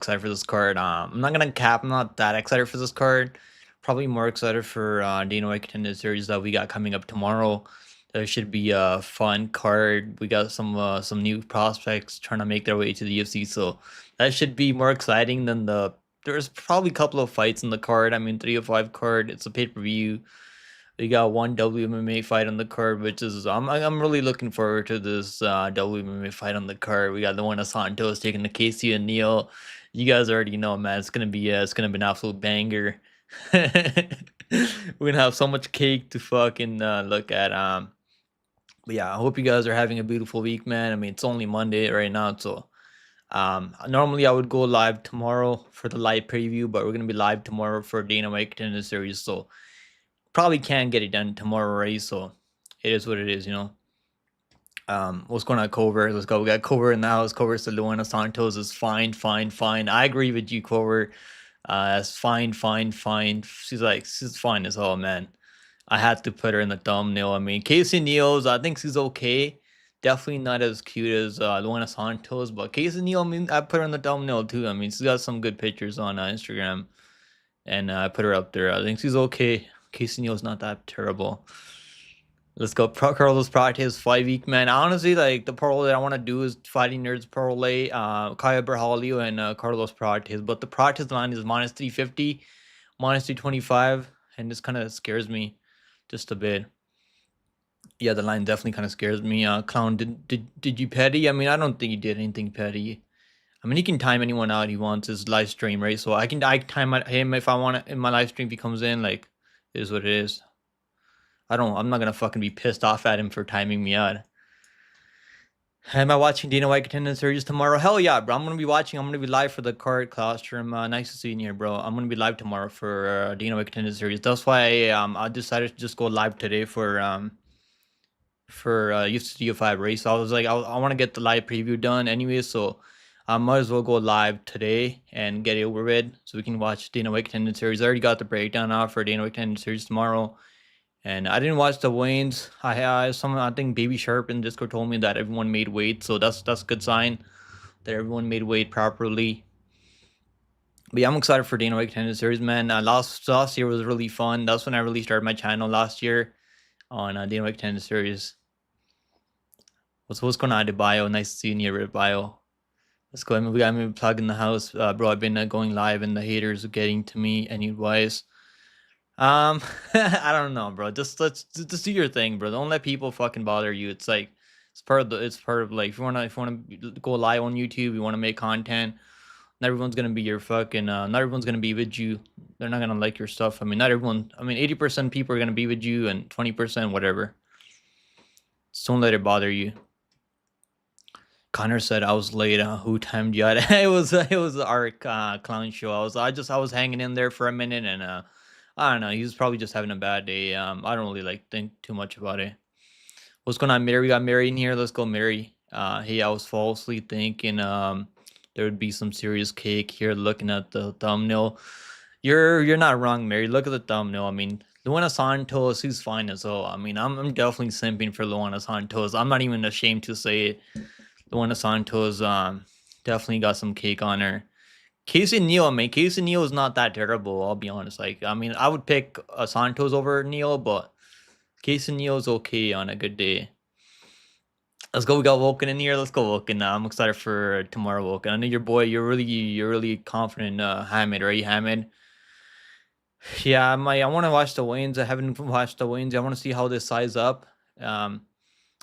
excited for this card. I'm not gonna cap. I'm not that excited for this card. Probably more excited for Dana White Contender Series that we got coming up tomorrow. That should be a fun card. We got some new prospects trying to make their way to the UFC, so that should be more exciting than the. There's probably a couple of fights in the card. I mean, 3 of 5 card. It's a pay per view. We got one WMMA fight on the card, which is I'm really looking forward to this WMMA fight on the card. We got the one of Santos taking the Casey and Neil. You guys already know, man. It's gonna be an absolute banger. We're gonna have so much cake to fucking look at. But yeah, I hope you guys are having a beautiful week, man. I mean, it's only Monday right now, so normally I would go live tomorrow for the live preview, but we're gonna be live tomorrow for Dana White Contender Series, so probably can't get it done tomorrow, right? So it is what it is, you know. What's going on, Cover? Let's go. We got Cover in the house. Cover said Luana Santos is fine, fine, fine. I agree with you, Cover. That's fine, fine, fine. She's fine as hell, man. I had to put her in the thumbnail. I mean, Casey Neal's, I think she's okay. Definitely not as cute as Luana Santos, but Casey Neal, I mean, I put her in the thumbnail too. I mean, she's got some good pictures on Instagram, and I put her up there. I think she's okay. Casey Neal's not that terrible. Let's go. Carlos Prates 5 week, man. Honestly, like the parlay that I want to do is Fighting Nerds parlay, Kaya Berhalio and Carlos Prates. But the Prates line is minus 350, minus 325, and this kind of scares me just a bit. Yeah, the line definitely kind of scares me. Clown, did you petty? I mean, I don't think he did anything petty. I mean, he can time anyone out he wants his live stream, right? So I can time him if I want it in my live stream if he comes in. Like, it is what it is. I'm not gonna fucking be pissed off at him for timing me out. Am I watching Dana White Contender Series tomorrow? Hell yeah, bro. I'm gonna be watching. I'm gonna be live for the card classroom. Nice to see you here, bro. I'm gonna be live tomorrow for Dana White Contender Series. That's why I decided to just go live today for UFC 5 race. I was like, I want to get the live preview done anyway, so I might as well go live today and get it over with so we can watch Dana White Contender Series. I already got the breakdown out for Dana White Contender Series tomorrow. And I didn't watch the weigh-ins. I think Baby Sharp in Discord told me that everyone made weight, so that's a good sign that everyone made weight properly. But yeah, I'm excited for Dana White Contender Series, man. Last year was really fun. That's when I really started my channel last year on Dana White Contender Series. What's going on, Adebayo? Nice to see you near Bio. Let's go. We got me plug in the house, bro. I've been going live, and the haters are getting to me anyways. I don't know, bro. Just do your thing, bro. Don't let people fucking bother you. It's like it's part of like if you wanna go live on YouTube, you wanna make content. Not everyone's gonna be your fucking. Not everyone's gonna be with you. They're not gonna like your stuff. I mean, not everyone. I mean, 80% people are gonna be with you, and 20% whatever. Just don't let it bother you. Connor said I was late. Who timed you? It was our clown show. I was hanging in there for a minute, and I don't know. He was probably just having a bad day. I don't really like think too much about it. What's going on, Mary? We got Mary in here. Let's go, Mary. Hey, I was falsely thinking there would be some serious cake here. Looking at the thumbnail, you're not wrong, Mary. Look at the thumbnail. I mean, Luana Santos, he's fine as well. I mean, I'm definitely simping for Luana Santos. I'm not even ashamed to say it. Luana Santos definitely got some cake on her. Casey Neal, I mean, Casey Neal is not that terrible. I'll be honest. Like, I mean, I would pick Santos over Neal, but Casey Neal is okay on a good day. Let's go. We got Vulcan in here. Let's go, Vulcan. I'm excited for tomorrow, Vulcan. I know your boy. You're really confident, Hamid, right, Hamid? Yeah, I want to watch the weigh-ins. I haven't watched the weigh-ins. I want to see how they size up.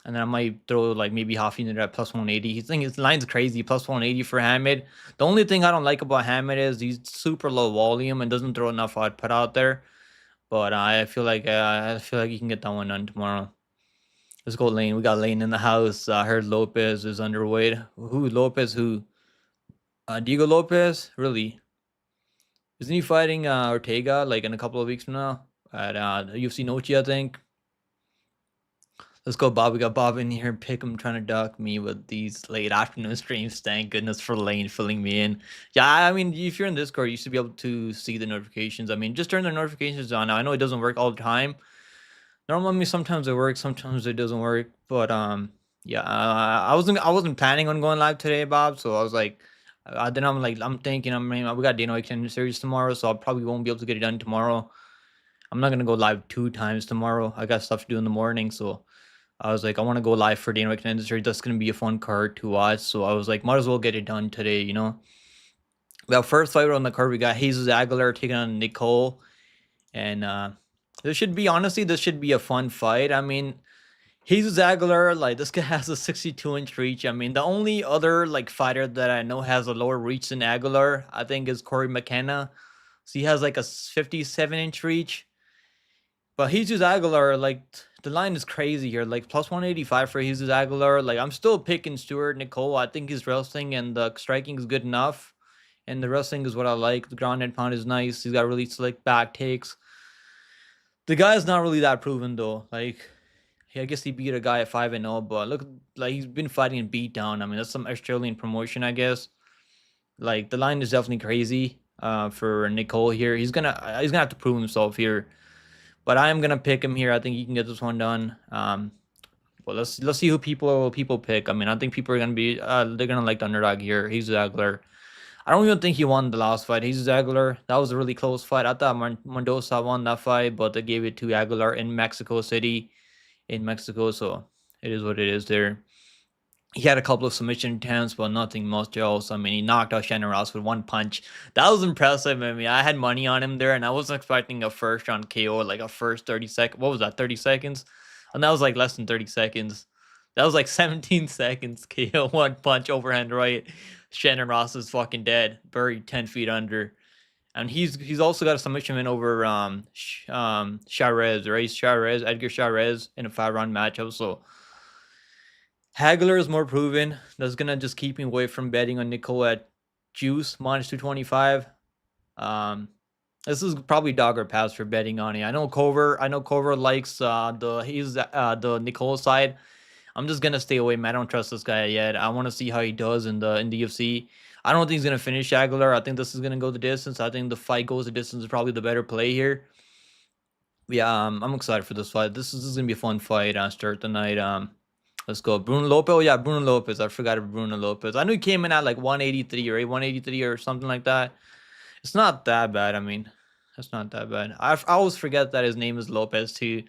And then I might throw like maybe half unit at plus 180. He's thinking his line's crazy, plus 180 for Hamid. The only thing I don't like about Hamid is he's super low volume and doesn't throw enough output out there. But I feel like you can get that one done tomorrow. Let's go, Lane. We got Lane in the house. I heard Lopez is underweight. Who Lopez? Who? Diego Lopez? Really? Isn't he fighting Ortega like in a couple of weeks from now at UFC Nochi, I think? Let's go, Bob. We got Bob in here. Pick him trying to duck me with these late afternoon streams. Thank goodness for Lane filling me in. Yeah, I mean, if you're in Discord, you should be able to see the notifications. I mean, just turn the notifications on. I know it doesn't work all the time. Normally, sometimes it works, sometimes it doesn't work. But yeah, I wasn't planning on going live today, Bob. So I was like, Then I'm thinking, we got Dana White Contender Series tomorrow, so I probably won't be able to get it done tomorrow. I'm not gonna go live 2 times tomorrow. I got stuff to do in the morning, so I was like, I want to go live for Dana White Contender Series. That's gonna be a fun card to watch. So I was like, might as well get it done today, you know. Well, first fight on the card, we got Jesus Aguilar taking on Nicoll, and this should be a fun fight. I mean, Jesus Aguilar, like this guy has a 62-inch reach. I mean, the only other like fighter that I know has a lower reach than Aguilar, I think, is Corey McKenna. So he has like a 57-inch reach. But Jesus Aguilar, like the line is crazy here. Like plus 185 for Jesus Aguilar. Like I'm still picking Stuart Nicoll. I think his wrestling and the striking is good enough. And the wrestling is what I like. The ground and pound is nice. He's got really slick back takes. The guy's not really that proven though. Like, I guess he beat a guy at 5-0, but look, like he's been fighting in beatdown. I mean, that's some Australian promotion, I guess. Like the line is definitely crazy for Nicoll here. He's gonna have to prove himself here. But I am gonna pick him here. I think he can get this one done. Well, let's see who people pick. I mean, I think people are gonna be they're gonna like the underdog here. He's Aguilar. I don't even think he won the last fight. He's Aguilar. That was a really close fight. I thought Mendoza won that fight, but they gave it to Aguilar in Mexico City, in Mexico. So it is what it is there. He had a couple of submission attempts, but nothing much else. I mean, he knocked out Shannon Ross with one punch. That was impressive. I mean, I had money on him there, and I wasn't expecting a first round KO, like a first 30 seconds. What was that, 30 seconds? And that was like less than 30 seconds. That was like 17 seconds KO, one punch, overhand right. Shannon Ross is fucking dead, buried 10 feet under. And he's also got a submission win over Reyes, Edgar Charez in a 5-round matchup. So Hagler is more proven. That's gonna just keep me away from betting on Nicoll at juice minus 225. This is probably dog or pass for betting on it. I know Cover likes the Nicoll side. I'm just gonna stay away, man. I don't trust this guy yet. I want to see how he does in the UFC. I don't think he's gonna finish Aguilar. I think this is gonna go the distance. I think the fight goes the distance is probably the better play here. Yeah, I'm excited for this fight. This is gonna be a fun fight. Start the night. Let's go. Bruno Lopez. Oh, yeah, Bruno Lopez. I forgot about Bruno Lopez. I knew he came in at like 183, right? 183 or something like that. It's not that bad. I mean, it's not that bad. I always forget that his name is Lopez too.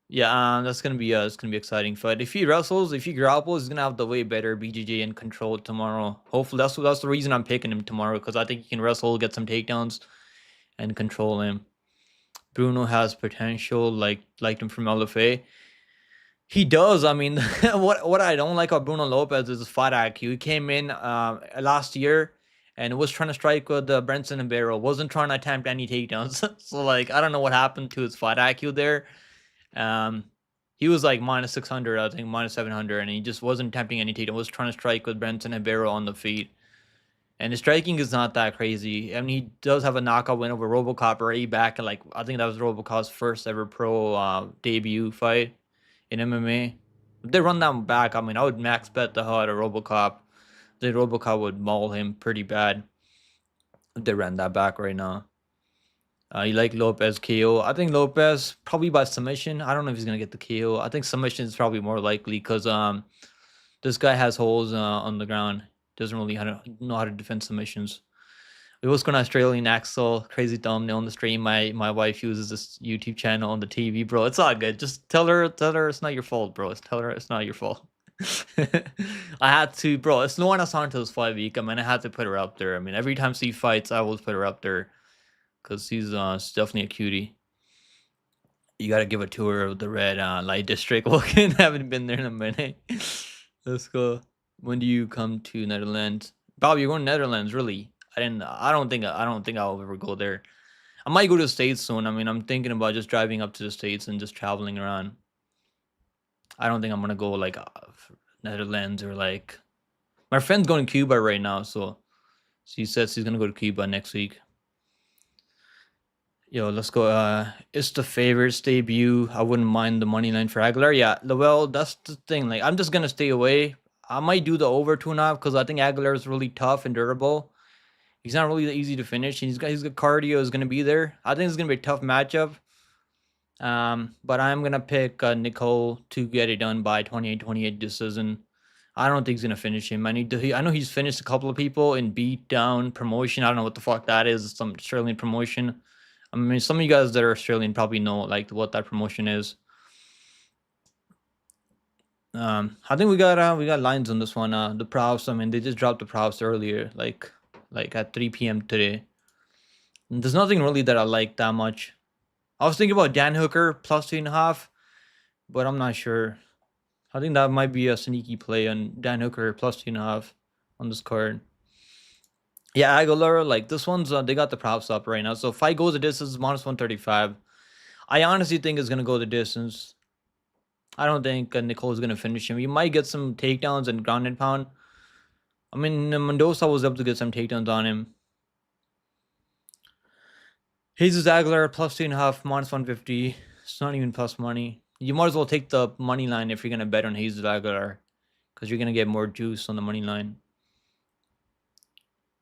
Yeah, that's gonna be it's gonna be exciting fight. If he grapples, he's gonna have the way better BJJ and control tomorrow. Hopefully, that's the reason I'm picking him tomorrow, because I think he can wrestle, get some takedowns, and control him. Bruno has potential, liked him from LFA. He does. I mean, what I don't like about Bruno Lopez is his fight IQ. He came in last year and was trying to strike with Brenson and Barrow. Wasn't trying to attempt any takedowns. So like, I don't know what happened to his fight IQ there. He was like minus 600, I think, minus 700, and he just wasn't attempting any takedown. Was trying to strike with Brenson and Barrow on the feet. And his striking is not that crazy. I mean, he does have a knockout win over RoboCop already back, and like I think that was RoboCop's first ever pro debut fight in MMA. If they run that back, I mean, I would max bet the hell out of RoboCop. The RoboCop would maul him pretty bad if they ran that back right now. You like Lopez KO? I think Lopez probably by submission. I don't know if he's gonna get the KO. I think submission is probably more likely because this guy has holes on the ground. Doesn't really know how to defend submissions. What's going on, Australian Axel? Crazy thumbnail on the stream. My wife uses this YouTube channel on the TV, bro. It's all good. Just tell her it's not your fault, bro. Tell her it's not your fault. I had to, bro. It's no one Santos 5 week. I mean, I had to put her up there. I mean, every time she fights, I always put her up there because she's definitely a cutie. You got to give a tour of the red light district. Looking, haven't been there in a minute. Let's go. When do you come to Netherlands? Bob, you're going to Netherlands, really? I don't think I'll ever go there. I might go to the States soon. I mean, I'm thinking about just driving up to the States and just traveling around. I don't think I'm gonna go like Netherlands or like my friend's going to Cuba right now, so she says she's gonna go to Cuba next week. Yo, let's go. It's the favorites debut. I wouldn't mind the money line for Aguilar. Yeah, well, that's the thing. Like, I'm just gonna stay away. I might do the over 2.5 because I think Aguilar is really tough and durable. He's not really easy to finish. He's got cardio is gonna be there. I think it's gonna be a tough matchup. But I'm gonna pick Nicoll to get it done by 28-28 decision. I don't think he's gonna finish him. I know he's finished a couple of people in beat down promotion. I don't know what the fuck that is. Some Australian promotion. I mean, some of you guys that are Australian probably know like what that promotion is. I think we got lines on this one. The props. I mean, they just dropped the props earlier, like at 3 p.m. today. And there's nothing really that I like that much. I was thinking about Dan Hooker plus 2.5, but I'm not sure. I think that might be a sneaky play on Dan Hooker plus 2.5 on this card. Yeah, Aguilar, like this one's they got the props up right now. So fight goes the distance minus 135. I honestly think it's gonna go the distance. I don't think Nicoll is gonna finish him. You might get some takedowns and ground and pound. I mean, Mendoza was able to get some takedowns on him. Jesus Aguilar plus 2.5 minus 150. It's not even plus money. You might as well take the money line if you're gonna bet on Jesus Aguilar, because you're gonna get more juice on the money line.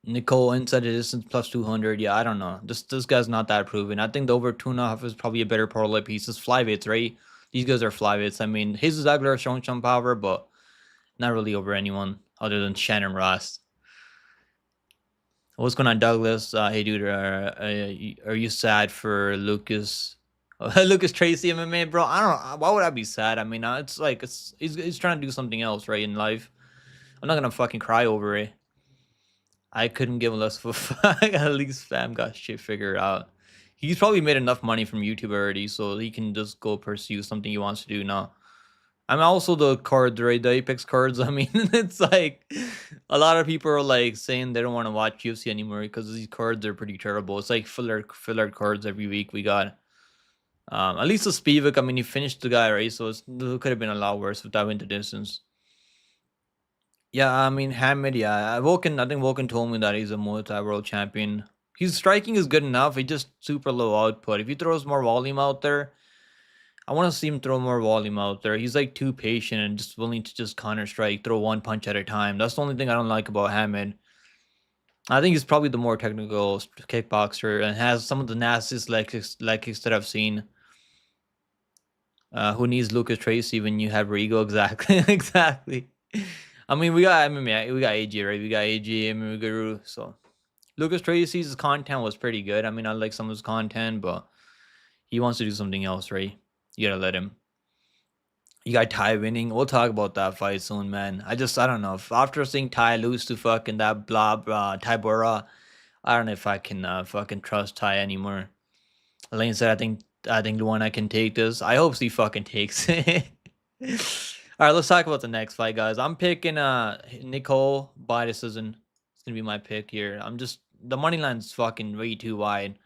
Nicoll inside the distance plus 200. Yeah, I don't know. This guy's not that proven. I think the over 2.5 is probably a better parlay piece. It's flyweights, right? These guys are flyweights. I mean, Jesus Aguilar showing some power, but not really over anyone other than Shannon Ross. What's going on, Douglas? Hey, dude, are you sad for Lucas? Lucas Tracy MMA, bro? I don't know. Why would I be sad? I mean, it's like he's trying to do something else, right, in life. I'm not gonna fucking cry over it. I couldn't give less of a fuck. At least fam got shit figured out. He's probably made enough money from YouTube already, so he can just go pursue something he wants to do now. I'm also the cards, right? The Apex cards. I mean, it's like a lot of people are like saying they don't want to watch UFC anymore because these cards are pretty terrible. It's like filler cards every week we got. At least the Spivak, I mean, he finished the guy, right? So it could have been a lot worse if that went the distance. Yeah, I mean, Hamid, yeah. I think Vulcan told me that he's a multi-world champion. His striking is good enough. He just super low output. If he throws more volume out there, I want to see him throw more volume out there. He's like too patient and just willing to just counter strike, throw one punch at a time. That's the only thing I don't like about Hamid. I think he's probably the more technical kickboxer and has some of the nastiest leg kicks that I've seen. Who needs Lucas Tracy when you have Rigo? Exactly, exactly. I mean, we got MMA, we got AG, right? We got AG, MMA Guru. So Lucas Tracy's content was pretty good. I mean, I like some of his content, but he wants to do something else, right? You gotta let him. You got Ty winning. We'll talk about that fight soon, man. I don't know. After seeing Ty lose to fucking that blob, Ty Bora, I don't know if I can fucking trust Ty anymore. Lane said, I think the one I can take this. I hope he fucking takes it. All right, let's talk about the next fight, guys. I'm picking Nicoll by decision. It's gonna be my pick here. The money line's fucking way too wide.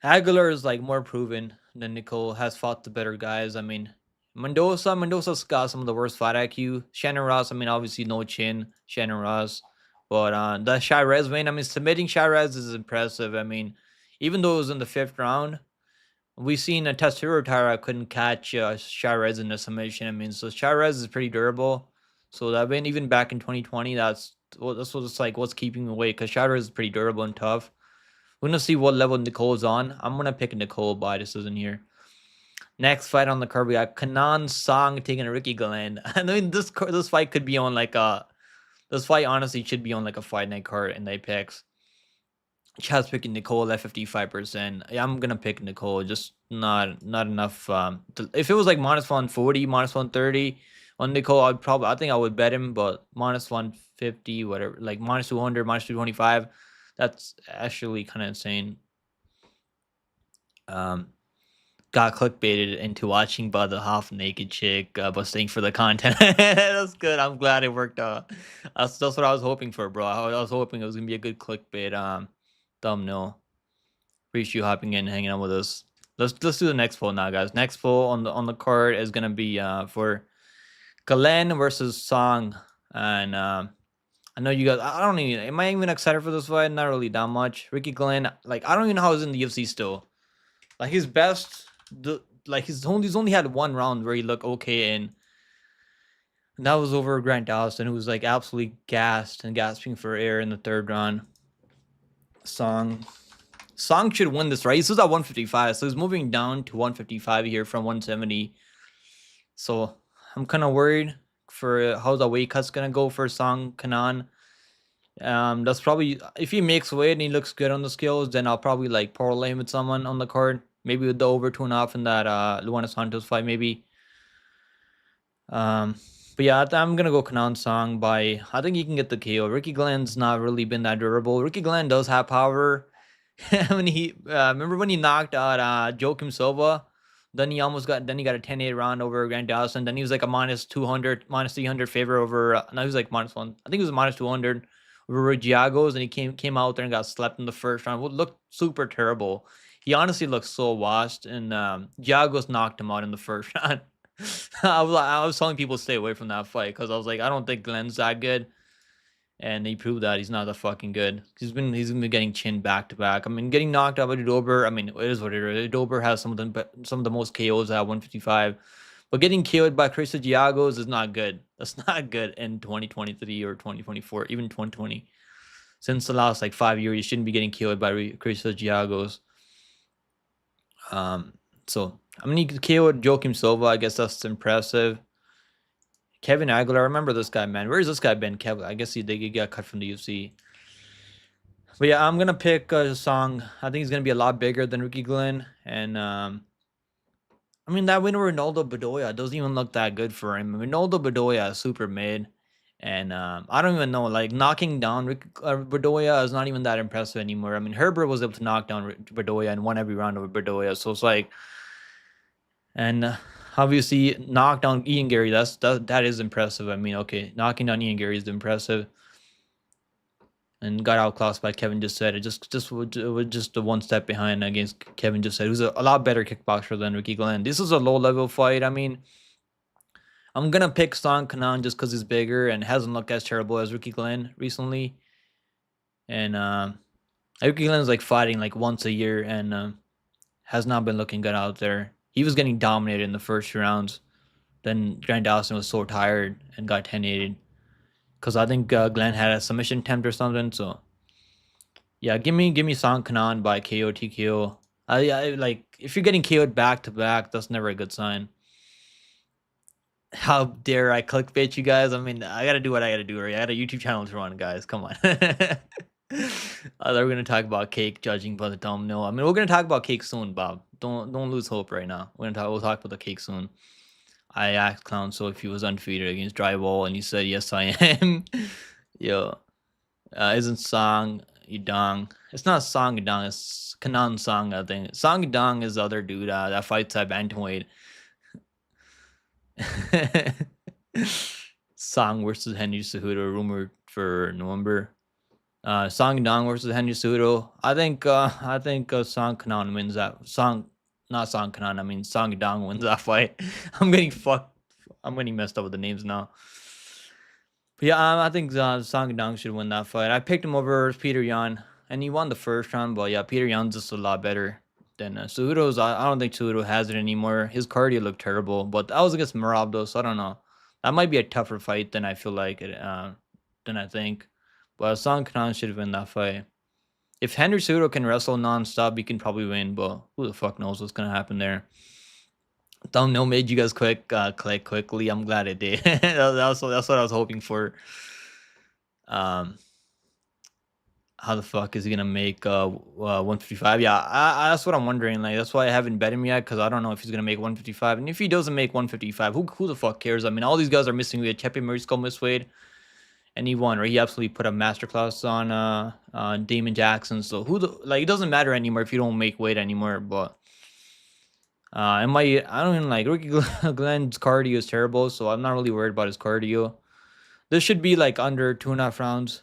Aguilar is like more proven than Nicoll, has fought the better guys. I mean, Mendoza's got some of the worst fight IQ. Shannon Ross, I mean, obviously no chin, Shannon Ross. But the Shirez win, I mean, submitting Shirez is impressive. I mean, even though it was in the 5th round, we've seen a Testuro Tara couldn't catch Shirez in the submission. I mean, so Shirez is pretty durable. So that win, even back in 2020, that's what's keeping him away, because Shirez is pretty durable and tough. We're gonna see what level Nicoll's on. I'm gonna pick Nicoll by decision here. Next fight on the card, we got Kanan Song taking Ricky Glenn. I mean, this fight could be on this fight honestly should be on like a fight night card in the Apex. Chad's picking Nicoll at 55%. Yeah, I'm gonna pick Nicoll. Just not enough. If it was like minus 140, minus 130 on Nicoll, I think I would bet him. But minus 150, whatever, like minus 200, minus 225, that's actually kind of insane. Got clickbaited into watching by the half naked chick, but staying for the content. That's good. I'm glad it worked out. That's what I was hoping for, bro. I was hoping it was gonna be a good clickbait thumbnail. Appreciate you hopping in and hanging out with us. Let's do the next poll now, guys. Next poll on the card is gonna be for Glenn versus Song. And I know you guys, am I even excited for this fight? Not really that much. Ricky Glenn, like, I don't even know how he's in the UFC still. Like, his best, he's only had one round where he looked okay in. And that was over Grant Dawson, who was like absolutely gassed and gasping for air in the 3rd round. Song should win this, right? He's still at 155, so he's moving down to 155 here from 170. So I'm kind of worried for how the weight cut's gonna go for Song Kanan. That's probably if he makes weight and he looks good on the scales, then I'll probably like parlay him with someone on the card. Maybe with the over 2.5 in that Luana Santos fight, maybe. Um, but yeah, I'm gonna go Kanan Song by. I think he can get the KO. Ricky Glen's not really been that durable. Ricky Glenn does have power. When he remember when he knocked out Joakim Silva, then he got a 10-8 round over Grant Dawson. Then he was like a minus 200, minus 300 favor over. No, he was like minus one. I think it was minus 200 over Giagos, and he came out there and got slept in the first round. Would look super terrible. He honestly looked so washed, and Giagos knocked him out in the first round. I was telling people to stay away from that fight because I was like, I don't think Glenn's that good, and he proved that he's not that fucking good. He's been getting chinned back to back. I mean, getting knocked out by Dober. I mean, it is what it is. Dober has some of the most KOs at 155, but getting KO'd by Chris Giagos is not good. That's not good in 2023 or 2024, even 2020. Since the last like 5 years, you shouldn't be getting KO'd by Chris Giagos. So I mean, he KO'd Joakim Silva. I guess that's impressive. Kevin Aguilar, I remember this guy, man. Where's this guy been? Kevin, I guess he got cut from the UFC. But yeah, I'm gonna pick a Song. I think he's gonna be a lot bigger than Ricky Glenn, and I mean that win over Ronaldo Bedoya doesn't even look that good for him. Ronaldo Bedoya is super mid, and I don't even know. Like knocking down Bedoya is not even that impressive anymore. I mean Herbert was able to knock down Bedoya and won every round over Bedoya, so it's like, and obviously knock down Ian Gary. That is impressive. I mean, okay, knocking down Ian Gary is impressive. And got outclassed by Kevin just said. It just the one step behind against Kevin just said, who's a lot better kickboxer than Ricky Glenn. This is a low level fight. I mean, I'm gonna pick Song Kanan just because he's bigger and hasn't looked as terrible as Ricky Glenn recently. And Ricky Glenn's like fighting like once a year and has not been looking good out there. He was getting dominated in the first rounds. Then Grant Dawson was so tired and got 10-8'd. Because I think Glenn had a submission attempt or something. So yeah, give me Song Kanan by KO TKO. I like if you're getting KO'd back to back, that's never a good sign. How dare I clickbait you guys? I mean, I gotta do what I gotta do. Right? I got a YouTube channel to run, guys. Come on. We're gonna talk about cake judging by the thumbnail. I mean, we're gonna talk about cake soon, Bob. Don't lose hope right now. We'll talk about the cake soon. I asked Clown so if he was undefeated against Drywall, and he said, yes, I am. Yo. Isn't Song Yudong? It's not Song Yudong, it's Kanan Song, I think. Song Yudong is the other dude that fights at bantamweight. Song versus Henry Cejudo, rumored for November. Song Yudong versus Henry Cejudo. I think Song Kanan wins that. Not Song Kanan, I mean Song Yudong wins that fight. I'm getting messed up with the names now. But yeah, I think Song Yudong should win that fight. I picked him over Peter Yan, and he won the first round. But yeah, Peter Yan's just a lot better than Cejudo's. I don't think Cejudo has it anymore. His cardio looked terrible, but that was against Marab though, so I don't know. That might be a tougher fight than I feel like it. Than I think. But Song Kanan should win that fight. If Henry Cejudo can wrestle nonstop, he can probably win, but who the fuck knows what's gonna happen there. Thumbnail made you guys click quickly. I'm glad it did. that's what I was hoping for. How the fuck is he gonna make 155? Yeah, that's what I'm wondering. Like that's why I haven't bet him yet, because I don't know if he's gonna make 155. And if he doesn't make 155, who the fuck cares? I mean, all these guys are missing weight. Chepe Mariscal missed weight. And he won, right? He absolutely put a masterclass on Damon Jackson. So it doesn't matter anymore if you don't make weight anymore. But I don't even like Ricky Glenn's cardio is terrible, so I'm not really worried about his cardio. This should be like under 2.5 rounds.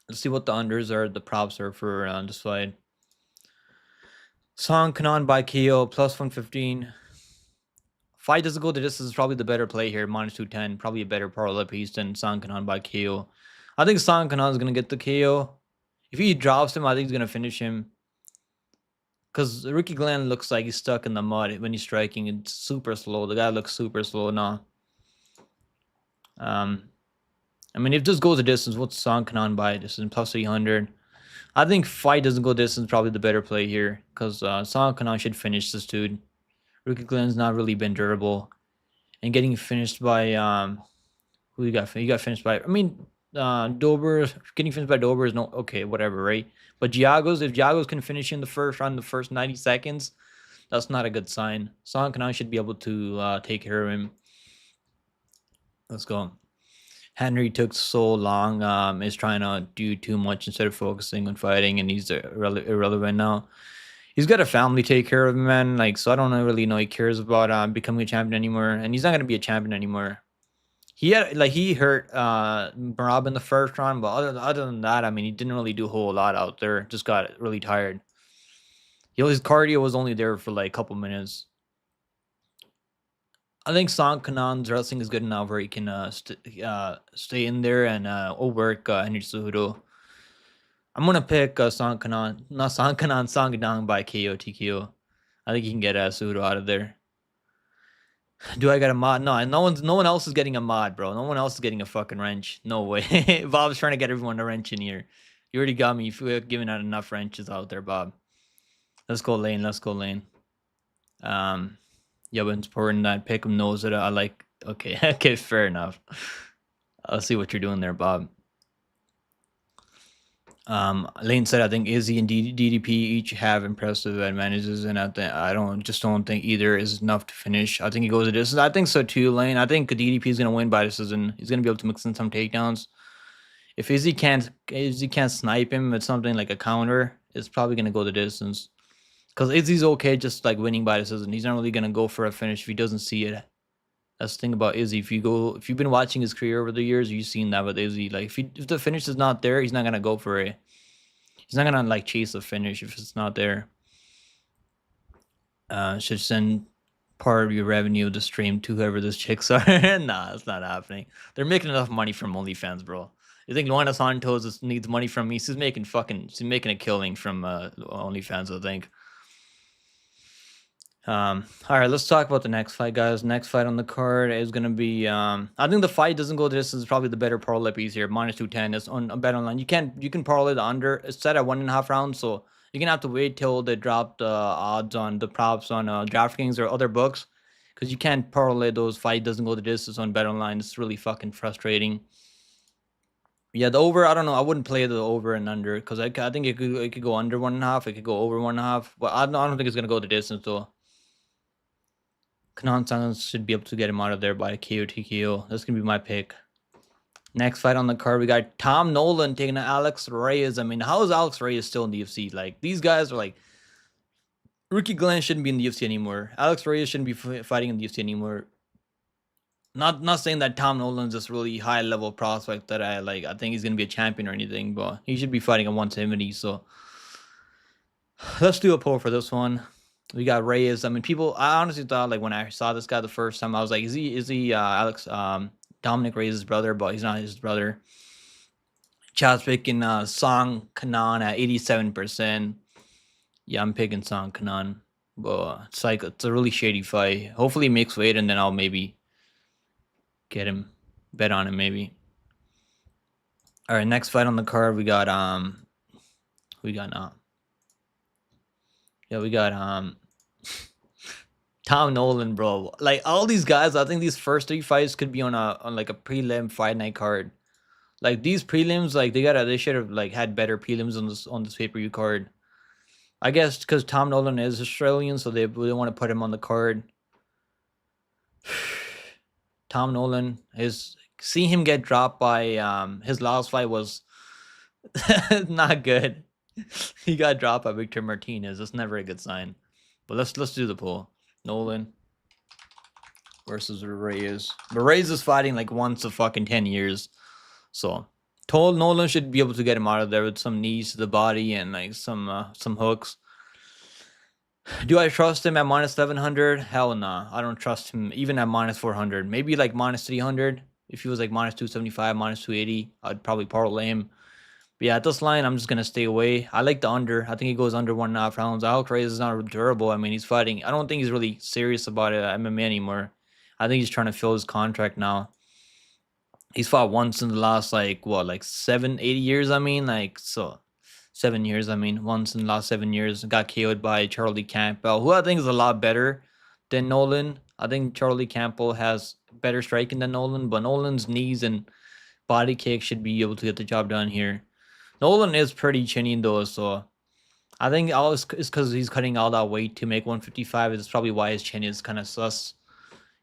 Let's see what the unders are, the props are for this fight. Song Kanan by KO plus 115. Fight doesn't go the distance is probably the better play here. Minus 210. Probably a better parlay piece than Song Kanan by KO. I think Song Kanan is going to get the KO. If he drops him, I think he's going to finish him. Because Ricky Glenn looks like he's stuck in the mud when he's striking. It's super slow. The guy looks super slow now. I mean, if this goes the distance, what's Song Kanan by distance? Plus 300. I think fight doesn't go distance. Probably the better play here. Because Song Kanan should finish this dude. Ricky Glenn's not really been durable. and getting finished by who you got? You got finished by. I mean, Dober getting finished by Dober is no okay, whatever, right? But Giagos, if Giagos can finish in the first round, the first 90 seconds, that's not a good sign. Song Kanan should be able to take care of him. Let's go. Henry took so long. Is trying to do too much instead of focusing on fighting, and he's irrelevant now. He's got a family to take care of, man. Like, so I don't really know he cares about becoming a champion anymore, and he's not gonna be a champion anymore. He hurt Marab in the first round, but other than that, I mean, he didn't really do a whole lot out there. Just got really tired. His cardio was only there for like a couple minutes. I think Song Kanan's wrestling is good enough where he can stay in there and outwork Henry Cejudo. I'm gonna pick Song Kanan, not Song Kanan, Song Kadang by KO TKO. I think he can get Cejudo out of there. Do I got a mod? No, no one else is getting a mod, bro. No one else is getting a fucking wrench. No way. Bob's trying to get everyone a wrench in here. You already got me. You've given out enough wrenches out there, Bob. Let's go lane. Let's go lane. Yeah, but it's important that Pick'em knows that I like. Okay, okay, fair enough. I'll see what you're doing there, Bob. Lane said, I think Izzy and DDP each have impressive advantages, and I don't think either is enough to finish. I think he goes to distance. I think so too, Lane. I think DDP is gonna win by decision. He's gonna be able to mix in some takedowns. If Izzy can't snipe him with something like a counter, it's probably gonna go the distance. Because Izzy's okay just like winning by decision. He's not really gonna go for a finish if he doesn't see it. That's the thing about Izzy. If you've been watching his career over the years, you've seen that with Izzy. Like if the finish is not there, he's not gonna go for it. He's not gonna like chase a finish if it's not there. Should send part of your revenue to stream to whoever those chicks are. Nah, it's not happening. They're making enough money from OnlyFans, bro. You think Luana Santos needs money from me? She's making a killing from OnlyFans, I think. All right, let's talk about the next fight, guys. Next fight on the card is gonna be I think the fight doesn't go this is probably the better parlay piece here. -210 is on a bet online. You can parlay the under. It's set at 1.5 rounds, so you're gonna have to wait till they drop the odds on the props on DraftKings or other books, because you can't parlay those fight doesn't go the distance on bet online. It's really fucking frustrating. Yeah, the over, I don't know. I wouldn't play the over and under because I think it could go under 1.5. It could go over 1.5, but I don't think it's gonna go the distance though. Kanan Santos should be able to get him out of there by KO TKO. That's gonna be my pick. Next fight on the card, we got Tom Nolan taking on Alex Reyes. I mean, how is Alex Reyes still in the UFC? Like, these guys are like, Ricky Glenn shouldn't be in the UFC anymore. Alex Reyes shouldn't be fighting in the UFC anymore. Not saying that Tom Nolan's this really high level prospect that I think he's gonna be a champion or anything, but he should be fighting at 170. So let's do a poll for this one. We got Reyes. I mean, I honestly thought, like, when I saw this guy the first time, I was like, is he Alex Dominic Reyes' brother? But he's not his brother. Chad's picking Song Kanan at 87%. Yeah, I'm picking Song Kanan. But it's a really shady fight. Hopefully he makes weight, and then I'll maybe get him, bet on him maybe. All right, next fight on the card, we got Tom Nolan, bro. Like, all these guys, I think these first 3 fights could be on like a prelim fight night card. Like, these prelims, like, they should have like had better prelims on this pay-per-view card. I guess because Tom Nolan is Australian, so they want to put him on the card. Tom Nolan, seeing him get dropped by his last fight was not good. He got dropped by Victor Martinez. That's never a good sign. But let's do the poll. Nolan versus Reyes. But Reyes is fighting like once a fucking 10 years. So Nolan should be able to get him out of there with some knees to the body and like some hooks. Do I trust him at -700? Hell nah. I don't trust him even at -400. Maybe like -300. If he was like -275, -280, I'd probably parlay him. But yeah, at this line, I'm just gonna stay away. I like the under. I think he goes under 1.5 rounds. Alex Reyes is not durable. I mean, he's fighting. I don't think he's really serious about MMA anymore. I think he's trying to fill his contract now. He's fought once in the last like 7, 8 years. I mean, like, so 7 years. I mean, once in the last 7 years, got KO'd by Charlie Campbell, who I think is a lot better than Nolan. I think Charlie Campbell has better striking than Nolan, but Nolan's knees and body kick should be able to get the job done here. Nolan is pretty chinny though, so I think all it's because he's cutting all that weight to make 155. It's probably why his chin is kind of sus.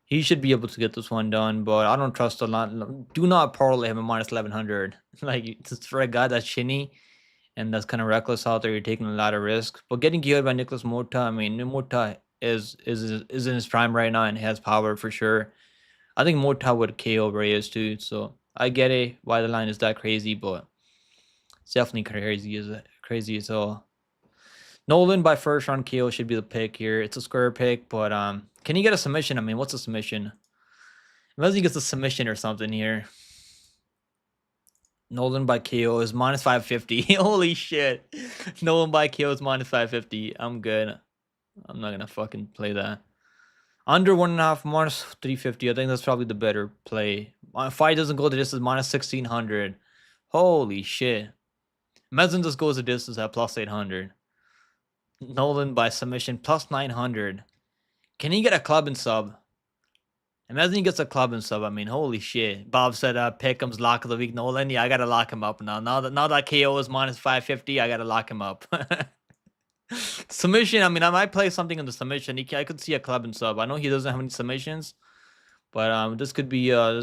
He should be able to get this one done, but I don't trust a lot. Do not parlay him at minus 1100. Like, it's for a guy that's chinny and that's kind of reckless out there. You're taking a lot of risk. But getting killed by Nicholas Mota, I mean, Mota is in his prime right now and has power for sure. I think Mota would KO Reyes too, so I get it why the line is that crazy, but it's definitely crazy as all. Nolan by first round KO should be the pick here. It's a square pick, but can he get a submission? I mean, what's a submission? Imagine he gets a submission or something here. Nolan by KO is minus 550. Holy shit. Nolan by KO is minus 550. I'm good. I'm not gonna fucking play that. Under 1.5 minus 350. I think that's probably the better play. Fight doesn't go to distance minus 1600. Holy shit. Imagine this goes to distance at plus 800. Nolan by submission plus 900. Can he get a club and sub? Imagine he gets a club and sub. I mean, holy shit. Bob said Pickham's lock of the week. Nolan, yeah, I gotta lock him up now. Now that KO is minus 550, I gotta lock him up. Submission. I mean, I might play something in the submission. I could see a club and sub. I know he doesn't have any submissions, but this could be a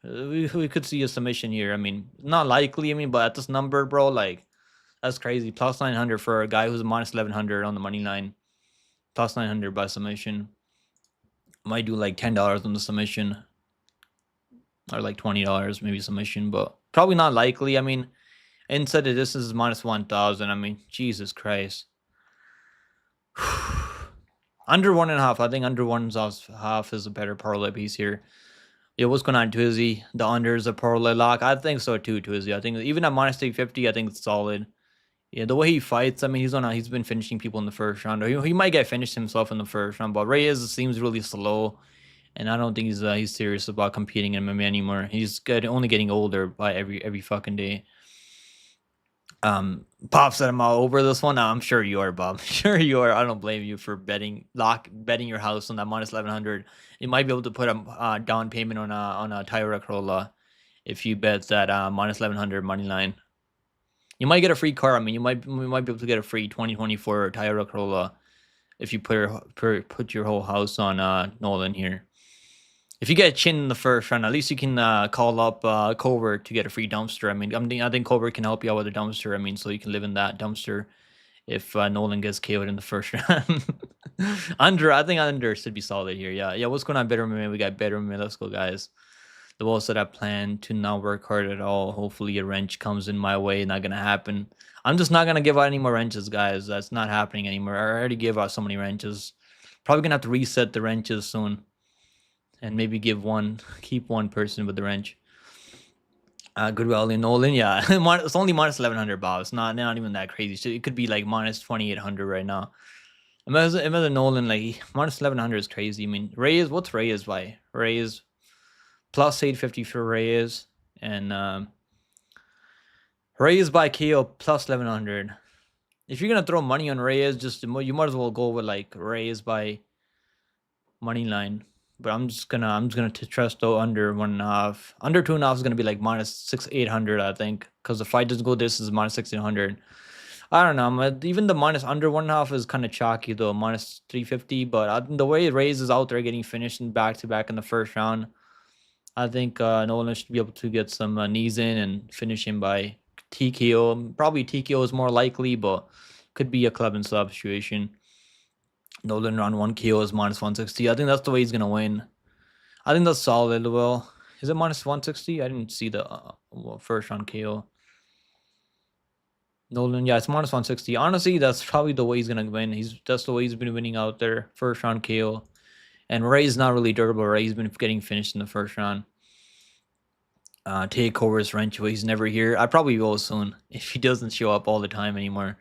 we could see a submission here. I mean, not likely. I mean, but at this number, bro, like that's crazy. Plus 900 for a guy who's minus 1100 on the money line. Plus 900 by submission. Might do like $10 on the submission, or like $20 maybe submission, but probably not likely. I mean, instead of this is minus 1000. I mean, Jesus Christ. Under 1.5. I think under 1.5 is a better parlay piece here. Yeah, what's going on, Twizzy? The under is a parlay lock. I think so too, Twizzy. I think even at minus 350, I think it's solid. Yeah, the way he fights, I mean, he's been finishing people in the first round. Or he might get finished himself in the first round, but Reyes seems really slow, and I don't think he's serious about competing in MMA anymore. He's only getting older by every fucking day. Bob said I'm all over this one. I'm sure you are, Bob. Sure you are. I don't blame you for betting your house on that minus 1100. You might be able to put a down payment on a Tyra Corolla if you bet that minus 1100 money line. You might get a free car. I mean, we might be able to get a free 2024 Toyota Corolla if you put your whole house on Nolan here. If you get a chin in the first round, at least you can call up Covert to get a free dumpster. I mean, I think Covert can help you out with a dumpster. I mean, so you can live in that dumpster if Nolan gets KO'd in the first round. I think under should be solid here. Yeah. What's going on, Better Man? We got Better Man. Let's go, guys. The balls that I plan to not work hard at all. Hopefully a wrench comes in my way. Not gonna happen. I'm just not gonna give out any more wrenches, guys. That's not happening anymore. I already gave out so many wrenches. Probably gonna have to reset the wrenches soon, and maybe keep one person with the wrench. Goodwill in Nolan, yeah. It's only minus 1100, Bob. It's not even that crazy. So it could be like minus 2800 right now. Imagine Nolan, like minus 1100 is crazy. I mean, Reyes, what's Reyes by? Reyes plus 850 for Reyes, and Reyes by KO plus 1100. If you're gonna throw money on Reyes, you might as well go with like Reyes by money line. But I'm just gonna trust though under 1.5. Under 2.5 is gonna be like minus 800, I think, because the fight doesn't go this is minus 1600. I don't know. Even the minus under 1.5 is kind of chalky though, minus 350. But the way Reyes is out there getting finished in back to back in the first round, I think Nolan should be able to get some knees in and finish him by TKO. Probably TKO is more likely, but could be a club and sub situation. Nolan round 1 KO is minus 160. I think that's the way he's going to win. I think that's solid. Well, is it minus 160? I didn't see the first round KO. Nolan, yeah, it's minus 160. Honestly, that's probably the way he's going to win. That's the way he's been winning out there. First round KO. And Rey's not really durable. Rey's been getting finished in the first round. Take Covert's wrench, but he's never here. I probably will soon if he doesn't show up all the time anymore.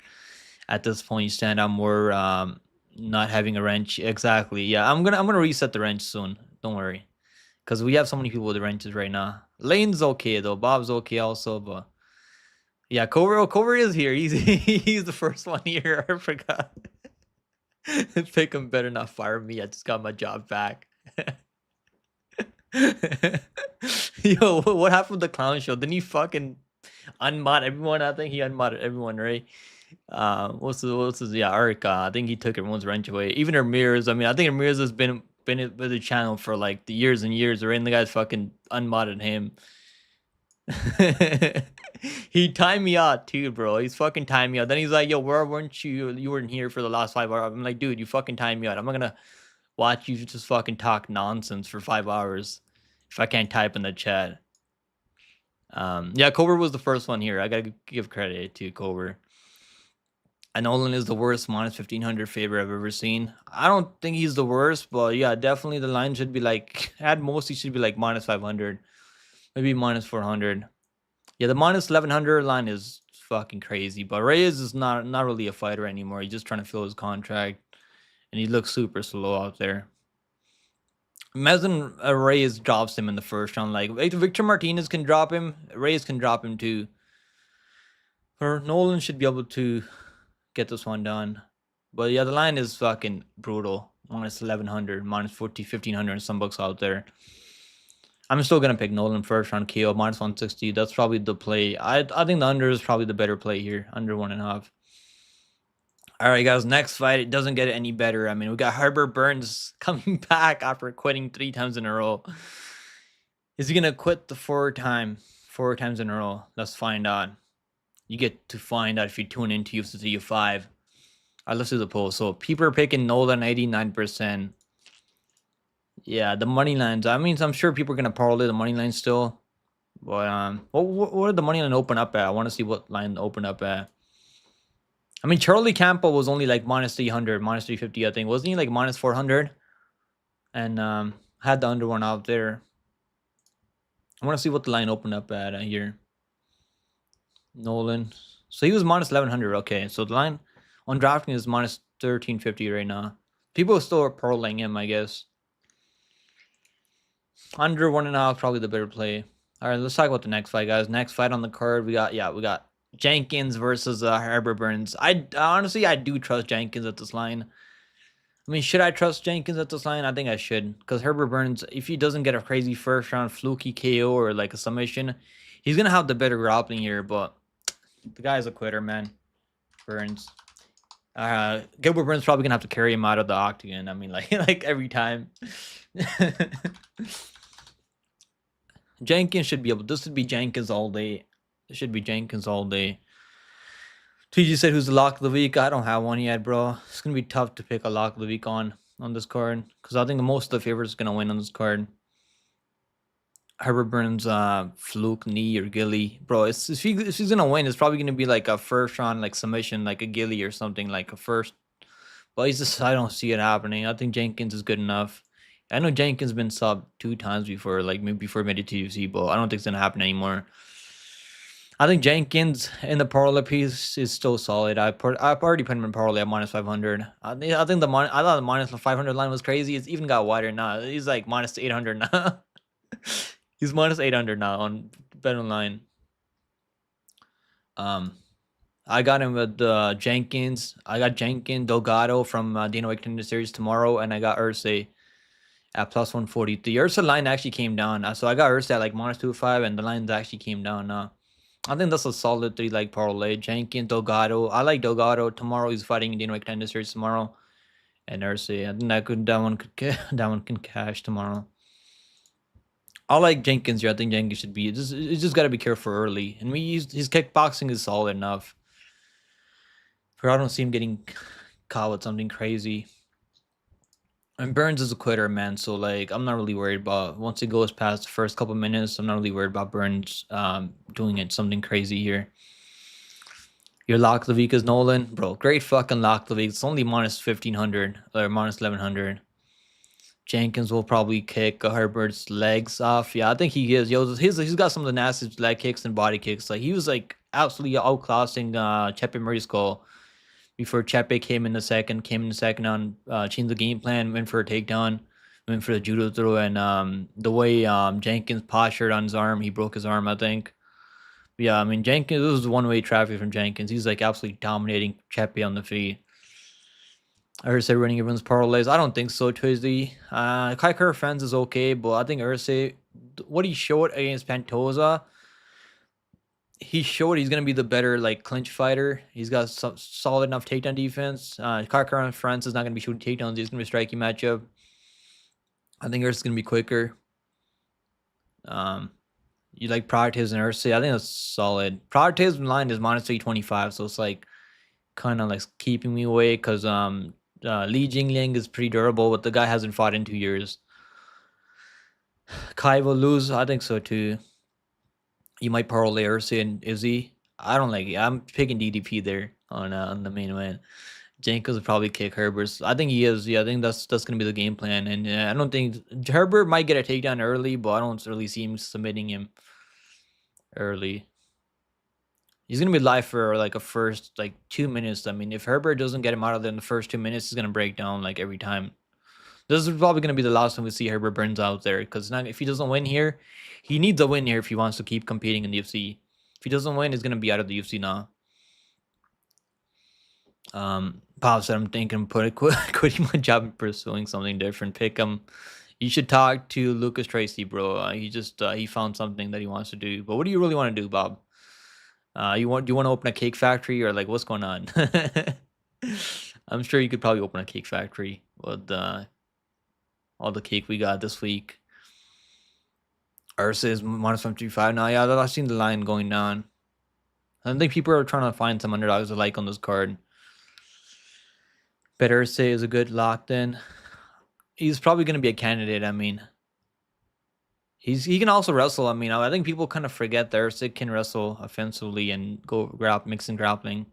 At this point, you stand out more not having a wrench. Exactly. Yeah, I'm gonna reset the wrench soon. Don't worry, because we have so many people with the wrenches right now. Lane's okay though. Bob's okay also, but yeah, Covert is here. He's the first one here. I forgot. Pick'em better not fire me. I just got my job back. Yo, what happened with the clown show? Didn't he fucking unmod everyone? I think he unmodded everyone, right? What's his yeah, Arc, I think he took everyone's wrench away. Even Ramirez. I mean, I think Ramirez has been with the channel for like the years and years, right? And the guy's fucking unmodded him. He timed me out too, bro. He's fucking timed me out. Then he's like, "Yo, where weren't you? You weren't here for the last 5 hours." I'm like, "Dude, you fucking timed me out. I'm not gonna watch you just fucking talk nonsense for 5 hours if I can't type in the chat." Yeah, Cobra was the first one here. I gotta give credit to Cobra. And Nolan is the worst minus 1500 favorite I've ever seen. I don't think he's the worst, but yeah, definitely the line should be like at most he should be like minus 500, maybe minus 400. Yeah, the minus 1100 line is fucking crazy. But Reyes is not really a fighter anymore. He's just trying to fill his contract, and he looks super slow out there. Imagine Reyes drops him in the first round. Like Victor Martinez can drop him, Reyes can drop him too. Or Nolan should be able to get this one done. But yeah, the line is fucking brutal. Minus 1100, minus 1500, and some bucks out there. I'm still gonna pick Nolan first round KO minus 160. That's probably the play. I think the under is probably the better play here, under 1.5. All right, guys. Next fight, it doesn't get any better. I mean, we got Herbert Burns coming back after quitting 3 times in a row. Is he gonna quit the 4 times in a row? Let's find out. You get to find out if you tune into UFC 5. All right, let's do the poll. So people are picking Nolan 89%. Yeah, the money lines. I mean, I'm sure people are gonna parlay the money line still. But what did the money line open up at? I want to see what line open up at. I mean, Charlie Campo was only like minus 300, minus 350, I think. Wasn't he like minus 400? And had the under one out there. I want to see what the line opened up at here. Nolan. So he was minus 1100. Okay, so the line on DraftKings is minus 1350 right now. People still are parlaying him, I guess. Under 1.5, probably the better play. All right, let's talk about the next fight, guys. Next fight on the card, we got Jenkins versus Herbert Burns. I honestly do trust Jenkins at this line. I mean, should I trust Jenkins at this line? I think I should, because Herbert Burns, if he doesn't get a crazy first round fluky KO or like a submission, he's gonna have the better grappling here. But the guy's a quitter, man. Burns. Gilbert Burns probably gonna have to carry him out of the octagon. I mean, like every time. Jenkins should be able. This should be Jenkins all day. It should be Jenkins all day. TG said, "Who's the lock of the week?" I don't have one yet, bro. It's gonna be tough to pick a lock of the week on this card, because I think most of the favorites are gonna win on this card. Herbert Burns, fluke knee or gilly, bro. If he's gonna win, it's probably gonna be like a first round like submission, like a gilly or something, like a first. But I don't see it happening. I think Jenkins is good enough. I know Jenkins been subbed 2 times before, like maybe before made it to UFC, but I don't think it's gonna happen anymore. I think Jenkins in the parlay piece is still solid. I've already put him in parlay at minus 500. I think I thought the minus 500 line was crazy. It's even got wider now. He's like minus 800 now. He's minus 800 now on BetOnline. I got him with Jenkins. I got Jenkins, Delgado from Dana White Contender Series tomorrow, and I got Erceg at plus 140. The Erceg line actually came down. So I got Erceg at like minus 205, and the lines actually came down now. I think that's a solid 3-leg parlay. Jenkins, Delgado. I like Delgado. Tomorrow he's fighting in Dana White Contender Series tomorrow. And Erceg. I think that one can cash tomorrow. I like Jenkins here. I think Jenkins should be. It's just got to be careful early. And his kickboxing is solid enough. But I don't see him getting caught with something crazy. And Burns is a quitter, man. So, like, I'm not really worried about, once it goes past the first couple minutes, I'm not really worried about Burns doing something crazy here. Your lock of the week is Nolan. Bro, great fucking lock of the week. It's only minus 1,500 or minus 1,100. Jenkins will probably kick Herbert's legs off. Yeah, I think he is. Yo, he's got some of the nastiest leg kicks and body kicks. Like, he was, like, absolutely outclassing Chepe Mariscal before Chepe came in the second on changed the game plan, went for a takedown, went for the judo throw, and the way Jenkins postured on his arm, he broke his arm, I think. But yeah, I mean, Jenkins, this was one-way traffic from Jenkins. He's, like, absolutely dominating Chepe on the feet. I heard say running everyone's parlays. I don't think so, Twizy. Kai Kara Friends is okay, but I think Erceg, what he showed against Pantoja, he showed he's gonna be the better like clinch fighter. He's got some solid enough takedown defense. Kai Kara Friends is not gonna be shooting takedowns. He's gonna be a striking matchup. I think Erceg's gonna be quicker. You like Prates and Erceg. I think that's solid. Prates line is minus 325, so it's like kind of like keeping me away because Li Jingling is pretty durable, but the guy hasn't fought in 2 years. Kai will lose. I think so too. You might parlay Erceg and Izzy. I don't like it. I'm picking DDP there on the main event. Jenkins will probably kick Herbert. I think he is. Yeah, I think that's gonna be the game plan. And I don't think Herbert might get a takedown early, but I don't really see him submitting him early. He's gonna be live for like a first like 2 minutes. I mean, if Herbert doesn't get him out of there in the first 2 minutes, he's gonna break down like every time. This is probably gonna be the last time we see Herbert Burns out there because if he doesn't win here, he needs a win here if he wants to keep competing in the UFC. If he doesn't win, he's gonna be out of the UFC now. Pop said I'm thinking quitting my job and pursuing something different. Pick him. You should talk to Lucas Tracy, bro. He found something that he wants to do. But what do you really want to do, Bob? Do you want to open a cake factory or like what's going on? I'm sure you could probably open a cake factory with all the cake we got this week. Ursa is minus 135 now. Yeah, I've seen the line going down. I think people are trying to find some underdogs to like on this card. But Ursa is a good locked in. He's probably going to be a candidate. I mean, he can also wrestle. I mean, I think people kind of forget that Erceg can wrestle offensively and go mix and grappling.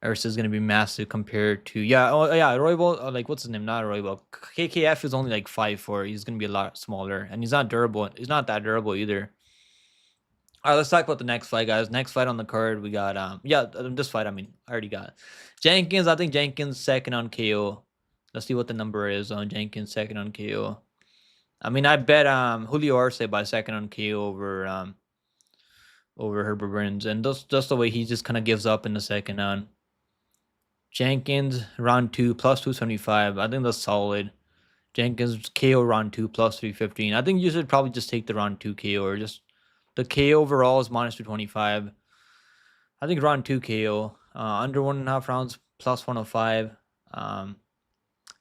Erceg is gonna be massive compared to Roybal. Like what's his name? Not Roybal. KKF is only like 5'4". He's gonna be a lot smaller, and he's not durable. He's not that durable either. All right, let's talk about the next fight, guys. Next fight on the card, we got this fight. I mean, I already got Jenkins. I think Jenkins second on KO. Let's see what the number is on Jenkins second on KO. I mean, I bet Julio Arce by second on KO over Herbert Burns, and just the way he just kind of gives up in the second on. Jenkins round 2 plus 275. I think that's solid. Jenkins KO round 2 plus 315. I think you should probably just take the round 2 KO or just the KO overall is minus 225. I think round 2 KO under 1.5 rounds plus 105.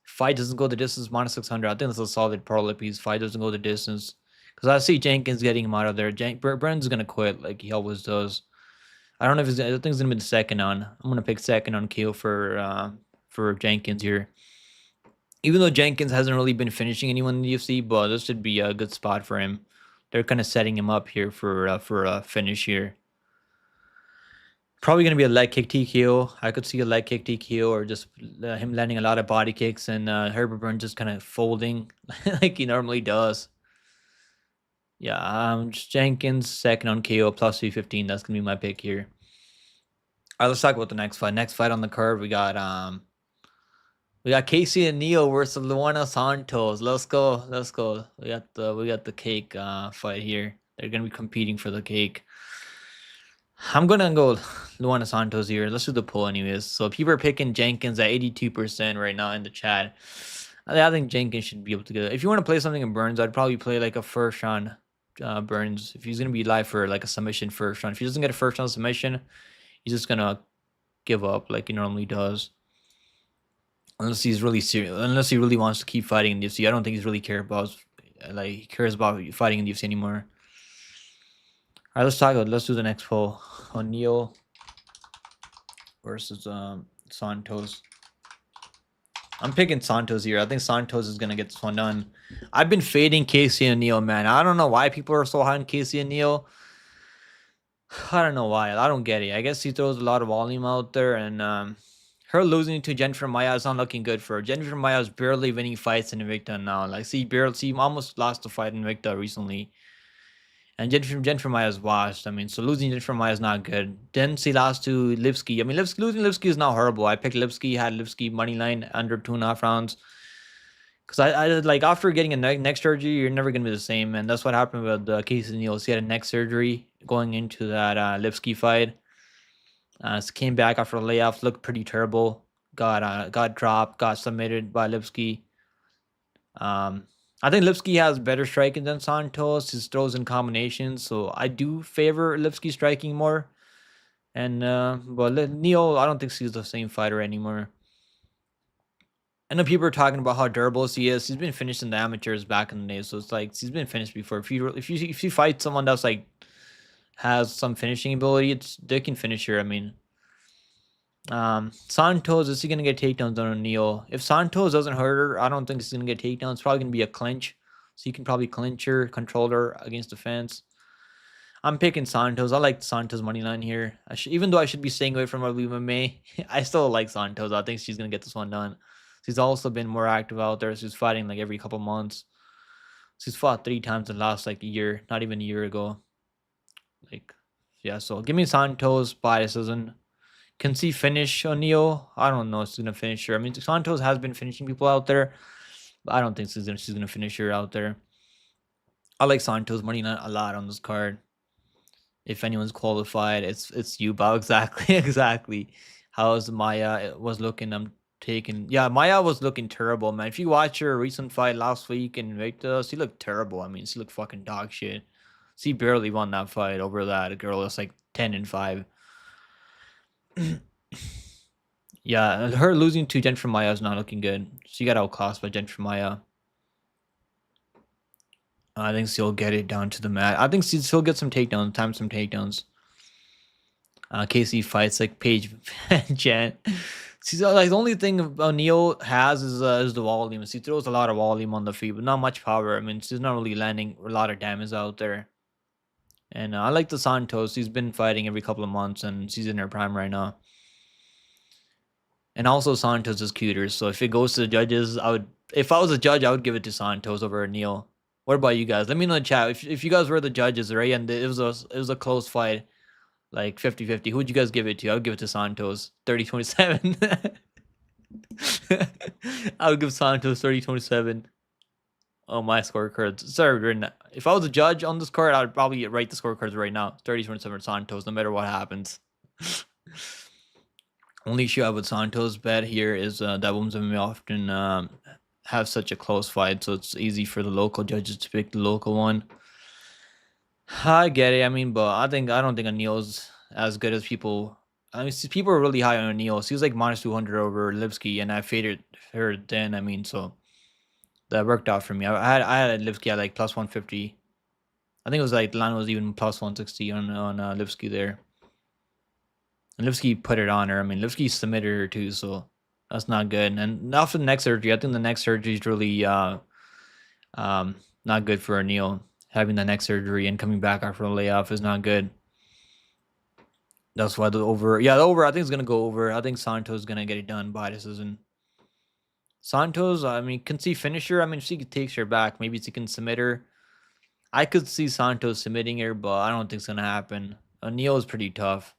Fight doesn't go the distance minus 600. I think that's a solid parlay piece. Fight doesn't go the distance because I see Jenkins getting him out of there. Burns is gonna quit like he always does. I don't know if I think it's gonna be the second on. I'm gonna pick second on KO for Jenkins here. Even though Jenkins hasn't really been finishing anyone in the UFC, but this should be a good spot for him. They're kind of setting him up here for a finish here. Probably gonna be a leg kick TKO. I could see a leg kick TKO or just him landing a lot of body kicks and Herbert Burns just kind of folding like he normally does. Yeah, Jenkins second on KO plus 315. That's gonna be my pick here. All right, let's talk about the next fight. Next fight on the card, we got Casey and Neil versus Luana Santos. Let's go. We got the cake fight here. They're gonna be competing for the cake. I'm gonna go Luana Santos here. Let's do the poll anyways. So people are picking Jenkins at 82% right now in the chat. I think Jenkins should be able to get it. If you want to play something in Burns, I'd probably play like a first round Burns. If he's gonna be live for like a submission first round. If he doesn't get a first round submission, he's just gonna give up like he normally does. Unless he's really serious, unless he really wants to keep fighting in the UFC. I don't think he's really cares about fighting in the UFC anymore. All right, let's do the next poll on Neil versus Santos. I'm picking Santos here. I think Santos is gonna get this one done. I've been fading Casey and Neil, man. I don't know why people are so high on Casey and Neil. I don't know why. I don't get it. I guess he throws a lot of volume out there, and her losing to Jennifer Maia is not looking good for her. Jennifer Maia is barely winning fights in Invicta now. Like, she almost lost a fight in Invicta recently. And Jennifer Maia is washed. I mean, so losing Jennifer Maia is not good. Then she lost to Lipsky. I mean, losing Lipsky is not horrible. I picked Lipsky, had Lipsky money line under 2.5 rounds. Because I like after getting a neck surgery, you're never gonna be the same, and that's what happened with Casey Neal. He had a neck surgery going into that Lipsky fight. Came back after a layoff, looked pretty terrible. got dropped, got submitted by Lipski. I think Lipski has better striking than Santos. His throws in combinations, so I do favor Lipski striking more. And but Neo, I don't think he's the same fighter anymore. I know people are talking about how durable he is. He's been finished in the amateurs back in the day, so it's like he's been finished before. If you fight someone that's like has some finishing ability, they can finish her. I mean, Santos, is he gonna get takedowns on Neo? If Santos doesn't hurt her, I don't think he's gonna get takedowns. It's probably gonna be a clinch, so he can probably clinch her, control her against the fence. I'm picking Santos. I like Santos money line here. Even though I should be staying away from MMA, I still like Santos. I think she's gonna get this one done. She's also been more active out there. She's fighting like every couple months. She's fought 3 times in the last like year, not even a year ago. Like, yeah. So give me Santos by decision. Can she finish O'Neal? I don't know if she's gonna finish her. I mean, Santos has been finishing people out there, but I don't think she's gonna finish her out there. I like Santos money line a lot on this card. If anyone's qualified, it's Yuba. Exactly, exactly. How's Maya was looking? I'm taking. Yeah, Maya was looking terrible, man. If you watch her recent fight last week in Victor, she looked terrible. I mean, she looked fucking dog shit. She barely won that fight over that girl that's like 10-5. Yeah, her losing to Jennifer Maya is not looking good. She got outclassed by Jennifer Maya. I think she'll get it down to the mat. I think she'll get some takedowns, some takedowns. Casey fights like Paige Jen. She's like the only thing O'Neal has is the volume. She throws a lot of volume on the feet, but not much power. I mean, she's not really landing a lot of damage out there. And I like the Santos. She's been fighting every couple of months, and she's in her prime right now. And also Santos is cuter. So if it goes to the judges, if I was a judge, I would give it to Santos over O'Neal. What about you guys? Let me know in the chat if you guys were the judges, right? And it was a close fight, like 50-50. Who'd you guys give it to? I would give it to Santos, 30-27. I would give Santos 30-27. Oh, my scorecards. Sorry, if I was a judge on this card, I would probably write the scorecards right now. 30-27 Santos, no matter what happens. Only issue I have with Santos bet here is that women's MMA often have such a close fight, so it's easy for the local judges to pick the local one. I get it. I mean, but I don't think O'Neal's as good as people. I mean, people are really high on O'Neal. She was like minus 200 over Lipski, and I faded her then. I mean, so that worked out for me. I had Lipski at like plus 150. I think it was like the line was even plus 160 on Lipski there. And Lipski put it on her. I mean, Lipski submitted her too, so that's not good. And after the neck surgery, I think the neck surgery is really not good for O'Neal. Having the neck surgery and coming back after a layoff is not good. That's why the over. Yeah, the over, I think is going to go over. I think Santos is going to get it done by decision. Santos, I mean, can she finish her? I mean, if she takes her back, maybe she can submit her. I could see Santos submitting her, but I don't think it's going to happen. O'Neal is pretty tough.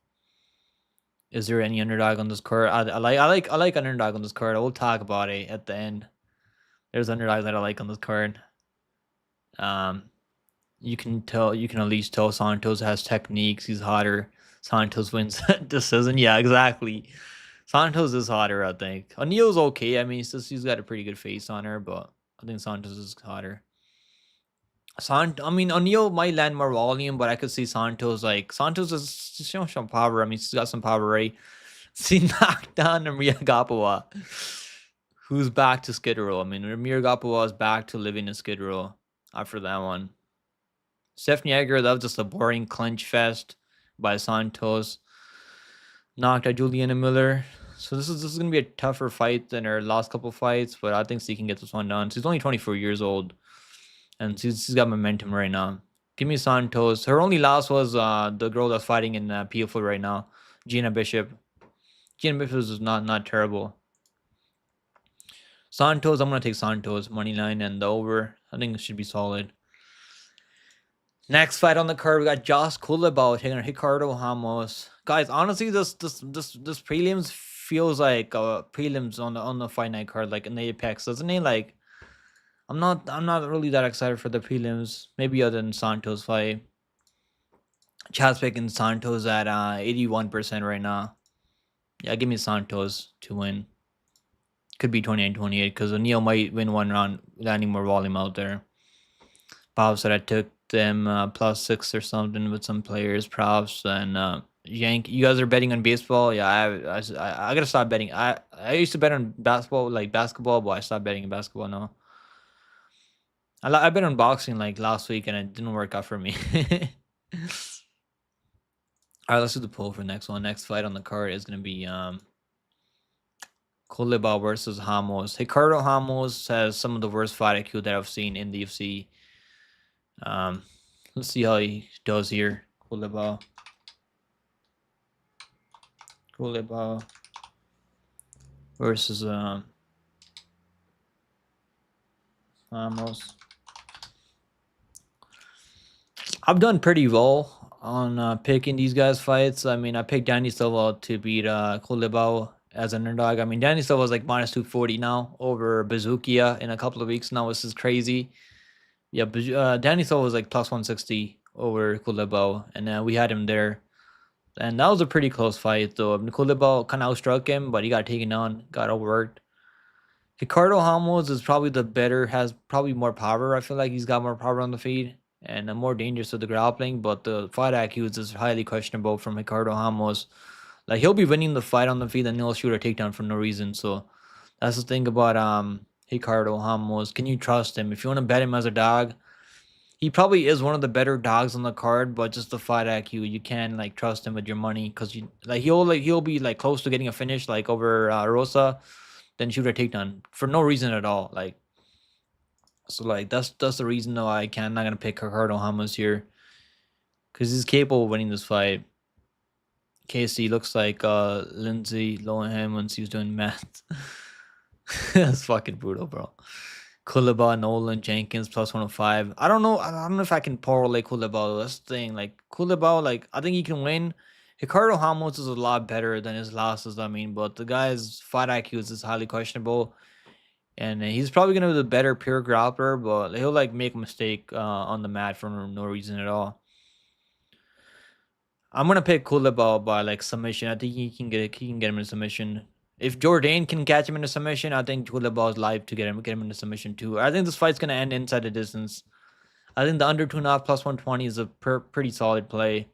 Is there any underdog on this card? I like an underdog on this card. I will talk about it at the end. There's underdogs that I like on this card. You can at least tell Santos has techniques. He's hotter. Santos wins decision. Yeah, exactly. Santos is hotter, I think. O'Neal's okay. I mean, she's got a pretty good face on her, but I think Santos is hotter. I mean, O'Neal might land more volume, but I could see Santos is showing some power. I mean, she's got some power, right? She knocked down Maria Gapawa, who's back to Skid Row. I mean, Maria Gapawa is back to living in Skid Row after that one. Stephanie Egger, that was just a boring clinch fest by Santos. Knocked out Juliana Miller. So this is gonna be a tougher fight than her last couple fights, but I think she can get this one done. She's only 24 years old. And she's got momentum right now. Give me Santos. Her only loss was the girl that's fighting in PFL right now, Gina Bishop. Gina Bishop is not terrible. Santos, I'm going to take Santos, money line and the over. I think it should be solid. Next fight on the card, we got Josh Culibao taking on Ricardo Ramos. Guys, honestly, this prelims feels like prelims on the fight night card, like in the Apex, doesn't it? Like, I'm not really that excited for the prelims. Maybe other than Santos fight. Chad's picking Santos at 81% right now. Yeah, give me Santos to win. Could be 28-28 because O'Neal might win one round without any more volume out there. Bob said I took them +6 or something with some players props and You guys are betting on baseball? Yeah, I gotta stop betting. I used to bet on basketball, like basketball, but I stopped betting in basketball now. I bet on boxing like last week and it didn't work out for me. All right, let's do the poll for the next one. Next fight on the card is gonna be Culibao versus Ramos. Ricardo Ramos has some of the worst fight IQ that I've seen in the UFC. Let's see how he does here. Culibao versus Ramos. I've done pretty well on picking these guys' fights. I mean, I picked Danny Silva to beat Culibao as an underdog. I mean, Danny Silva was like -240 now over Bazookia in a couple of weeks now. This is crazy. Yeah, Danny Silva was like +160 over Culibao, and we had him there. And that was a pretty close fight, though. Culibao kind of outstruck him, but he got taken down, got overworked. Ricardo Ramos is probably the better, has probably more power. I feel like he's got more power on the feet and more dangerous to the grappling, but the fight IQ is highly questionable from Ricardo Ramos. Like, he'll be winning the fight on the feet and he'll shoot a takedown for no reason. So that's the thing about Ricardo Ramos. Can you trust him? If you want to bet him as a dog, he probably is one of the better dogs on the card, but just the fight IQ, you can like trust him with your money because he'll be like close to getting a finish like over Rosa, then shoot a takedown for no reason at all. So that's the reason why I'm not gonna pick Ricardo Ramos here because he's capable of winning this fight. Casey looks like Lindsay Lohan when she was doing math. That's fucking brutal, bro. Culibao, Nolan, Jenkins +105. I don't know if I can parlay Culibao. That's the thing. Like Culibao, like I think he can win. Ricardo Ramos is a lot better than his losses. I mean, but the guy's fight IQ is highly questionable, and he's probably gonna be the better pure grappler. But he'll like make a mistake on the mat for no reason at all. I'm gonna pick Culibao by like submission. I think he can get him in a submission. If Jourdain can catch him in a submission, I think Culibao is live to get him in a submission too. I think this fight's gonna end inside the distance. I think the under 2.5 +120 is a pretty solid play.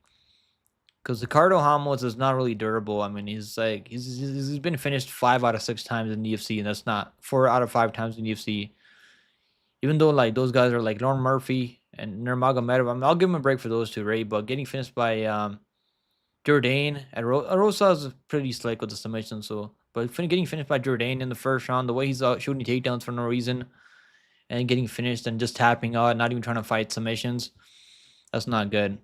Because Ricardo Ramos is not really durable. I mean, he's been finished 5 out of 6 times in the UFC, and that's not 4 out of 5 times in the UFC. Even though like those guys are like Lauren Murphy and Nurmagomedov, I mean, I'll give him a break for those two, right? But getting finished by Jourdain and Rosa is pretty slick with the submission. But getting finished by Jourdain in the first round, the way he's shooting takedowns for no reason, and getting finished and just tapping out, not even trying to fight submissions, that's not good.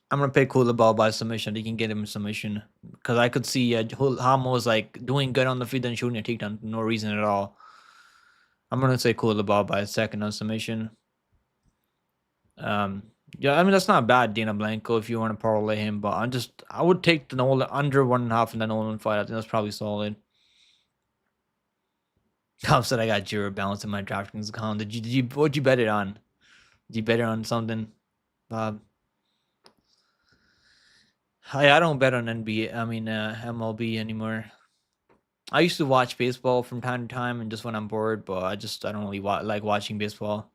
I'm gonna pick Culibao by submission. They can get him a submission because I could see Ramos like doing good on the feet and shooting a takedown for no reason at all. I'm gonna say Culibao by second on submission. Yeah, I mean that's not bad, Dana Blanco, if you want to parlay him, but I would take the Nolan under 1.5 in the Nolan fight. I think that's probably solid. Tom said I got 0 balance in my DraftKings account. What'd you bet it on? Did you bet it on something, Bob? I don't bet on NBA. I mean MLB anymore. I used to watch baseball from time to time, and just when I'm bored, but I don't really like watching baseball.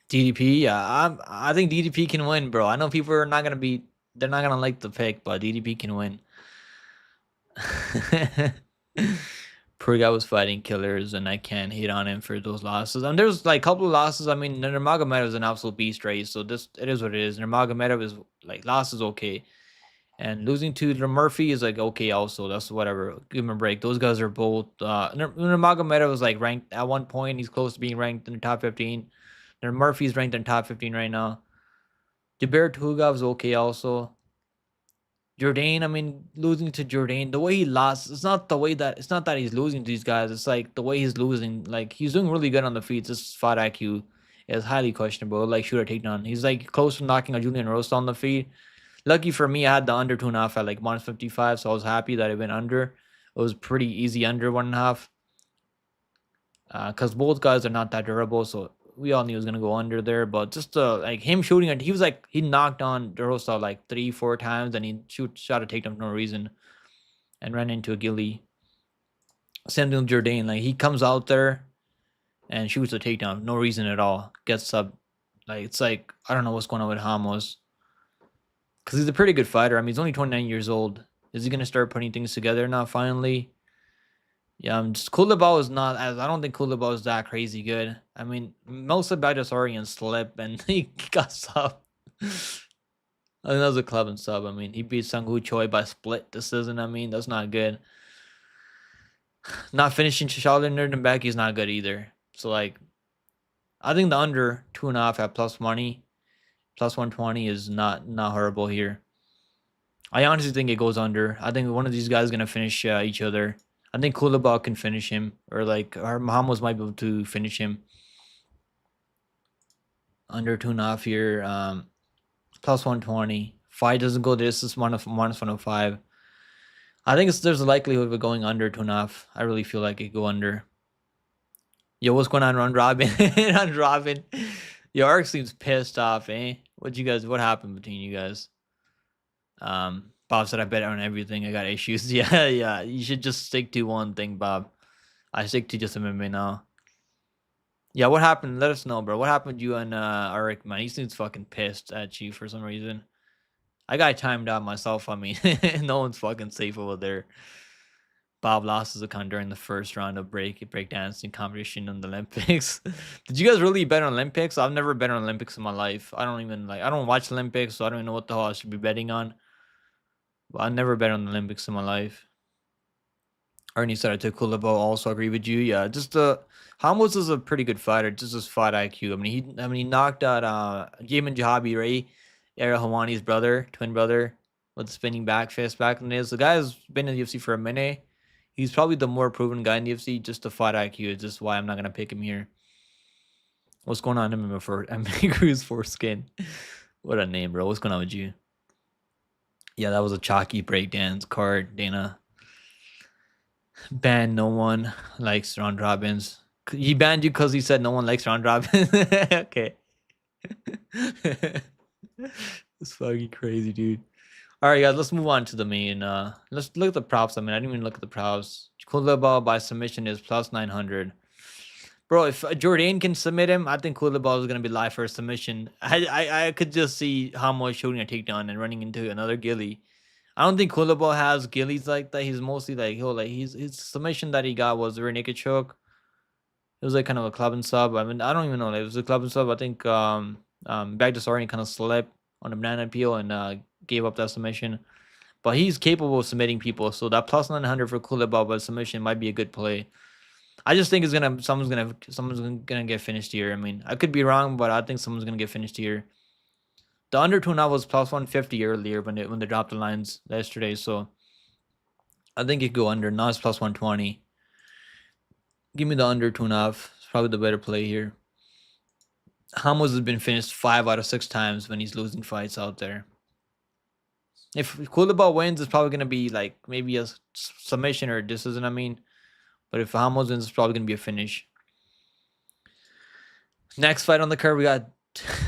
DDP, yeah, I think DDP can win, bro. I know people are not gonna they're not gonna like the pick, but DDP can win. Poor guy was fighting killers, and I can't hate on him for those losses. And there's like a couple of losses. I mean, Nurmagomedov is an absolute beast, right? So it is what it is. Nurmagomedov is like loss is okay, and losing to Murphy is like okay also. That's whatever. Give him a break. Those guys are both. Nurmagomedov was like ranked at one point. He's close to being ranked in the top 15. Murphy's ranked in top 15 right now. Tuivasa is okay also. Jourdain, I mean, losing to Jourdain, the way he lost, it's not that he's losing to these guys. It's like the way he's losing. Like he's doing really good on the feet. This fight IQ is highly questionable. Like shooter takedown. He's like close to knocking a Julian Rosa on the feet. Lucky for me, I had the under 2.5 at like -55, so I was happy that it went under. It was pretty easy under 1.5. Because both guys are not that durable, so we all knew he was gonna go under there, but just like him shooting it, he was like he knocked on Derosa like 3-4 times, and he shot a takedown for no reason, and ran into a gilly. Same thing with Jourdain, like he comes out there and shoots a takedown, no reason at all. Gets sub, like it's like I don't know what's going on with Ramos, because he's a pretty good fighter. I mean, he's only 29 years old. Is he gonna start putting things together now? Finally. Yeah, just Culibao is not as I don't think Culibao is that crazy good. I mean, most of Adesanya slip and he got sub. I think that was a club and sub. I mean, he beat Sungwoo Choi by split decision. I mean, that's not good. Not finishing Charlotte Nerdenbeck is not good either. So like, I think the under 2.5 at plus money, plus 120 is not horrible here. I honestly think it goes under. I think one of these guys is gonna finish each other. I think Culibao can finish him, or Ramos might be able to finish him. Under 2.5 here, plus 120. Fight doesn't go this is minus 105. I think there's a likelihood of it going under 2.5. I really feel like it go under. Yo, what's going on, Round Robin? Round Robin. Yo, Erceg seems pissed off, eh? What happened between you guys? Bob said I bet on everything. I got issues. Yeah. You should just stick to one thing, Bob. I stick to just MMA now. Yeah, what happened? Let us know, bro. What happened to you and Eric, man? He seems fucking pissed at you for some reason. I got timed out myself. I mean, no one's fucking safe over there. Bob lost his account during the first round of breakdancing competition in the Olympics. Did you guys really bet on Olympics? I've never bet on Olympics in my life. I don't watch Olympics, so I don't even know what the hell I should be betting on. But I never bet on the Olympics in my life. Ernie said I took Culibao. Also agree with you. Yeah, just Ramos is a pretty good fighter. Just his fight IQ. I mean he knocked out Jamin Jahabi Ray, Ariel Hawani's brother, twin brother, with the spinning back fist back in his. The guy's been in the UFC for a minute. He's probably the more proven guy in the UFC. Just the fight IQ is just why I'm not gonna pick him here. What's going on in for MMA Cruz Foreskin? What a name, bro. What's going on with you? Yeah, that was a chalky breakdance card, Dana. Ban no one likes round robins. He banned you because he said no one likes round robins. Okay. It's fucking crazy, dude. All right, guys, let's move on to the main. Let's look at the props. I mean, I didn't even look at the props. Culibao by submission is plus 900. Bro, if Jourdain can submit him, I think Culibao is gonna be live for a submission. I could just see Ramos shooting a takedown and running into another gilly. I don't think Culibao has gillies like that. He's mostly like his submission that he got was a rear naked choke. It was like kind of a club and sub. I mean, I don't even know. It was a club and sub. I think Bagdasarian kind of slipped on a banana peel and gave up that submission. But he's capable of submitting people, so that plus 900 for Culibao by submission might be a good play. I just think someone's gonna get finished here. I mean, I could be wrong, but I think someone's gonna get finished here. The under 2.5 was plus 150 earlier when they dropped the lines yesterday, so I think it could go under. Now it's plus 120. Give me the under 2.5. It's probably the better play here. Ramos has been finished 5 out of 6 times when he's losing fights out there. If Culibao wins, it's probably gonna be like maybe a submission or a decision. I mean, but if Ramos wins, it's probably gonna be a finish. Next fight on the card, we got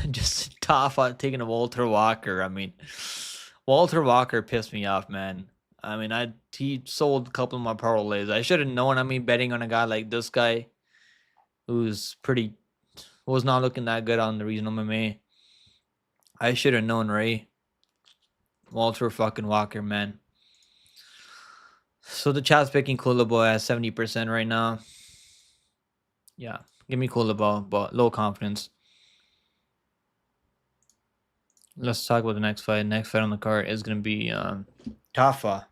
just Tafa taking a Walter Walker. I mean, Walter Walker pissed me off, man. I mean, he sold a couple of my parlays. I should have known. I mean, betting on a guy like this guy, was not looking that good on the regional MMA. I should have known, Ray. Walter fucking Walker, man. So the chat's picking Culibao at 70% right now. Yeah, give me Culibao, but low confidence. Let's talk about the next fight. Next fight on the card is gonna be Tafa.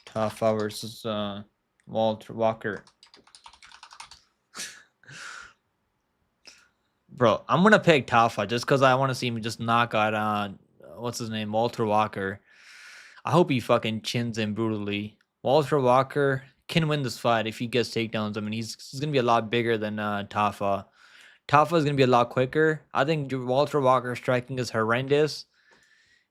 Tafa versus Walter Walker. Bro, I'm gonna pick Tafa just because I want to see him just knock out what's his name, Walter Walker. I hope he fucking chins him brutally. Walter Walker can win this fight if he gets takedowns. I mean, he's gonna be a lot bigger than Tafa. Tafa is gonna be a lot quicker. I think Walter Walker's striking is horrendous,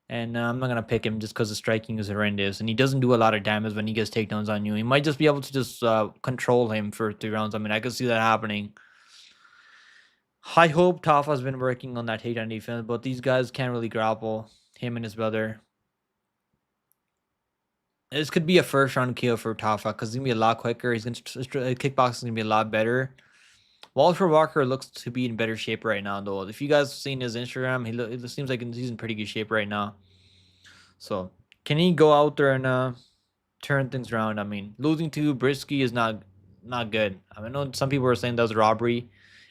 and I'm not gonna pick him just because the striking is horrendous, and he doesn't do a lot of damage when he gets takedowns on you. He might just be able to just control him for 3 rounds. I mean, I could see that happening. I hope Tafa's been working on that takedown defense, but these guys can't really grapple. Him and his brother. This could be a first round kill for Tafa because he's gonna be a lot quicker. He's gonna kickboxing gonna be a lot better. Walter Walker looks to be in better shape right now, though. If you guys seen his Instagram, it seems like he's in pretty good shape right now. So can he go out there and turn things around? I mean, losing to Brisky is not good. I mean, I know some people were saying that was a robbery. It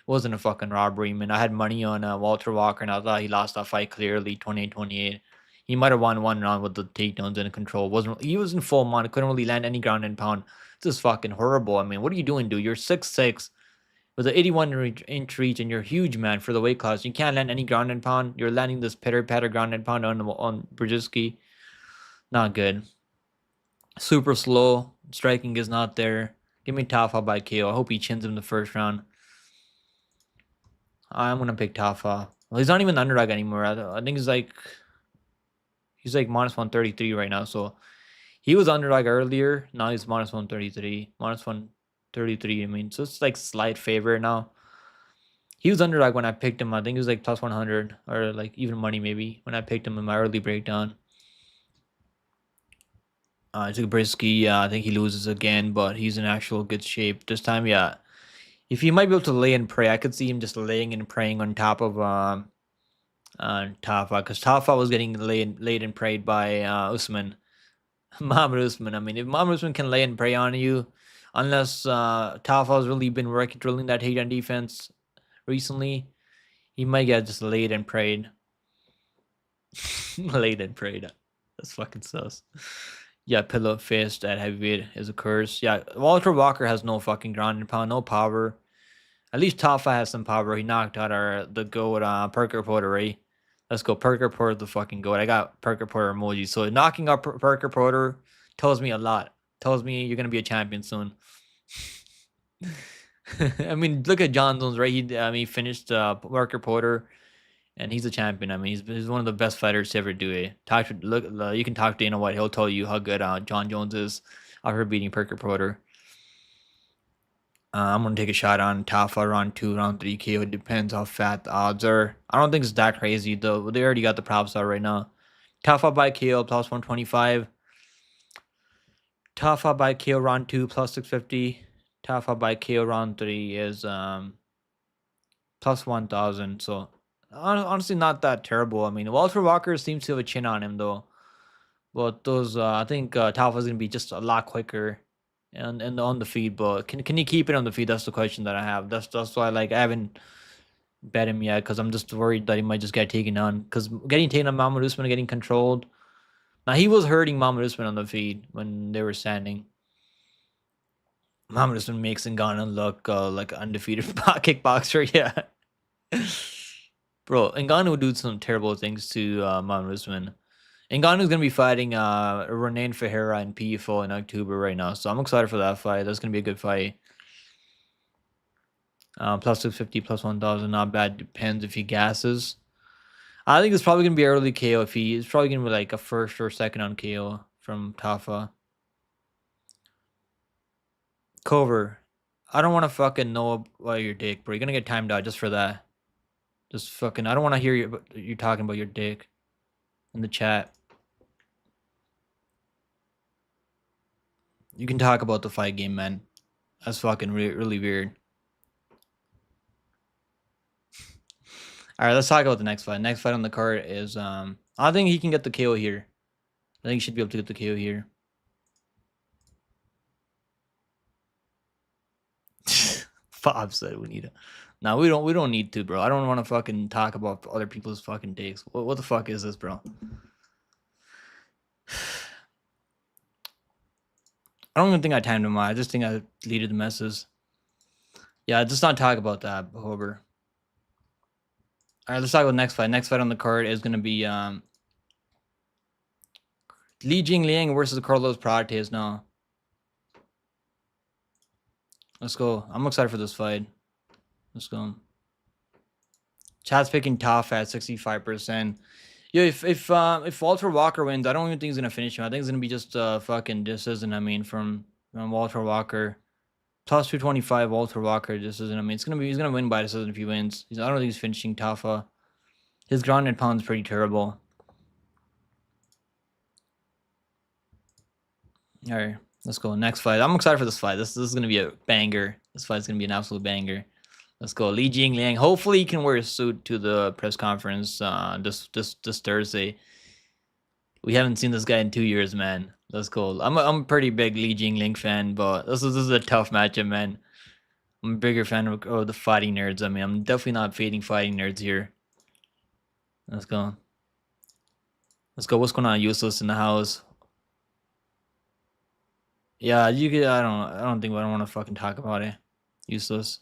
wasn't a fucking robbery. I mean, I had money on Walter Walker, and I thought he lost that fight clearly, 28-28. He might have won one round with the takedowns and control. He was in full mount. Couldn't really land any ground and pound. This is fucking horrible. I mean, what are you doing, dude? You're 6'6" with an 81-inch reach, and you're huge, man, for the weight class. You can't land any ground and pound. You're landing this pitter patter ground and pound on Brzezinski. Not good. Super slow. Striking is not there. Give me Tafa by KO. I hope he chins him the first round. I'm gonna pick Tafa. Well, he's not even the underdog anymore. I think he's like minus 133 right now. So he was underdog earlier. Now he's minus 133. Minus 133. I mean, so it's like slight favor now. He was underdog when I picked him. I think he was like plus 100 or like even money maybe when I picked him in my early breakdown. I took Brisky. I think he loses again, but he's in actual good shape this time. Yeah, if he might be able to lay and pray, I could see him just laying and praying on top of Tafa, because Tafa was getting laid and prayed by Usman, Muhammad Usman. I mean, if Muhammad Usman can lay and pray on you, unless Tafa has really been drilling that takedown defense recently, he might get just laid and prayed. Laid and prayed. That's fucking sus. Yeah, pillow fist at heavyweight is a curse. Yeah, Walter Walker has no fucking ground and pound, no power. At least Tafa has some power. He knocked out the goat Parker Porter, right? Let's go. Parker Porter the fucking goat. I got Parker Porter emoji. So knocking out Parker Porter tells me a lot. Tells me you're gonna be a champion soon. I mean, look at John Jones, right? He finished Parker Porter, and he's a champion. I mean, he's one of the best fighters to ever do it. You can talk to Dana White. He'll tell you how good John Jones is after beating Parker Porter. I'm gonna take a shot on Tafa round 2, round 3 KO. It depends how fat the odds are. I don't think it's that crazy though. They already got the props out right now. Tafa by KO plus 125. Tafa by KO round 2 plus 650. Tafa by KO round 3 is plus 1,000. So honestly, not that terrible. I mean, Walter Walker seems to have a chin on him though. But those, I think Tafa's gonna be just a lot quicker. And on the feed, but can he keep it on the feed? That's the question that I have. That's why I haven't bet him yet, because I'm just worried that he might just get taken on. Because getting taken on Mahmoud Usman and getting controlled. Now he was hurting Mahmoud Usman on the feed when they were standing. Mahmoud Usman makes Ngannou look like an undefeated kickboxer. Yeah, bro, Ngannou would do some terrible things to Mahmoud Usman. Ngannou's gonna be fighting Renan Ferreira in PFL in October right now, so I'm excited for that fight. That's gonna be a good fight. Plus 650, plus 1,000, not bad. Depends if he gasses. I think it's probably gonna be early KO. It's probably gonna be like a first or second on KO from Tafa. Cover. I don't want to fucking know about your dick, bro. You're gonna get timed out just for that. Just fucking. I don't want to hear you talking about your dick in the chat. You can talk about the fight game, man. That's fucking really weird. All right, let's talk about the next fight. Next fight on the card is I think he can get the KO here. I think he should be able to get the KO here. Bob said we need to. No, we don't need to, bro. I don't want to fucking talk about other people's fucking dicks. What the fuck is this, bro? I don't even think I timed him out. I just think I deleted the messes. Yeah, just not talk about that, Hober. All right, let's talk about the next fight. Next fight on the card is going to be Li Jingliang versus Carlos Prates now. Let's go. I'm excited for this fight. Let's go. Chat's picking Tafa at 65%. Yeah, if Walter Walker wins, I don't even think he's gonna finish him. I think it's gonna be just fucking decision. I mean, from Walter Walker. Plus 225 Walter Walker decision. I mean, he's gonna win by decision if he wins. I don't think he's finishing Tafa. His ground and pound is pretty terrible. All right, let's go next fight. I'm excited for this fight. This is gonna be a banger. This fight's gonna be an absolute banger. Let's go, Li Jingliang. Hopefully, he can wear a suit to the press conference this Thursday. We haven't seen this guy in 2 years, man. Let's go. I'm a pretty big Li Jingliang fan, but this is a tough matchup, man. I'm a bigger fan of the fighting nerds. I mean, I'm definitely not fading fighting nerds here. Let's go. Let's go. What's going on? Useless in the house. Yeah, you could. I don't want to fucking talk about it. Useless.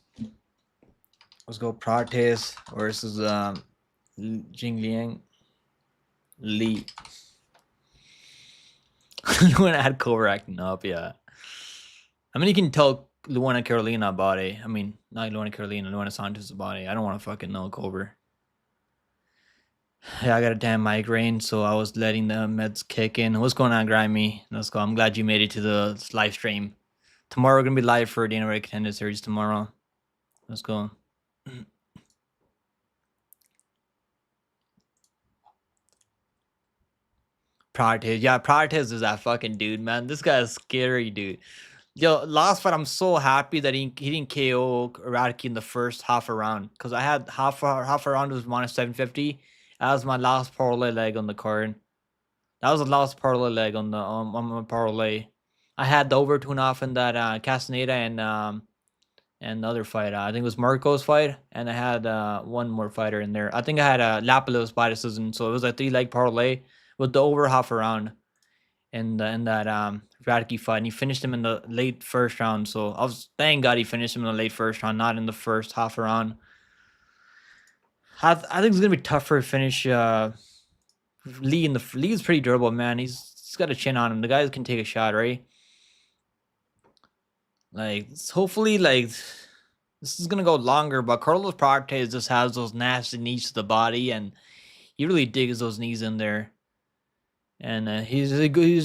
Let's go. Prates versus Jingliang. Li. Luana had Cobra acting up, yeah. I mean, you can tell Luana Carolina body. I mean, not Luana Carolina, Luana Santos body. I don't want to fucking know Cobra. Yeah, I got a damn migraine, so I was letting the meds kick in. What's going on, Grimy? Let's go. I'm glad you made it to the live stream. Tomorrow we're gonna be live for Dana White Contender Series tomorrow. Let's go. Prates. Yeah, Prates is that fucking dude, man. This guy is scary, dude. Yo, last fight, I'm so happy that he didn't KO Radke in the first half a round. Because I had half a round was minus 750. That was my last parlay leg on the card. That was the last parlay leg on my parlay. I had the over 2.5 in that Castaneda and the other fight. I think it was Marco's fight. And I had one more fighter in there. I think I had Lapalus by decision. So it was a 3-leg parlay with the over half a round. In that Radke fight, and he finished him in the late first round. So I was thank God he finished him in the late first round, not in the first half a round. I think it's gonna be tougher to finish Lee Lee is pretty durable, man. He's got a chin on him. The guys can take a shot, right? Like hopefully, like this is gonna go longer, but Carlos Prates just has those nasty knees to the body, and he really digs those knees in there. And he's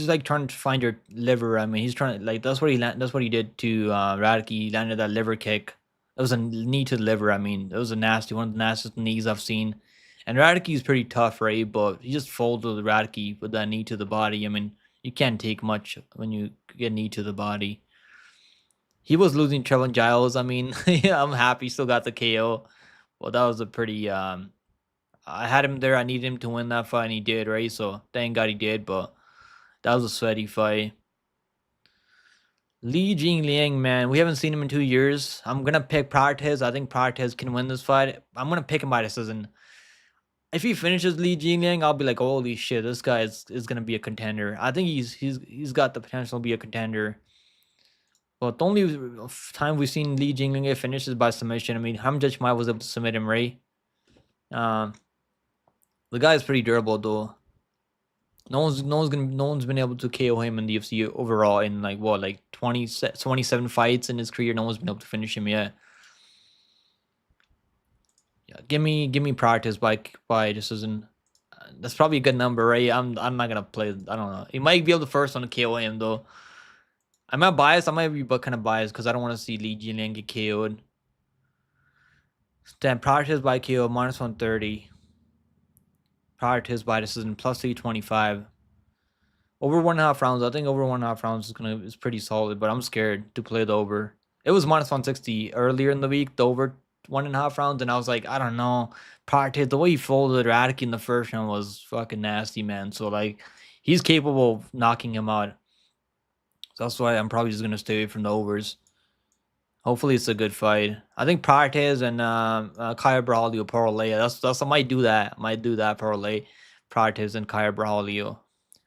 like trying to find your liver. I mean, he's trying like that's what he did to Radke. He landed that liver kick. It was a knee to the liver. I mean, it was one of the nastiest knees I've seen. And Radke is pretty tough, right? But he just folded Radke with that knee to the body. I mean, you can't take much when you get knee to the body. He was losing Trevor Giles. I mean, yeah, I'm happy he still got the KO. Well, that was a pretty I had him there. I needed him to win that fight, and he did, right? So thank God he did. But that was a sweaty fight. Li Jingliang, man, we haven't seen him in 2 years. I'm gonna pick Prates. I think Prates can win this fight. I'm gonna pick him by decision. If he finishes Li Jingliang, I'll be like, holy shit, this guy is gonna be a contender. I think he's got the potential to be a contender. But the only time we've seen Li Jingliang get finishes by submission. I mean, Hamjach Mai was able to submit him, right? The guy is pretty durable though. No one's been able to KO him in the UFC overall in like 27 fights in his career. No one's been able to finish him yet. Yeah, give me Prates by decision. That's probably a good number, right? I'm not gonna play. I don't know. He might be able to first one to KO him though. I'm not biased. I might be kind of biased because I don't want to see Li Jingliang get KO'd. Then Prates by KO minus 130. Prates by decision plus 325. Over 1.5 rounds. I think over 1.5 rounds is pretty solid, but I'm scared to play the over. It was minus 160 earlier in the week, the over 1.5 rounds, and I was like, I don't know. Prates, the way he folded Radke in the first round was fucking nasty, man. So like he's capable of knocking him out. So that's why I'm probably just gonna stay away from the overs. Hopefully it's a good fight. I think Prates and Kaya Braulio parlay. I might do that. Parlay. Prates and Kaya Braulio,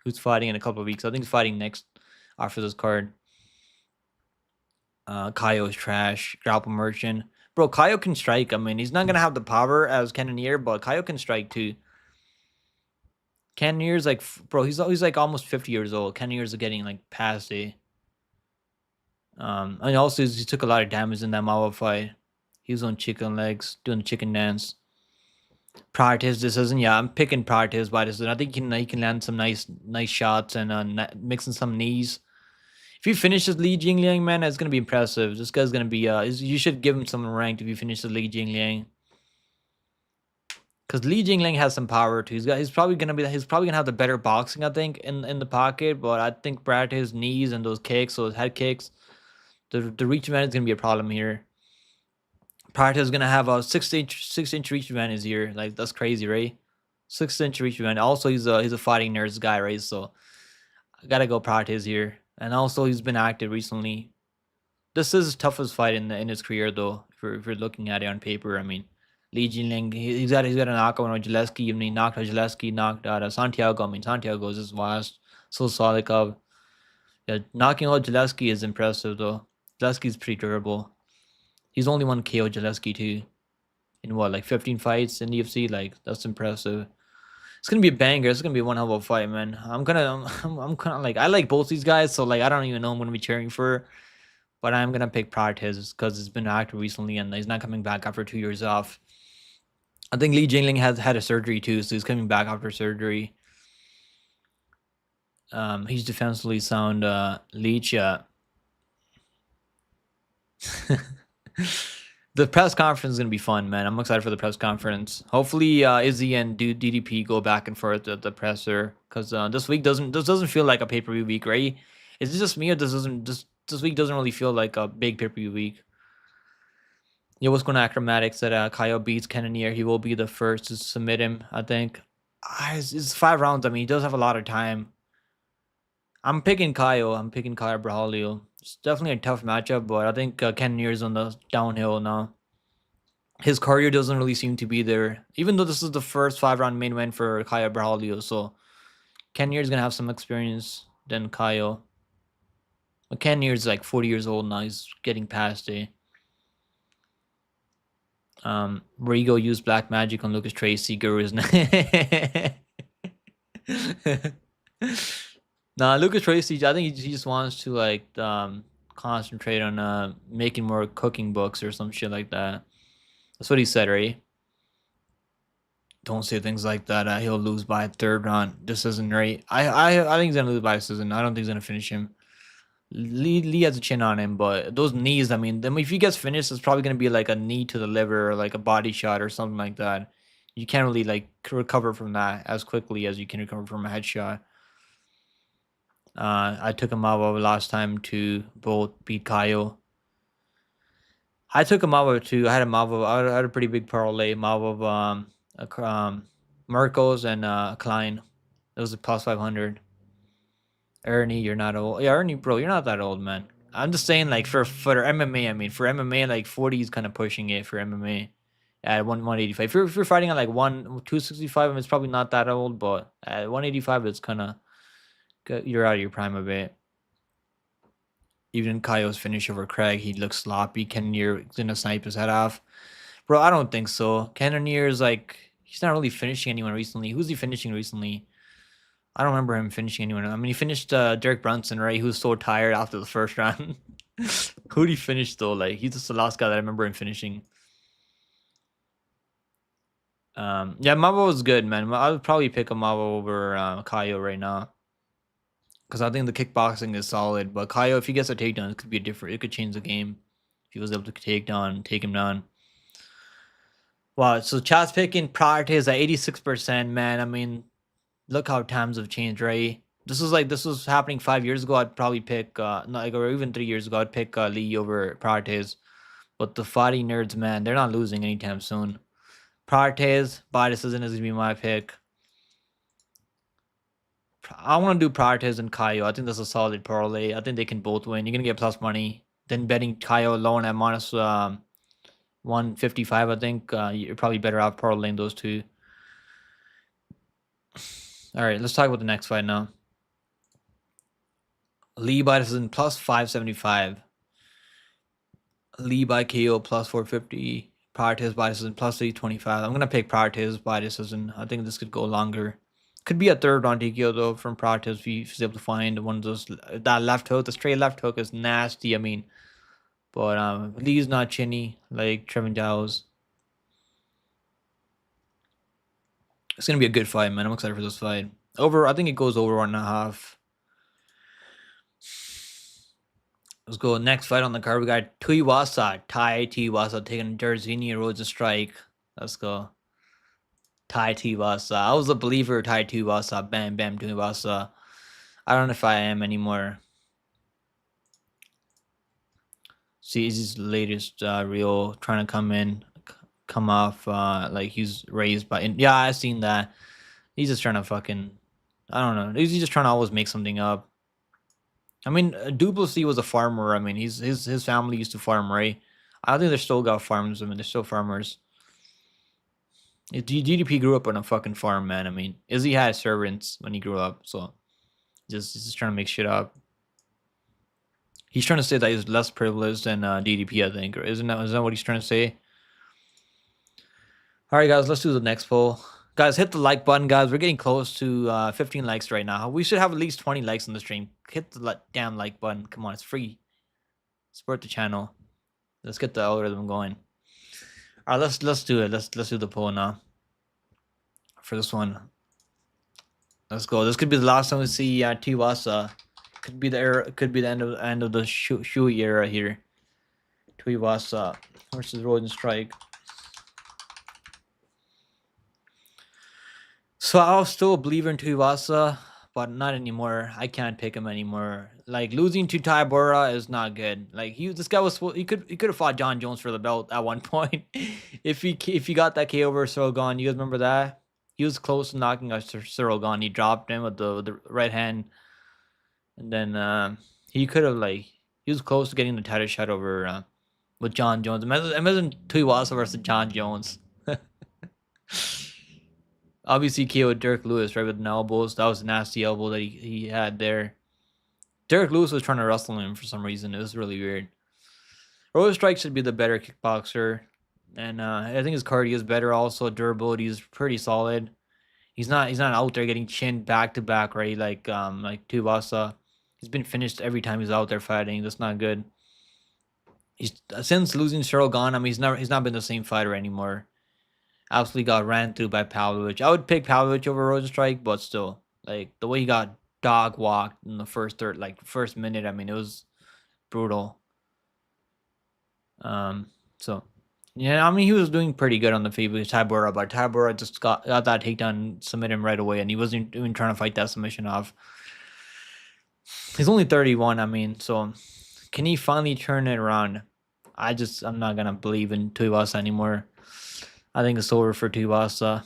who's fighting in a couple of weeks. I think he's fighting next after this card. Kaio is trash. Grapple Merchant. Bro, Kaio can strike. I mean, he's not gonna have the power as Cannonier, but Kaio can strike too. Cannonier's like, bro, he's like almost 50 years old. Cannonier's getting like past it. And also he took a lot of damage in that Mawa fight. He was on chicken legs, doing the chicken dance. Prates decision, yeah, I'm picking Prates by decision. I think he can land some nice shots and mixing some knees. If he finishes Li Jingliang, man, it's gonna be impressive. This guy's gonna be you should give him some ranked if he finishes Li Jingliang. Because Li Jingliang has some power too. He's probably gonna have the better boxing, I think, in the pocket. But I think Prates' knees and those kicks, those head kicks, the reach advantage is gonna be a problem here. Prates is gonna have a 6-inch reach advantage here. Like that's crazy, right? 6-inch reach advantage. Also, he's a fighting nerds guy, right? So I gotta go Prates here. And also, he's been active recently. This is his toughest fight in his career, though. If you're looking at it on paper, I mean, Li Jingliang, he's got a knockout on Gillespie. I mean, he knocked out Gillespie, knocked out Santiago. I mean, Santiago is just vast, so solid. Yeah, knocking out Gillespie is impressive, though. Gillespie's pretty durable. He's only one KO Gillespie too, in what, like 15 fights in the UFC. Like that's impressive. It's gonna be a banger. It's gonna be one hell of a fight, man. I'm kind of like, I like both these guys, so like I don't even know who I'm gonna be cheering for. But I'm gonna pick Prates because he's been active recently and he's not coming back after 2 years off. I think Li Jingliang has had a surgery too, so he's coming back after surgery. He's defensively sound. Leech. The press conference is gonna be fun, man. I'm excited for the press conference. Hopefully, Izzy and DDP go back and forth at the presser because this week doesn't feel like a pay-per-view week, right? Is it just me or this week doesn't really feel like a big pay-per-view week? Yeah, what's going on, Acromatics? That Kyle beats Cannonier. He will be the first to submit him, I think. It's 5 rounds. I mean, he does have a lot of time. I'm picking Kyle. I'm picking Kyle Braulio. It's definitely a tough matchup, but I think Cannonier's on the downhill now. His cardio doesn't really seem to be there, even though this is the first 5-round main win for Kyle Braulio. So Cannonier's going to have some experience than Kyle. But Cannonier's like 40 years old now. He's getting past it. Rigo used black magic on Lucas Tracy. Guru's nah, Lucas Tracy, I think he just wants to like concentrate on making more cooking books or some shit like that. That's what he said, right? Don't say things like that. He'll lose by 3rd round. This isn't right. I think he's gonna lose by decision. I don't think he's gonna finish him. Lee has a chin on him, but those knees, I mean, if he gets finished, it's probably going to be like a knee to the liver or like a body shot or something like that. You can't really like recover from that as quickly as you can recover from a headshot. I took a Mavo last time to both beat Kyle. I took a Mavo too. I had a pretty big parlay. Mavo Marcos and Klein. It was a plus 500. Ernie, you're not old. Yeah, Ernie, bro, you're not that old, man. I'm just saying, like, for MMA, I mean, for MMA, like, 40 is kind of pushing it for MMA at 185. If you're fighting at, like, 265, I mean, it's probably not that old, but at 185, it's kind of, you're out of your prime a bit. Even Kaio's finish over Craig, he looks sloppy. Cannonier is going to snipe his head off. Bro, I don't think so. Cannonier is, like, he's not really finishing anyone recently. Who's he finishing recently? I don't remember him finishing anyone. I mean, he finished Derek Brunson, right? He was so tired after the 1st round. Who'd he finish, though? Like, he's just the last guy that I remember him finishing. Yeah, Mavo was good, man. I would probably pick a Mavo over Kaio right now. Because I think the kickboxing is solid. But Kaio, if he gets a takedown, it could be it could change the game. If he was able to take him down. Wow, so chat's picking Prates at 86%, man. I mean, look how times have changed, right? This was happening 5 years ago. I'd probably pick or even 3 years ago, I'd pick Lee over Prates. But the fighting nerds, man, they're not losing anytime soon. Prates by decision is gonna be my pick. I want to do Prates and Kaio. I think that's a solid parlay. I think they can both win. You're gonna get plus money. Then betting Kaio alone at minus 155. I think you're probably better off parlaying those two. All right, let's talk about the next fight now. Lee by decision plus 575. Lee by KO plus 450. Prates by decision plus 325. I'm gonna pick Prates by decision. I think this could go longer. Could be a 3rd round TKO though from Prates if he's able to find one of those. That left hook, the straight left hook is nasty. I mean, but Lee's not chinny like Trevin Dow's. It's gonna be a good fight, man. I'm excited for this fight. I think it goes over 1.5. Let's go. Next fight on the card. We got Tuivasa taking Jairzinho Rozenstruik. Let's go. Tuivasa. I was a believer of Tuivasa. Bam, bam, Tuivasa. I don't know if I am anymore. See, is his latest reel trying to come off like he's raised by. Yeah, I've seen that. He's just trying to fucking. I don't know. He's just trying to always make something up. I mean, Duplessis was a farmer. I mean, his family used to farm, right? I think they still got farms. I mean, they're still farmers. DDP grew up on a fucking farm, man. I mean, Izzy had servants when he grew up, so just trying to make shit up. He's trying to say that he's less privileged than DDP, I think. Or is that what he's trying to say? All right, guys, let's do the next poll. Guys, hit the like button, guys. We're getting close to 15 likes right now. We should have at least 20 likes on the stream. Hit the damn like button. Come on, it's free. Support the channel. Let's get the algorithm going. All right, let's do it. Let's do the poll now. For this one, let's go. This could be the last time we see Tuivasa. Could be the era. Could be the end of the shoe era here. Tuivasa versus Rozenstruik. So I was still a believer in Tuivasa, but not anymore. I can't pick him anymore. Like losing to Taibora is not good. Like this guy was he could have fought John Jones for the belt at one point. if he got that KO over Cyril Gane, you guys remember that? He was close to knocking out Cyril Gane. He dropped him with the right hand, and then he could have he was close to getting the title shot over with John Jones. Imagine Tuivasa versus John Jones. Obviously, KO'd Derek Lewis right with the elbows. That was a nasty elbow that he had there. Derek Lewis was trying to wrestle him for some reason. It was really weird. Rozenstruik should be the better kickboxer, and I think his cardio is better. Also, durability is pretty solid. He's not out there getting chinned back to back, right? Like Tuivasa. He's been finished every time he's out there fighting. That's not good. He's since losing Cyril Gane, I mean, he's not been the same fighter anymore. Absolutely got ran through by Pavlovich. I would pick Pavlovich over Rozenstruik, but still, like the way he got dog walked in the first minute, I mean, it was brutal. So yeah, I mean, he was doing pretty good on the feet with Taibora, but Taibora just got that takedown, submit him right away, and he wasn't even trying to fight that submission off. He's only 31. I mean, so can he finally turn it around? I'm not gonna believe in Tuivasa anymore. I think it's over for Tuivasa.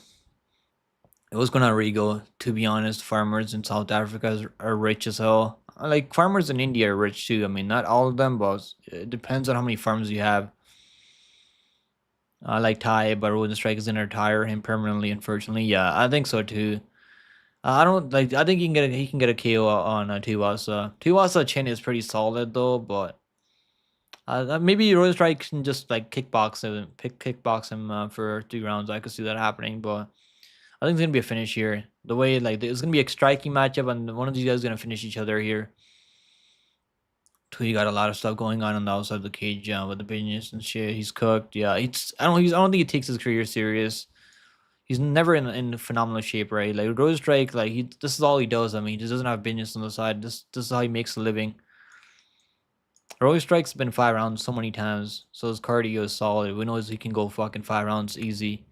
It was gonna Rigo, to be honest. Farmers in South Africa are rich as hell. Like farmers in India are rich too. I mean, not all of them, but it depends on how many farms you have. I like Ty, but Rozenstruik is gonna retire him permanently. Unfortunately, yeah, I think so too. I don't like. I think he can get a KO on Tuivasa. Tuivasa chin is pretty solid though, but maybe Rozenstruik can just like kickbox him for 3 rounds. I could see that happening, but I think it's gonna be a finish here. The way it's gonna be a striking matchup, and one of these guys is gonna finish each other here. Tui got a lot of stuff going on the outside of the cage with the business and shit. He's cooked. Yeah, I don't think he takes his career serious. He's never in phenomenal shape, right? Like Rozenstruik, this is all he does. I mean, he just doesn't have business on the side. This is how he makes a living. Rozenstruik's been 5 rounds so many times, so his cardio is solid. We know he can go fucking 5 rounds easy.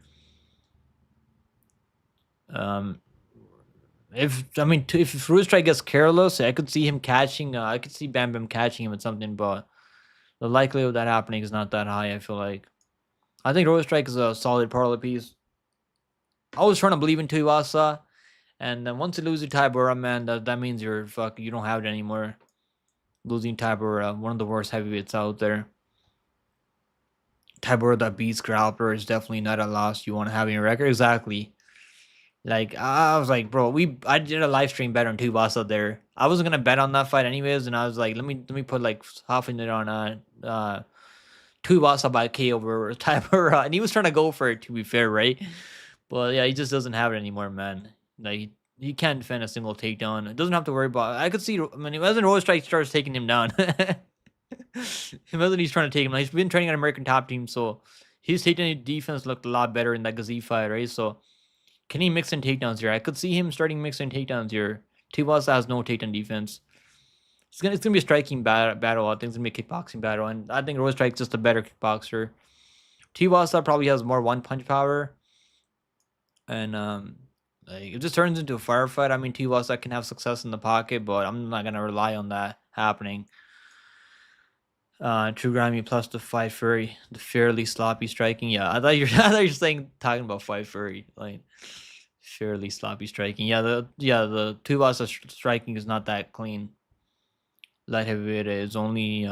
If Rozenstruik gets careless, I could see him catching. I could see Bam Bam catching him at something, but the likelihood of that happening is not that high. I feel like. I think Rozenstruik is a solid parlay piece. I was trying to believe in Tuivasa, and then once you lose to Taibora, man, that means you don't have it anymore. Losing Taibora, one of the worst heavyweights out there. Taibora that beats Grappler is definitely not a loss you want to have in your record. Exactly. Like I was like, bro, I did a live stream bet on Tuivasa there. I wasn't gonna bet on that fight anyways, and I was like, let me put like half in it on Tuivasa by K over Taibora, and he was trying to go for it, to be fair, right? But yeah, he just doesn't have it anymore, man. Like he can't defend a single takedown. It doesn't have to worry about. I could see. I mean, imagine Rozenstruik starts taking him down. Imagine he's trying to take him. He's been training on American Top Team, so his takedown defense looked a lot better in that Gazi fight, right? So can he mix in takedowns here? I could see him starting mixing takedowns here. Tuivasa has no takedown defense. It's gonna be a striking battle. I think it's gonna be a kickboxing battle, and I think Rozenstruik's just a better kickboxer. Tuivasa probably has more one punch power, and like if this turns into a firefight, I mean Tuivasa can have success in the pocket, but I'm not gonna rely on that happening. True Grimy plus the Fight Fury, the fairly sloppy striking. Yeah, I thought you're I thought you're saying talking about Fight Fury, like fairly sloppy striking. The Tuivasa striking is not that clean. Light heavyweight is only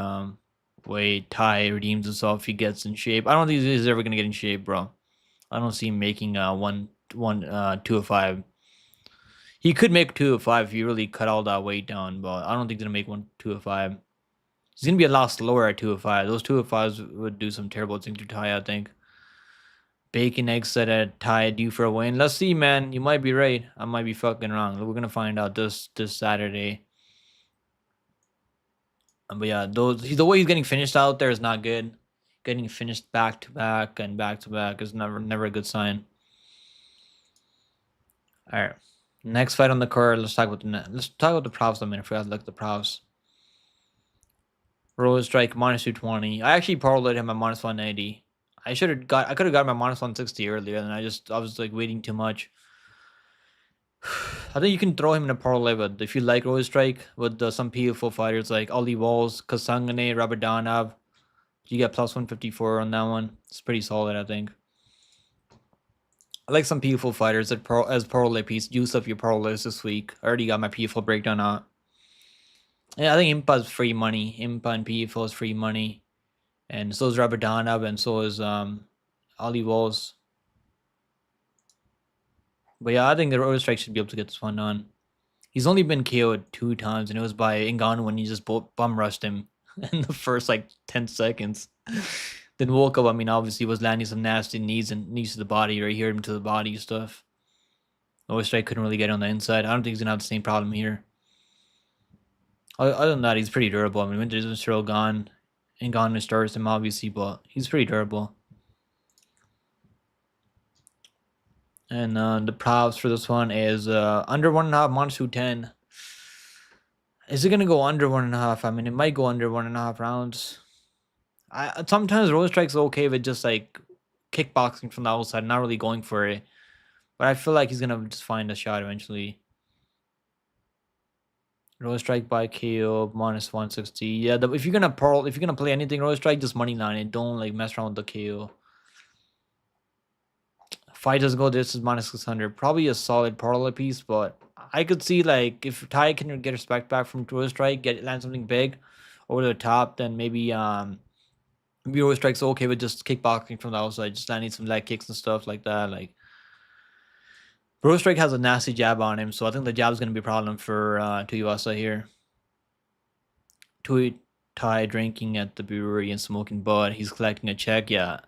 way Tai redeems himself if he gets in shape. I don't think he's ever gonna get in shape, bro. I don't see him making 205. He could make 205 if he really cut all that weight down, but I don't think he's gonna make 205. He's gonna be a lot slower at 205. Those 205s would do some terrible things to Tai, I think. Bacon egg set at Tai due for a win. Let's see, man. You might be right. I might be fucking wrong. We're gonna find out this Saturday. But yeah, the way he's getting finished out there is not good. Getting finished back to back and back to back is never a good sign. All right, next fight on the card. Let's talk about the props a minute. I forgot to look at the props. Rozenstruik minus 220. I actually parlayed him at minus 180. I could have got my minus 160 earlier, and I was like waiting too much. I think you can throw him in a parlay, but if you like Rozenstruik with some beautiful fighters like Ali Walls, Kasangane, Rabadanov, you get plus 154 on that one. It's pretty solid, I think. I like some beautiful fighters as parlay piece. Use up your parlays this week. I already got my beautiful breakdown out. Yeah, I think Impa is free money. Impa and beautiful is free money. And so is Rabadanov, and so is Ali Walls. But yeah, I think the Rozenstruik should be able to get this one done. He's only been KO'd 2 times, and it was by Ngannou when he just bum rushed him in the first like 10 seconds. Then woke up. I mean, obviously was landing some nasty knees to the body, right here, him to the body stuff. Rozenstruik couldn't really get on the inside. I don't think he's gonna have the same problem here. Other than that, he's pretty durable. I mean, Winter's still gone. Ngannou starts him obviously, but he's pretty durable. And the props for this one is under 1.5 minus 210. Is it gonna go under 1.5? I mean, it might go under 1.5 rounds. Sometimes Rozenstruik's okay with just like kickboxing from the outside, not really going for it. But I feel like he's gonna just find a shot eventually. Rozenstruik by KO minus 160. Yeah, if you're gonna play anything Rozenstruik, just money line it. Don't like mess around with the KO. Fight doesn't go, this is minus 600. Probably a solid parlay piece, but I could see like if Tai can get respect back from Rozenstruik, land something big over the top, then maybe Rozenstruik's okay with just kickboxing from the outside, just landing some leg kicks and stuff like that. Like Rozenstruik has a nasty jab on him, so I think the jab is gonna be a problem for Tuivasa here. Tai drinking at the brewery and smoking bud. He's collecting a check, yeah.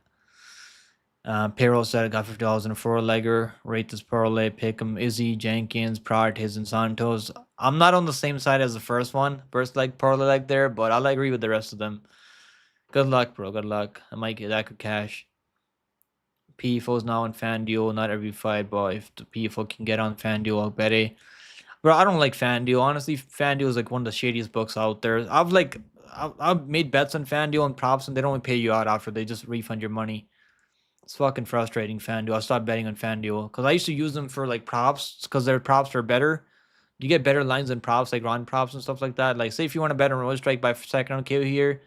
Payroll said got $50 in a 4-legger. Rate this parlay. Pick him. Izzy, Jenkins, Prates, and Santos. I'm not on the same side as the first one. First leg parlay leg there, but I'll agree with the rest of them. Good luck, bro. Good luck. I might get that could cash. PFO's now on FanDuel. Not every fight, but if the PFO can get on FanDuel, I'll bet it. Bro, I don't like FanDuel. Honestly, FanDuel is like one of the shadiest books out there. I've made bets on FanDuel and props, and they don't even pay you out after. They just refund your money. It's fucking frustrating, FanDuel. I stopped betting on FanDuel because I used to use them for like props because their props are better. You get better lines than props, like round props and stuff like that. Like, say if you want to bet on Rozenstruik by second round KO here,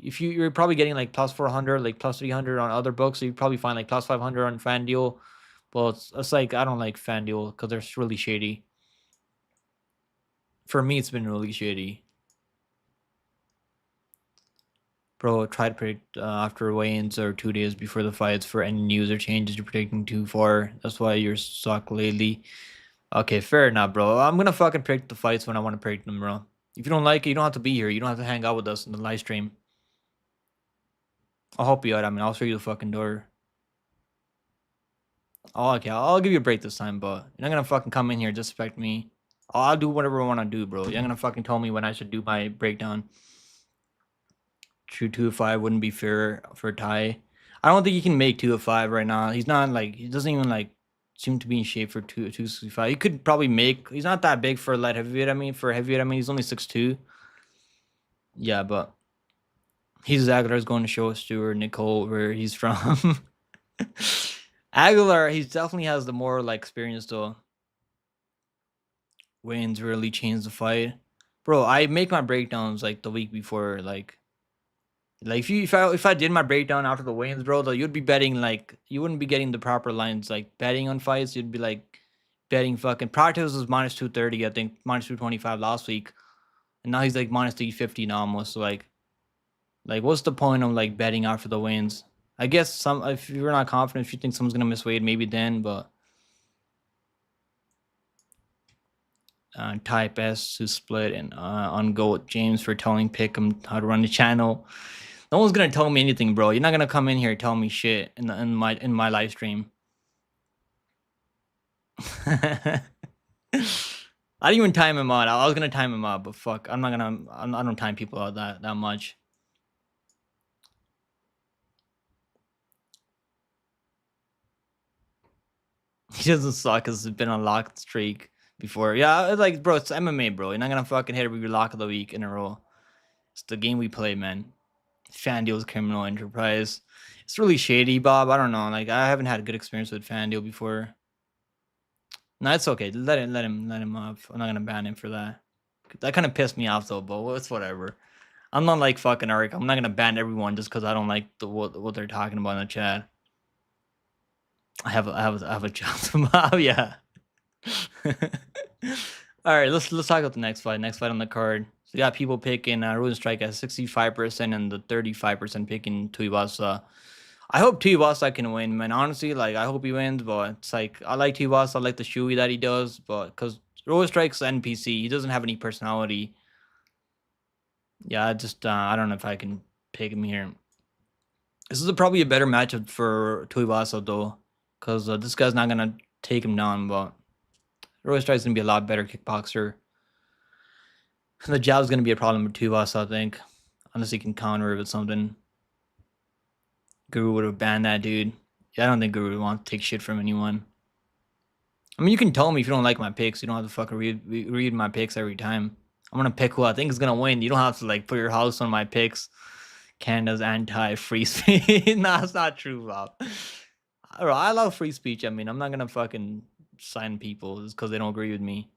if you're probably getting like plus 400, like plus 300 on other books, so you probably find like plus 500 on FanDuel. But it's like I don't like FanDuel because they're really shady. For me, it's been really shady. Bro, try to predict after weigh-ins or 2 days before the fights for any news or changes you're predicting too far. That's why you're suck lately. Okay, fair enough, bro. I'm gonna fucking predict the fights when I want to predict them, bro. If you don't like it, you don't have to be here. You don't have to hang out with us in the live stream. I'll help you out. I mean, I'll show you the fucking door. Oh, okay, I'll give you a break this time, but you're not gonna fucking come in here and disrespect me. I'll do whatever I want to do, bro. You're not gonna fucking tell me when I should do my breakdown. True 205 wouldn't be fair for Tai. I don't think he can make 205 right now. He's not like he doesn't even like seem to be in shape for 265. He could probably make. He's not that big for light heavyweight. I mean, for heavyweight, I mean he's only 6'2". Yeah, but he's Aguilar's going to show Stewart Nicoll where he's from. Aguilar, he definitely has the more like experience though. Wins really changed the fight. Bro, I make my breakdowns like the week before, like if I did my breakdown after the weigh-ins, bro, though you'd be betting like you wouldn't be getting the proper lines like betting on fights. You'd be like betting fucking Prates was minus 230, I think minus 225 last week, and now he's like minus 350 now almost. So like what's the point of like betting after the weigh-ins? I guess some if you're not confident, if you think someone's gonna miss weight, maybe then, but type S to split and on go with James for telling Pick'em how to run the channel. No one's gonna tell me anything, bro. You're not gonna come in here and tell me shit in my live stream. I didn't even time him out. I was gonna time him out, but fuck, I'm not gonna. I don't time people out that much. He doesn't suck because he's been on lock streak before. Yeah, it's like, bro, it's MMA, bro. You're not gonna fucking hit every lock of the week in a row. It's the game we play, man. FanDuel's criminal enterprise. It's really shady, Bob. I don't know. Like, I haven't had a good experience with FanDuel before. No, it's okay. Let him off. I'm not gonna ban him for that. That kind of pissed me off though, but it's whatever. I'm not like fucking Eric. I'm not gonna ban everyone just because I don't like what they're talking about in the chat. I have a job tomorrow. Yeah. All right, let's talk about the next fight. Next fight on the card. So we got people picking Rozenstruik at 65% and the 35% picking Tuivasa. I hope Tuivasa can win, man. Honestly, like I hope he wins, but it's like I like Tuivasa, I like the shoey that he does, but because Rozenstruik's NPC, he doesn't have any personality. Yeah, I don't know if I can pick him here. This is probably a better matchup for Tuivasa though, because this guy's not gonna take him down, but Rozenstruik's gonna be a lot better kickboxer. And the jab's gonna be a problem with Tuivasa, I think, unless he can counter it with something. Guru would have banned that dude. Yeah, I don't think Guru would want to take shit from anyone. I mean, you can tell me if you don't like my picks. You don't have to fucking read my picks every time. I'm gonna pick who I think is gonna win. You don't have to like put your house on my picks. Canada's anti-free speech. Nah, it's not true, Rob. I love free speech. I mean, I'm not gonna fucking sign people just because they don't agree with me.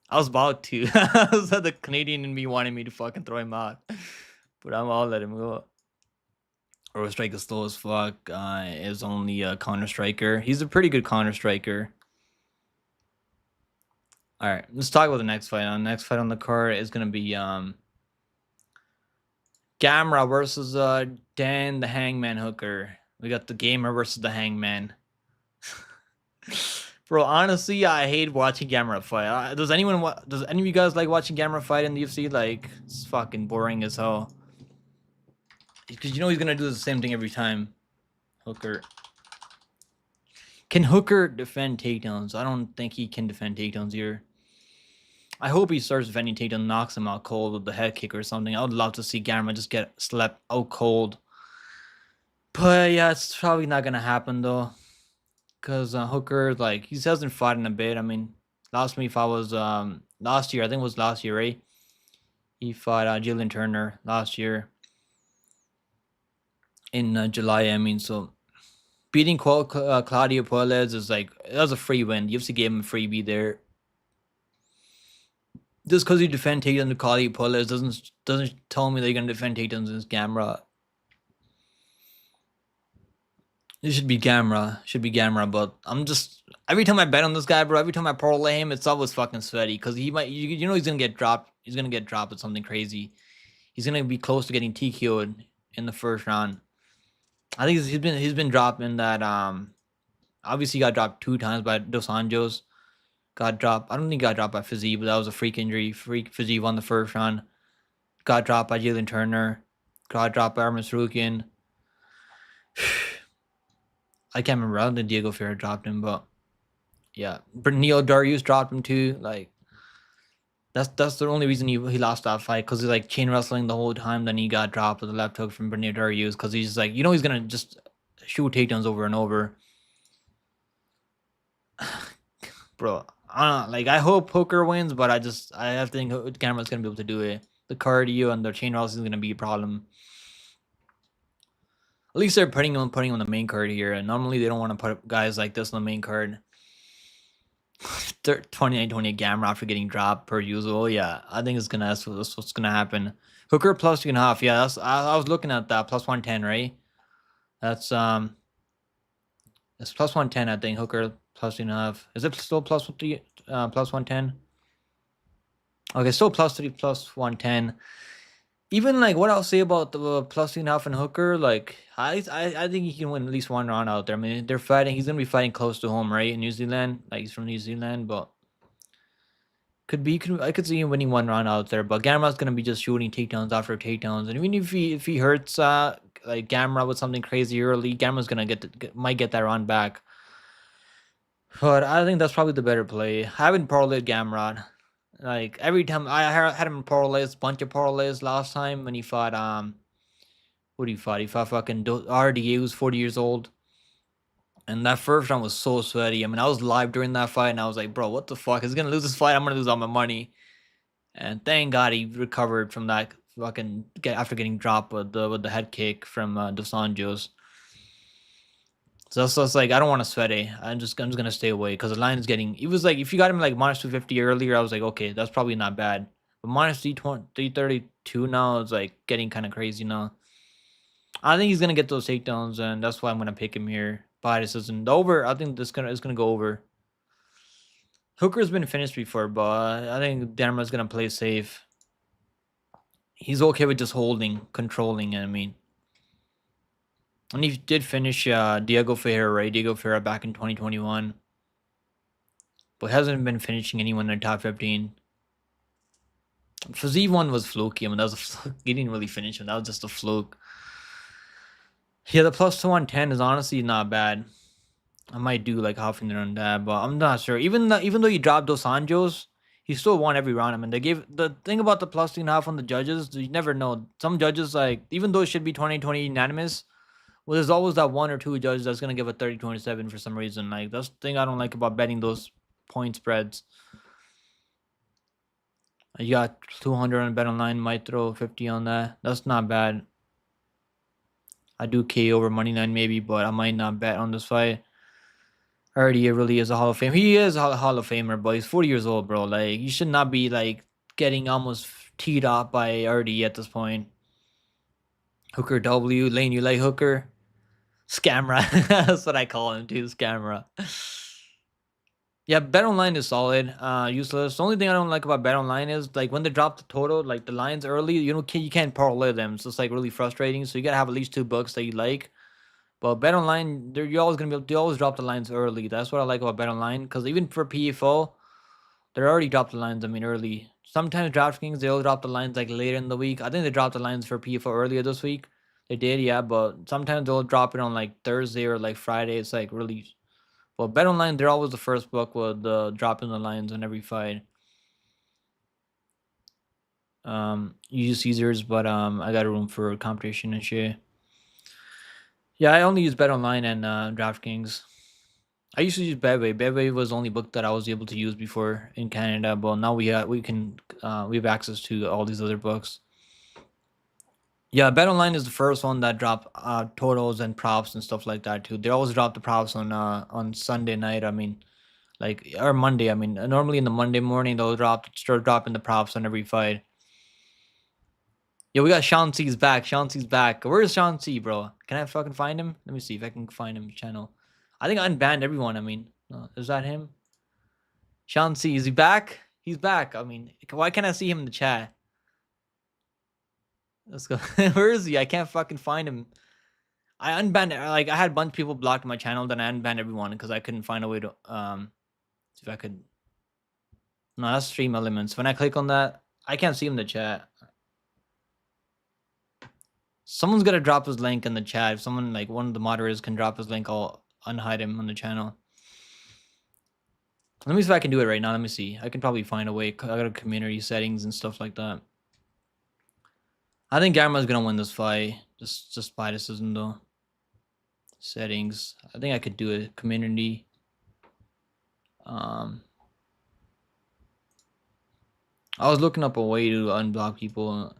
I was about to. I was the Canadian in me wanting me to fucking throw him out, but I'll let him go. Rozenstruik is slow as fuck. Is only a counter striker. He's a pretty good counter striker. All right, let's talk about the next fight. The next fight on the card is gonna be Gamrot versus Dan the Hangman Hooker. We got the Gamer versus the Hangman. Bro, honestly, I hate watching Gamrot fight. Does any of you guys like watching Gamrot fight in the UFC? Like, it's fucking boring as hell. Because you know he's gonna do the same thing every time. Hooker. Can Hooker defend takedowns? I don't think he can defend takedowns here. I hope he starts defending takedown, knocks him out cold with the head kick or something. I would love to see Gamrot just get slept out cold. But yeah, it's probably not gonna happen though. Because Hooker, like, he hasn't fought in a bit. I mean, last time he fought was last year. I think it was last year, right? He fought Jillian Turner last year in July. I mean, so beating Claudio Puelles is like, that was a free win. UFC gave him a freebie there. Just because you defend takedowns to Claudio Puelles doesn't tell me that you're gonna defend takedowns against Gamrot. It should be Gamrot, but I'm just every time I bet on this guy, bro. Every time I parlay him, it's always fucking sweaty because he might, you know, he's gonna get dropped. He's gonna get dropped with something crazy. He's gonna be close to getting TKO'd in the first round. I think he's been dropped in that. Obviously, he got dropped 2 times by Dos Anjos. Got dropped. I don't think he got dropped by Fizzy, but that was a freak injury. Freak Fizzy won the first round. Got dropped by Jalen Turner. Got dropped by Armas-Rukian. I can't remember. I don't think Diego Ferreira dropped him, but yeah, Neil Darius dropped him too. Like that's the only reason he lost that fight, because he's like chain wrestling the whole time. Then he got dropped with a left hook from Bernard Darius because he's just like, you know, he's gonna just shoot takedowns over and over. Bro, I don't know, like I hope Hooker wins, but I think Gamrot's gonna be able to do it. the cardio and the chain wrestling is gonna be a problem. At least they're putting him on the main card here, and normally they don't want to put guys like this on the main card. 29-28 Gamrot after getting dropped per usual. Yeah, I think that's what's gonna happen. Hooker plus 2.5. Yeah, I was looking at that plus 110, right? That's it's plus 110. I think Hooker plus 2.5. Is it still plus 110? Okay, still plus 3 plus 110. Even like what I'll say about the plus 2.5 and Hooker, like I think he can win at least one round out there. I mean, they're fighting. He's gonna be fighting close to home, right? In New Zealand, like he's from New Zealand, but I could see him winning one round out there. But Gamrot's gonna be just shooting takedowns after takedowns, and even if he hurts like Gamrot with something crazy early, Gamrot's gonna might get that round back. But I think that's probably the better play. I haven't parlayed Gamrot. Like every time I had him in parlays, bunch of parlays last time when he fought what he fought? He fought fucking RDA, who's 40 years old. And that first round was so sweaty. I mean, I was live during that fight, and I was like, bro, what the fuck? He's gonna lose this fight. I'm gonna lose all my money. And thank God he recovered from that fucking after getting dropped with the head kick from Dos Anjos. So it's like I don't want to sweat it. I'm just gonna stay away because the line is getting. It was like if you got him like minus 250 earlier, I was like, okay, that's probably not bad. But minus 332 now is like getting kind of crazy now. I think he's gonna get those takedowns, and that's why I'm gonna pick him here. By decision, the over. I think it's gonna go over. Hooker's been finished before, but I think Dana's gonna play safe. He's okay with just holding, controlling. I mean. And he did finish Diego Ferreira, right? Diego Ferreira back in 2021. But hasn't been finishing anyone in the top 15. Faziev one was fluky. I mean, that was a fluke. He didn't really finish him. That was just a fluke. Yeah, the plus 110 is honestly not bad. I might do like half in on that, but I'm not sure. Even though he dropped Dos Anjos, he still won every round. I mean, they gave the thing about the plus 2.5 on the judges. You never know. Some judges like even though it should be 20-20 unanimous. Well, there's always that one or two judges that's gonna give a 30-27 for some reason. Like that's the thing I don't like about betting those point spreads. You got 200 on bet online, might throw 50 on that. That's not bad. I do K over money line maybe, but I might not bet on this fight. Already, it really is a Hall of Fame. He is a Hall of Famer, but he's 40 years old, bro. Like you should not be like getting almost teed up by RD at this point. Hooker W, Lane, you like Hooker? Scamra. That's what I call him too, Scamra. Yeah, bet online is solid. Useless. The only thing I don't like about bet online is like when they drop the total, like the lines early, you can't parlay them. So it's like really frustrating. So you gotta have at least 2 books that you like. But bet online, you're always gonna they always drop the lines early. That's what I like about bet online. Because even for PFO, they're already dropped the lines. I mean, early. Sometimes DraftKings they'll drop the lines like later in the week. I think they dropped the lines for PFO earlier this week. They did, yeah, but sometimes they'll drop it on like Thursday or like Friday. It's like really. Well, bet online, they're always the first book with dropping the lines on every fight. You use Caesars, but I got a room for competition and shit. Yeah, I only use bet online and DraftKings. I used to use Betway. Betway was the only book that I was able to use before in Canada, but now we have access to all these other books. Yeah, BetOnline is the first one that drop totals and props and stuff like that too. They always drop the props on Sunday night. I mean, like or Monday. I mean, normally in the Monday morning they'll start dropping the props on every fight. Yeah, we got Sean C's back. Sean C's back. Where's Sean C, bro? Can I fucking find him? Let me see if I can find him channel. I think I unbanned everyone. I mean, is that him? Sean C, is he back? He's back. I mean, why can't I see him in the chat? Let's go. Where is he? I can't fucking find him. I unbanned like I had a bunch of people blocked my channel, then I unbanned everyone because I couldn't find a way to see if I could. No, that's Stream Elements. When I click on that, I can't see him in the chat. Someone's gotta drop his link in the chat. If someone like one of the moderators can drop his link, I'll unhide him on the channel. Let me see if I can do it right now. Let me see. I can probably find a way. I got a community settings and stuff like that. I think Gamrot's gonna win this fight. Just by decision though. Settings. I think I could do a community. I was looking up a way to unblock people.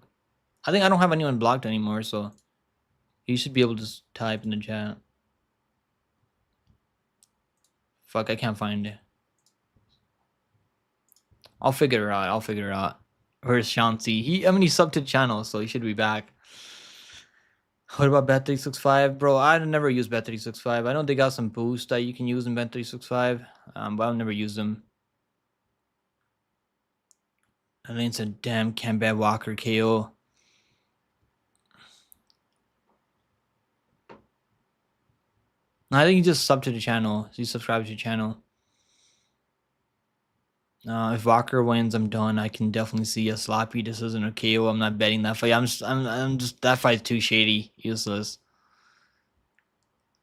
I think I don't have anyone blocked anymore, so you should be able to type in the chat. Fuck, I can't find it. I'll figure it out. I'll figure it out. Where's Shanti? He subbed to the channel, so he should be back. What about Bet365? Bro, I never use Bet365. I know they got some boosts that you can use in Bet365, but I'll never use them. And then it's a damn Cambad Walker KO. I think you just sub to the channel. You subscribe to the channel. If Walker wins, I'm done. I can definitely see a sloppy decision or KO. I'm not betting that fight. I'm just that fight's too shady, useless.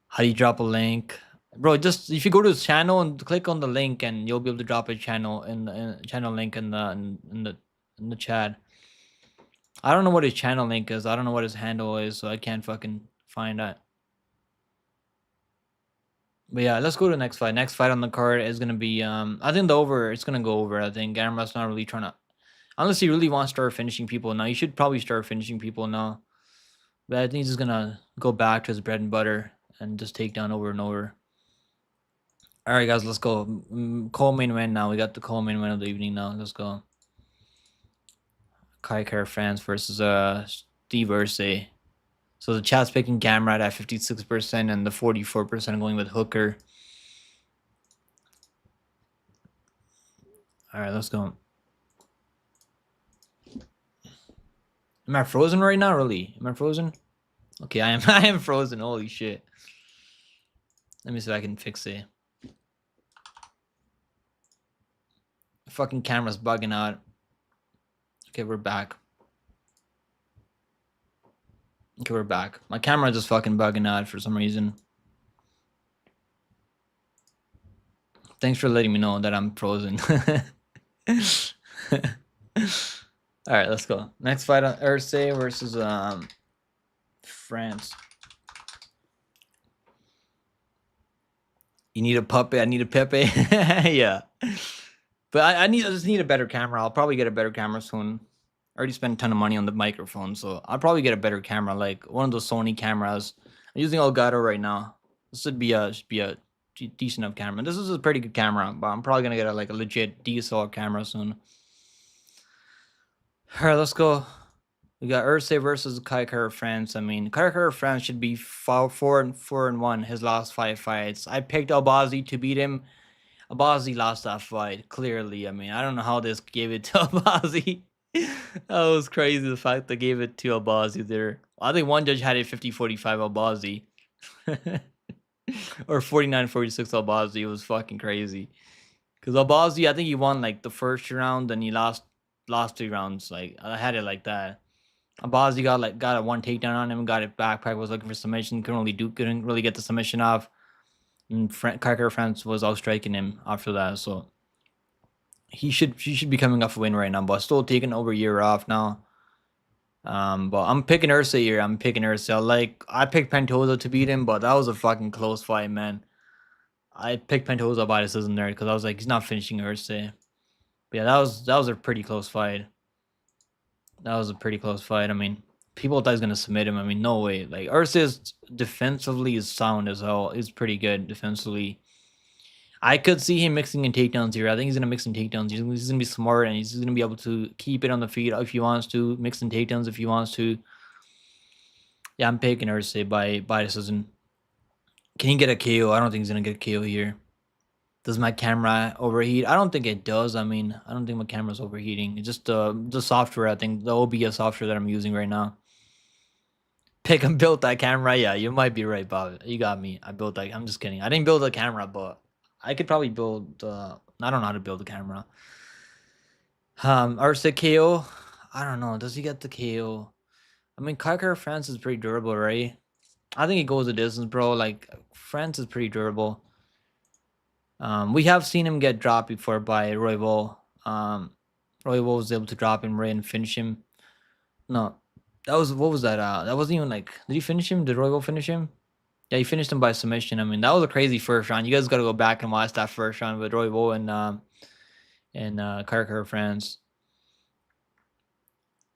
How do you drop a link, bro? Just if you go to his channel and click on the link, and you'll be able to drop a channel channel link in the chat. I don't know what his channel link is. I don't know what his handle is, so I can't fucking find that. But yeah, let's go to the next fight. Next fight on the card is gonna be I think the over. It's gonna go over. I think Gamrot's not really trying to, unless he really wants to start finishing people now. You should probably start finishing people now. But I think he's just gonna go back to his bread and butter and just take down over and over. All right, guys, let's go. Co-main win now. We got the co-main win of the evening now. Let's go. Kaikar fans versus Steve Erceg. So the chat's picking Gamrot at 56% and the 44% going with Hooker. All right, let's go. Am I frozen right now? Really? Am I frozen? Okay, I am. I am frozen. Holy shit. Let me see if I can fix it. The fucking camera's bugging out. Okay, we're back. Okay, we're back. My camera just fucking bugging out for some reason. Thanks for letting me know that I'm frozen. All right, let's go. Next fight on Erceg versus France. You need a puppet. I need a Pepe. Yeah, but I just need a better camera. I'll probably get a better camera soon. I already spent a ton of money on the microphone, so I'll probably get a better camera, like one of those Sony cameras. I'm using Elgato right now. This should be a decent enough camera. This is a pretty good camera, but I'm probably gonna get a legit DSLR camera soon. All right, let's go. We got Erceg versus Kaikar France. I mean, Kaikar France should be 4-1 his last 5 fights. I picked Albazi to beat him. Albazi lost that fight, clearly. I mean, I don't know how this gave it to Albazi. That was crazy, the fact they gave it to Albazi there. I think one judge had it 50-45 Albazi. Or 49-46 Albazi. It was fucking crazy. Because Albazi, I think he won like the first round, and he lost 3 rounds. Like, I had it like that. Albazi got a 1 takedown on him, got it back. Was looking for submission, couldn't really get the submission off. And Kaikar France was out striking him after that, so he should be coming off a win right now, but still taking over a year off now. But I'm picking Erceg here. I'm picking Erceg. I picked Pantoja to beat him, but that was a fucking close fight, man. I picked Pantoja by decision there because I was like, he's not finishing Erceg. But yeah, that was a pretty close fight. That was a pretty close fight. I mean, people thought he was gonna submit him. I mean, no way. Like, Erceg defensively is sound as hell. He's pretty good defensively. I could see him mixing in takedowns here. I think he's gonna mix in takedowns. He's gonna be smart, and he's gonna be able to keep it on the feet if he wants to, mix in takedowns if he wants to. Yeah, I'm picking Erceg by decision. Can he get a KO? I don't think he's gonna get a KO here. Does my camera overheat? I don't think it does. I mean, I don't think my camera's overheating. It's just the software. I think the OBS software that I'm using right now. Pick and built that camera. Yeah, you might be right, Bob. You got me. I built that. I'm just kidding. I didn't build the camera, but I could probably build. I don't know how to build a camera. Erceg KO. I don't know. Does he get the KO? I mean, Kaikar France is pretty durable, right? I think it goes the distance, bro. Like, France is pretty durable. We have seen him get dropped before by Royval. Royval was able to drop him right and finish him. No, that was, what was that? That wasn't even like, did he finish him? Did Royval finish him? Yeah, he finished him by submission. I mean, that was a crazy first round. You guys got to go back and watch that first round with Royval and Kaikar France.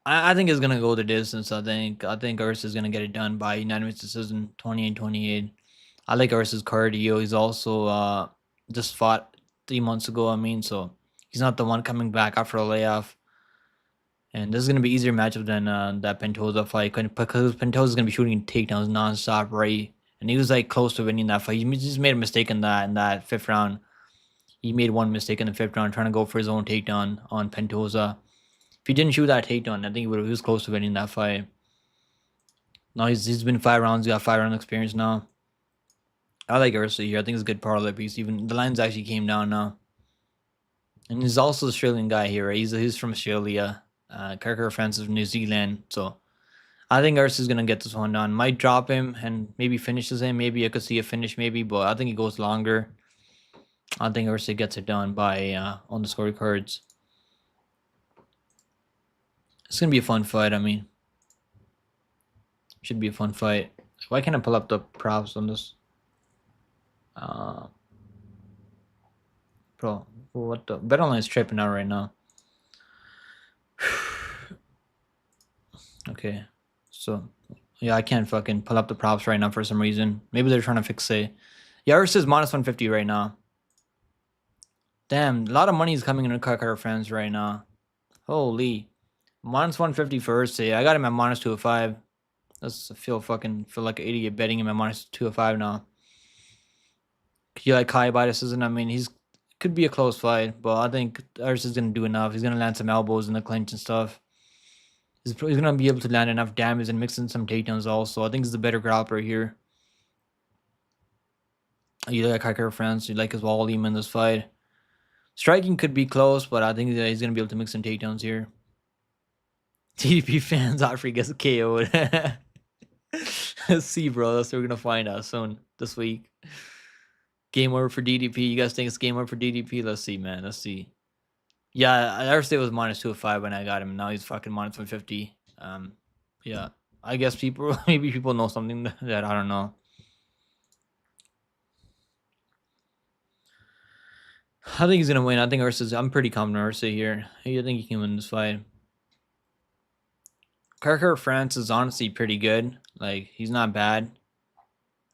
I think it's gonna go the distance. I think Ursa is gonna get it done by unanimous decision, 28-28. I like Ursa's cardio. He's also just fought 3 months ago. I mean, so he's not the one coming back after a layoff. And this is gonna be easier matchup than that Pentosa fight because Pentosa's gonna be shooting takedowns nonstop, right? And he was like close to winning that fight. He just made a mistake in that fifth round. He made one mistake in the fifth round, trying to go for his own takedown on Pentosa. If he didn't shoot that takedown, I think he was close to winning that fight. Now he's been 5 rounds. He got 5 round experience now. I like Ursa here. I think it's a good parlay piece. Even the lines actually came down now. And he's also an Australian guy here, right? He's from Australia. Kirker France is from New Zealand. So I think Ursa is gonna get this one done. Might drop him and maybe finishes him. Maybe I could see a finish, maybe, but I think he goes longer. I think Erceg gets it done by on the scorecards. It's gonna be a fun fight. I mean, should be a fun fight. Why can't I pull up the props on this? Bro, what the BetOnline is tripping out right now. Okay, so yeah, I can't fucking pull up the props right now for some reason. Maybe they're trying to fix it. Yeah, Erceg is minus 150 right now. Damn, a lot of money is coming into Kakar fans right now. Holy. Minus 150 for Erceg. I got him at minus 205. I feel like an idiot betting him at minus 205 now. Could you like Kai by this season? I mean, could be a close fight, but I think Erceg's gonna do enough. He's gonna land some elbows in the clinch and stuff. He's gonna be able to land enough damage and mix in some takedowns also. I think he's the better grappler here. You like Kakar fans? You like his volume in this fight? Striking could be close, but I think he's gonna be able to mix some takedowns here. TDP fans, Godfrey gets KO'd. Let's see, bro. That's what we're gonna find out soon this week. Game over for DDP. You guys think it's game over for DDP? Let's see, man. Let's see. Yeah, I Erceg was minus 205 when I got him. Now he's fucking minus 150. Yeah. I guess maybe people know something that I don't know. I think he's gonna win. I think I'm pretty confident Erceg here. I think he can win this fight. Kirker France is honestly pretty good. Like, he's not bad.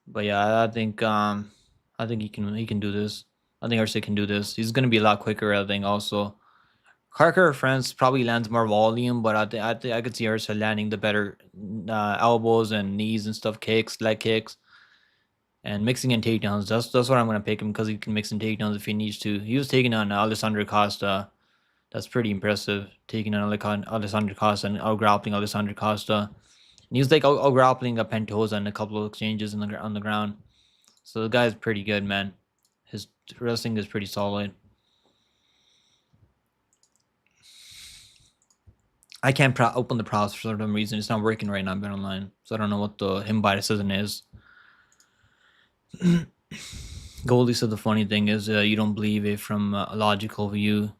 But yeah, I think he can do this. I think Erceg can do this. He's gonna be a lot quicker, I think also. Kirker France probably lands more volume, but I could see Erceg landing the better elbows and knees and stuff, leg kicks. And mixing in takedowns. That's what I'm gonna pick him because he can mix in takedowns if he needs to. He was taking on Alessandro Costa. That's pretty impressive. Taking on Alessandro Costa and out-grappling Alessandro Costa. And he was like out-grappling a Pentosa in a couple of exchanges on the ground. So the guy's pretty good, man. His wrestling is pretty solid. I can't open the props for some reason. It's not working right now, BetOnline. So I don't know what the him by decision is. Goldie said the funny thing is you don't believe it from a logical view.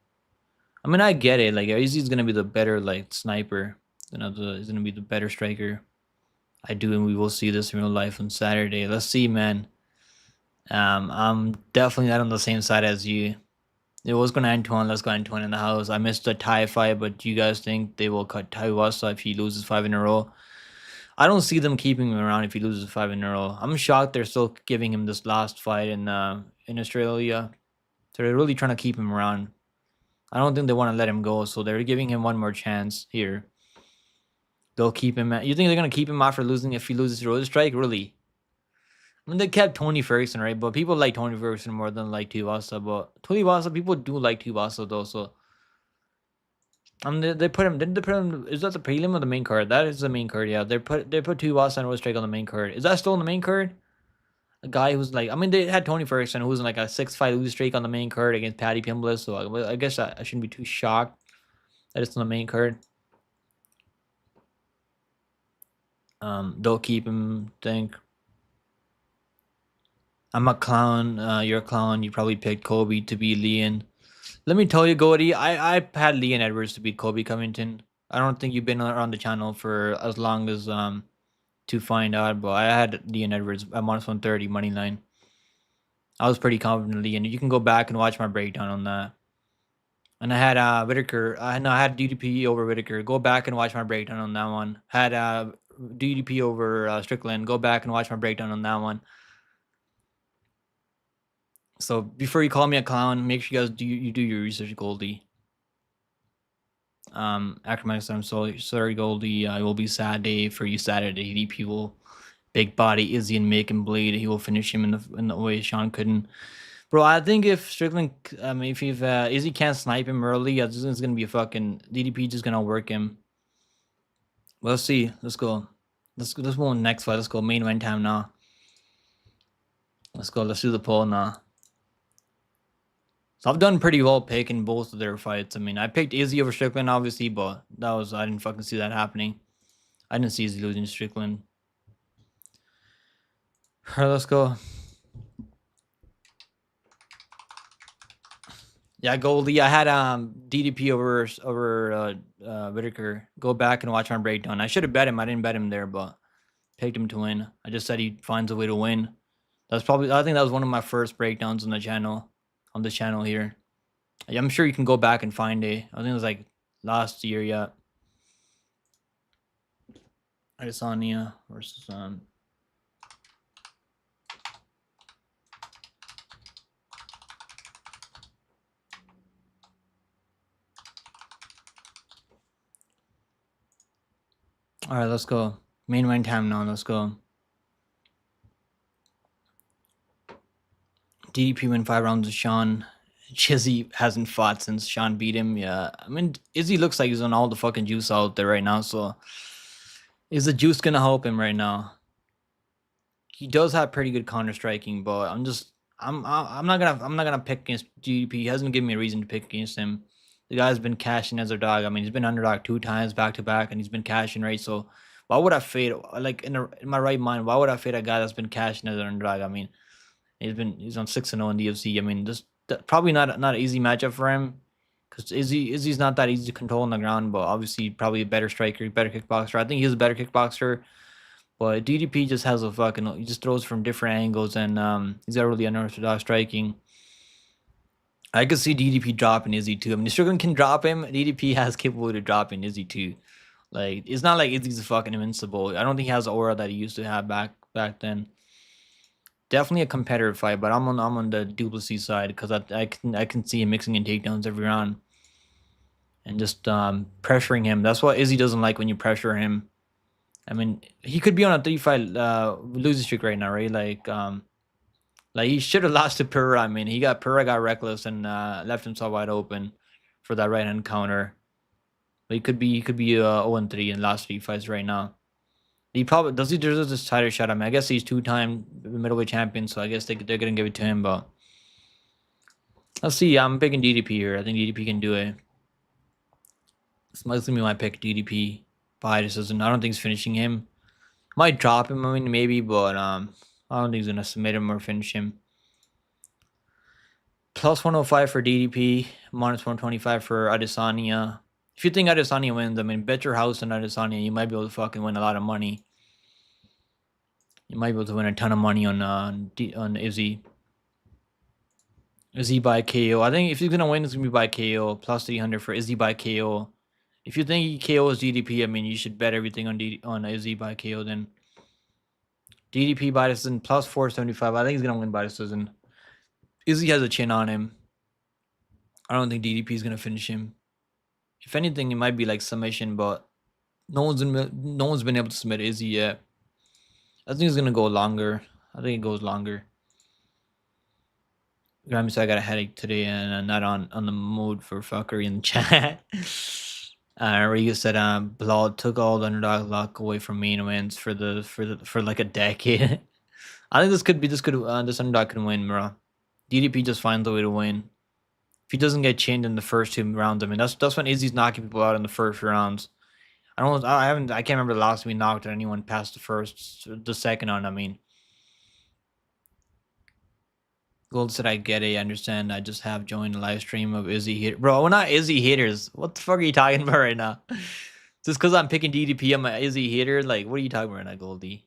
I mean, I get it. Like, Izzy's gonna be the better like sniper. He's gonna be the better striker. I do, and we will see this in real life on Saturday. Let's see, man. I'm definitely not on the same side as you. It was gonna Antoine. Let's go Antoine in the house. I missed the tie fight, but do you guys think they will cut Tuivasa if he loses 5 in a row? I don't see them keeping him around if he loses 5 in a row. I'm shocked they're still giving him this last fight in Australia. So they're really trying to keep him around. I don't think they want to let him go, so they're giving him one more chance here. They'll keep him. You think they're gonna keep him after losing if he loses Rozenstruik? Really? I mean, they kept Tony Ferguson, right? But people like Tony Ferguson more than like Tuivasa. But Tuivasa, people do like Tuivasa though. So, they put him. Didn't they put him? Is that the prelim or the main card? That is the main card. Yeah, they put Tuivasa and Rozenstruik on the main card. Is that still on the main card? A guy who's like, I mean, they had Tony Ferguson who was in like a 6-5 lose streak on the main card against Paddy Pimblett. So I guess I shouldn't be too shocked that it's on the main card. They'll keep him. Think. I'm a clown. You're a clown. You probably picked Kobe to be Leon. Let me tell you, Goldie, I had Leon Edwards to beat Kobe Covington. I don't think you've been around the channel for as long as to find out, but I had Leon Edwards at minus 130 money line. I was pretty confident in Leon. You can go back and watch my breakdown on that. And I had Whitaker. I had DDP over Whitaker. Go back and watch my breakdown on that one. Had DDP over Strickland. Go back and watch my breakdown on that one. So before you call me a clown, make sure you guys do your research, Goldie. After my I'm sorry, Goldie. It will be sad day for you Saturday. DDP will big body Izzy and make him bleed. He will finish him in the way Sean couldn't. Bro, I think if Strickland, if Izzy can't snipe him early, I just think it's gonna be a fucking DDP just gonna work him. Let's see. Let's go. Let's go on next fight. Let's go main event time now. Let's go. Let's do the poll now. So I've done pretty well picking both of their fights. I mean, I picked Izzy over Strickland, obviously, but I didn't fucking see that happening. I didn't see Izzy losing to Strickland. All right, let's go. Yeah, Goldie. I had DDP over Whitaker. Go back and watch my breakdown. I should have bet him. I didn't bet him there, but picked him to win. I just said he finds a way to win. I think that was one of my first breakdowns on the channel, here. I'm sure you can go back and find it. I think it was like last year, yeah. Adesanya versus All right, let's go. Main event time now. Let's go. DDP win 5 rounds with Sean. Chizzy hasn't fought since Sean beat him. Yeah, I mean, Izzy looks like he's on all the fucking juice out there right now. So, is the juice gonna help him right now? He does have pretty good counter striking, but I'm not gonna pick against DDP. He hasn't given me a reason to pick against him. The guy's been cashing as a dog. I mean, he's been underdog 2 times back to back, and he's been cashing, right? So, why would I fade? Like in my right mind, why would I fade a guy that's been cashing as an underdog? I mean, he's on 6-0 in the UFC. I mean, probably not an easy matchup for him because Izzy's not that easy to control on the ground, but obviously probably a better striker, better kickboxer. I think he's a better kickboxer, but DDP just has he just throws from different angles, and he's got really unorthodox striking. I could see DDP dropping Izzy too. I mean, if Strickland can drop him, DDP has capability of dropping Izzy too. Like, it's not like Izzy's fucking invincible. I don't think he has the aura that he used to have back then. Definitely a competitive fight, but I'm on the Plessis side because I can see him mixing in takedowns every round and just pressuring him. That's what Izzy doesn't like when you pressure him. I mean, he could be on a 3-fight losing streak right now, right? Like he should have lost to Pereira. I mean, Pereira got reckless and left himself wide open for that right hand counter. But he could be 0-3 in the last 3 fights right now. He probably does. He deserves this title shot. I mean, I guess he's 2-time middleweight champion, so I guess they're gonna give it to him. But let's see. I'm picking DDP here. I think DDP can do it. It's mostly me my pick. DDP by decision. I don't think he's finishing him. Might drop him. I mean, maybe, but I don't think he's gonna submit him or finish him. Plus 105 for DDP. Minus 125 for Adesanya. If you think Adesanya wins, I mean, bet your house on Adesanya. You might be able to fucking win a lot of money. You might be able to win a ton of money on Izzy. Izzy by KO. I think if he's gonna win, it's gonna be by KO. Plus 300 for Izzy by KO. If you think he KOs DDP, I mean, you should bet everything on Izzy by KO. Then DDP by decision plus 475. I think he's gonna win by decision. Izzy has a chin on him. I don't think DDP is gonna finish him. If anything, it might be like submission, but no one's been able to submit Izzy yet. I think it's gonna go longer. I think it goes longer. Ramos, I got a headache today, and I'm not on the mood for fuckery in the chat. Reyes said, Blood took all the underdog luck away from main events for like a decade. I think this underdog can win, bro. DDP just finds a way to win. If he doesn't get chained in the first 2 rounds, I mean, that's when Izzy's knocking people out in the first rounds. I can't remember the last time we knocked anyone past the second on. I mean, Gold said, I get it, I understand. I just have joined the live stream of Izzy hit. Bro, we're not Izzy haters. What the fuck are you talking about right now? Just because I'm picking DDP, I'm an Izzy hater? Like, what are you talking about right now, Goldie?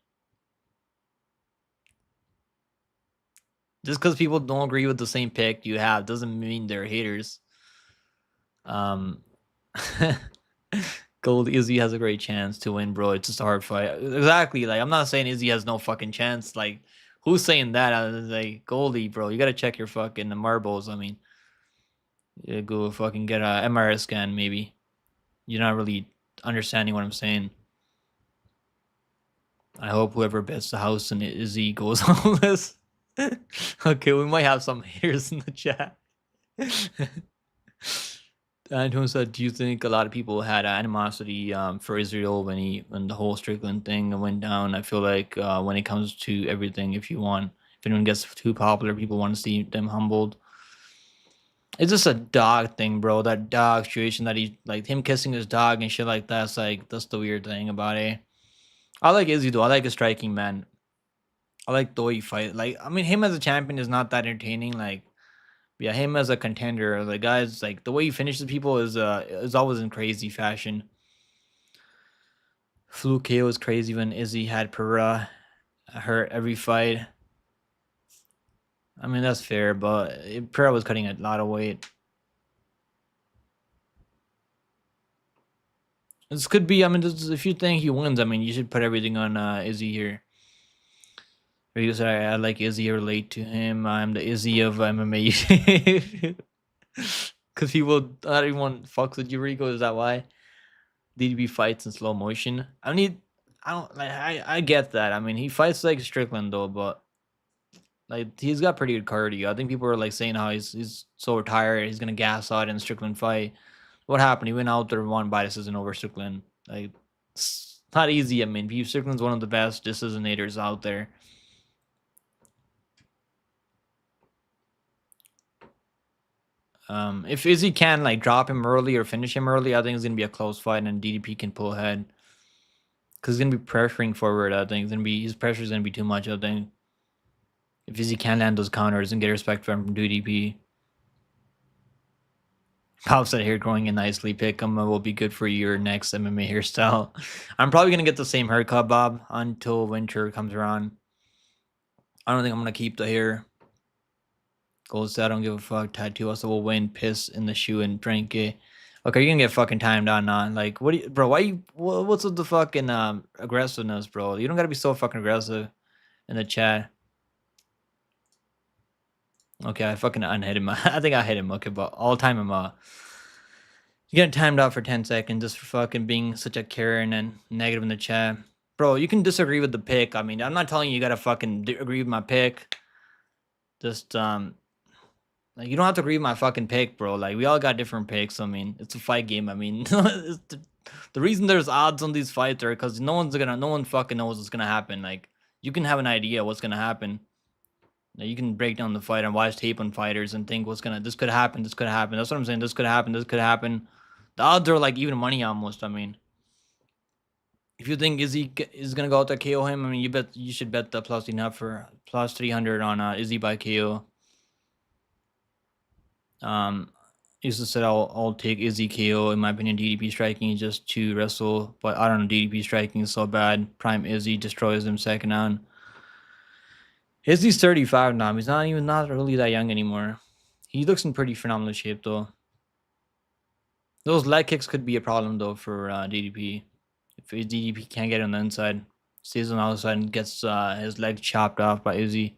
Just because people don't agree with the same pick you have doesn't mean they're haters. Um, Gold Izzy has a great chance to win, bro. It's just a hard fight. Exactly. Like I'm not saying Izzy has no fucking chance. Like who's saying that? I was like Goldie, bro. You gotta check your fucking marbles. I mean, yeah, go fucking get a MRI scan, maybe. You're not really understanding what I'm saying. I hope whoever bets the house and Izzy goes on this. Okay, we might have some haters in the chat. Anton said, "Do you think a lot of people had animosity for Israel when the whole Strickland thing went down? I feel like when it comes to everything, if anyone gets too popular, people want to see them humbled. It's just a dog thing, bro. That dog situation that he like him kissing his dog and shit like that's like that's the weird thing about it. I like Izzy though. I like his striking, man. I like the way he fight. Like I mean, him as a champion is not that entertaining. Like yeah, him as a contender, the guy's like the way he finishes people is always in crazy fashion. Fluke KO was crazy when Izzy had Pereira hurt every fight. I mean that's fair, but Pereira was cutting a lot of weight. This could be. I mean, if you think he wins, I mean, you should put everything on Izzy here. Because I like Izzy, relate to him. I'm the Izzy of MMA. Because people, not everyone fucks with Eureka. Is that why? DDB fights in slow motion. I don't like. I get that. I mean, he fights like Strickland though, but like he's got pretty good cardio. I think people are like saying how he's so tired. He's gonna gas out in Strickland fight. What happened? He went out there and won by decision over Strickland. Like it's not easy. I mean, Strickland's one of the best decisionators out there. If Izzy can like drop him early or finish him early, I think it's gonna be a close fight and DDP can pull ahead. Cause he's gonna be pressuring forward. I think his pressure is gonna be too much. I think if Izzy can land those counters and get respect from DDP. Pops that hair growing in nicely. Pick him will be good for your next MMA hairstyle. I'm probably gonna get the same haircut, Bob, until winter comes around. I don't think I'm gonna keep the hair. Gold said, I don't give a fuck. Tattoo us will win. Piss in the shoe and drink it. Okay, you're gonna get fucking timed on. Like, what do you, bro? Why you? What's with the fucking aggressiveness, bro? You don't gotta be so fucking aggressive in the chat. Okay, I fucking unhit him. I think I hit him. Okay, but I'll time him. You get timed out for 10 seconds just for fucking being such a Karen and negative in the chat, bro. You can disagree with the pick. I mean, I'm not telling you gotta fucking agree with my pick. Just like you don't have to agree with my fucking pick, bro. Like we all got different picks. I mean, it's a fight game. I mean, the reason there's odds on these fights are because no one fucking knows what's gonna happen. Like you can have an idea what's gonna happen. Now, you can break down the fight and watch tape on fighters and think this could happen. That's what I'm saying. This could happen. The odds are like even money almost. I mean, if you think Izzy is gonna go out to KO him, I mean, you should bet the plus enough for plus 300 on Izzy by KO. Used to said I'll take Izzy KO. In my opinion, DDP striking is just to wrestle, but I don't know. DDP striking is so bad. Prime Izzy destroys him second on. Izzy's 35 now. He's not really that young anymore. He looks in pretty phenomenal shape though. Those leg kicks could be a problem though for DDP. If DDP can't get on the inside, stays on the outside and gets his leg chopped off by Izzy.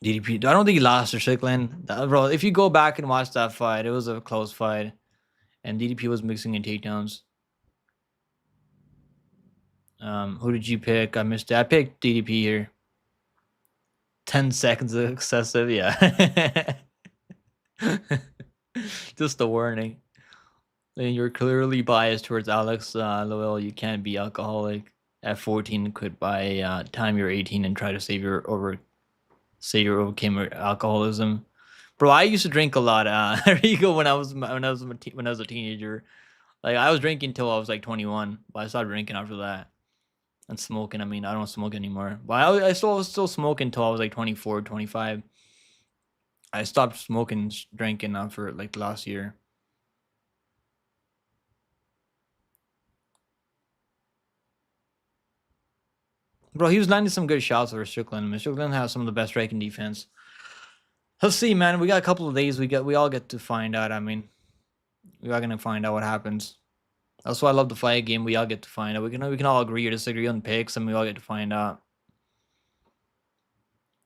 DDP, I don't think he lost to Strickland. Bro, if you go back and watch that fight, it was a close fight. And DDP was mixing in takedowns. Who did you pick? I missed it. I picked DDP here. 10 seconds is excessive, yeah. Just a warning. And you're clearly biased towards Alex Lowell. You can't be alcoholic at 14. Quit by time you're 18 and try to say you overcame alcoholism. Bro, I used to drink a lot. Rico, when I was a teenager, like I was drinking till I was like 21, but I stopped drinking after that. And smoking, I mean, I don't smoke anymore. But I was still smoking until I was like 24, 25. I stopped smoking, drinking for like last year. Bro, he was landing some good shots over Strickland. I mean, Strickland has some of the best striking defense. Let's see, man. We got a couple of days. We all get to find out. I mean, We are gonna find out what happens. That's why I love the fight game. We all get to find out. We can all agree or disagree on picks, and we all get to find out.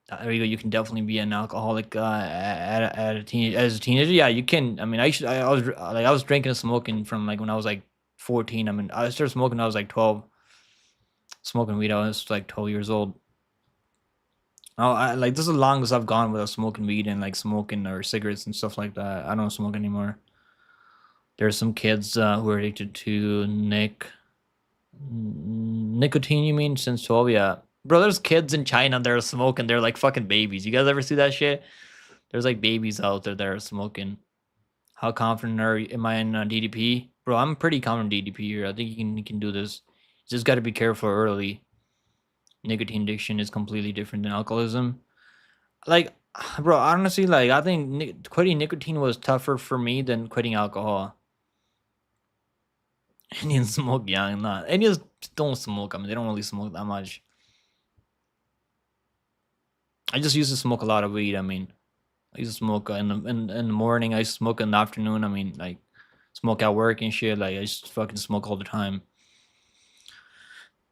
There you go. You can definitely be an alcoholic at a teen as a teenager. Yeah, you can. I mean, I was drinking and smoking from like when I was like 14. I mean, I started smoking when I was like 12. Smoking weed, I was like 12 years old. Oh, like this is the longest I've gone without smoking weed and like smoking or cigarettes and stuff like that. I don't smoke anymore. There's some kids who are addicted to nicotine. You mean since 12? Yeah, bro. There's kids in China that are smoking. They're like fucking babies. You guys ever see that shit? There's like babies out there that are smoking. How confident am I in DDP, bro? I'm pretty confident in DDP here. I think you can do this. You just got to be careful early. Nicotine addiction is completely different than alcoholism. Like, bro, honestly, like I think quitting nicotine was tougher for me than quitting alcohol. Indians smoke young, not Indians don't smoke. I mean, they don't really smoke that much. I just used to smoke a lot of weed. I mean, I used to smoke in the morning. I used to smoke in the afternoon. I mean, like smoke at work and shit. Like I just fucking smoke all the time.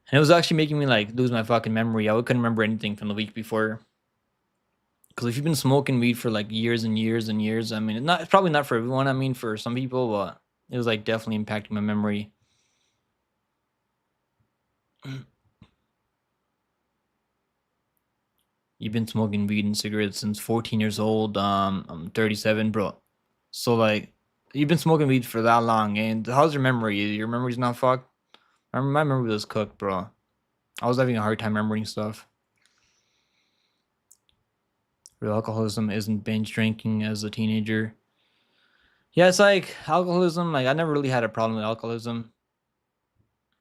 And it was actually making me like lose my fucking memory. I couldn't remember anything from the week before. Because if you've been smoking weed for like years and years and years, I mean, it's probably not for everyone. I mean, for some people, but it was like definitely impacting my memory. You've been smoking weed and cigarettes since 14 years old. I'm 37, bro. So like, you've been smoking weed for that long, and how's your memory? Your memory's not fucked. My memory was cooked, bro. I was having a hard time remembering stuff. Real alcoholism isn't binge drinking as a teenager. Yeah, it's like alcoholism. Like I never really had a problem with alcoholism.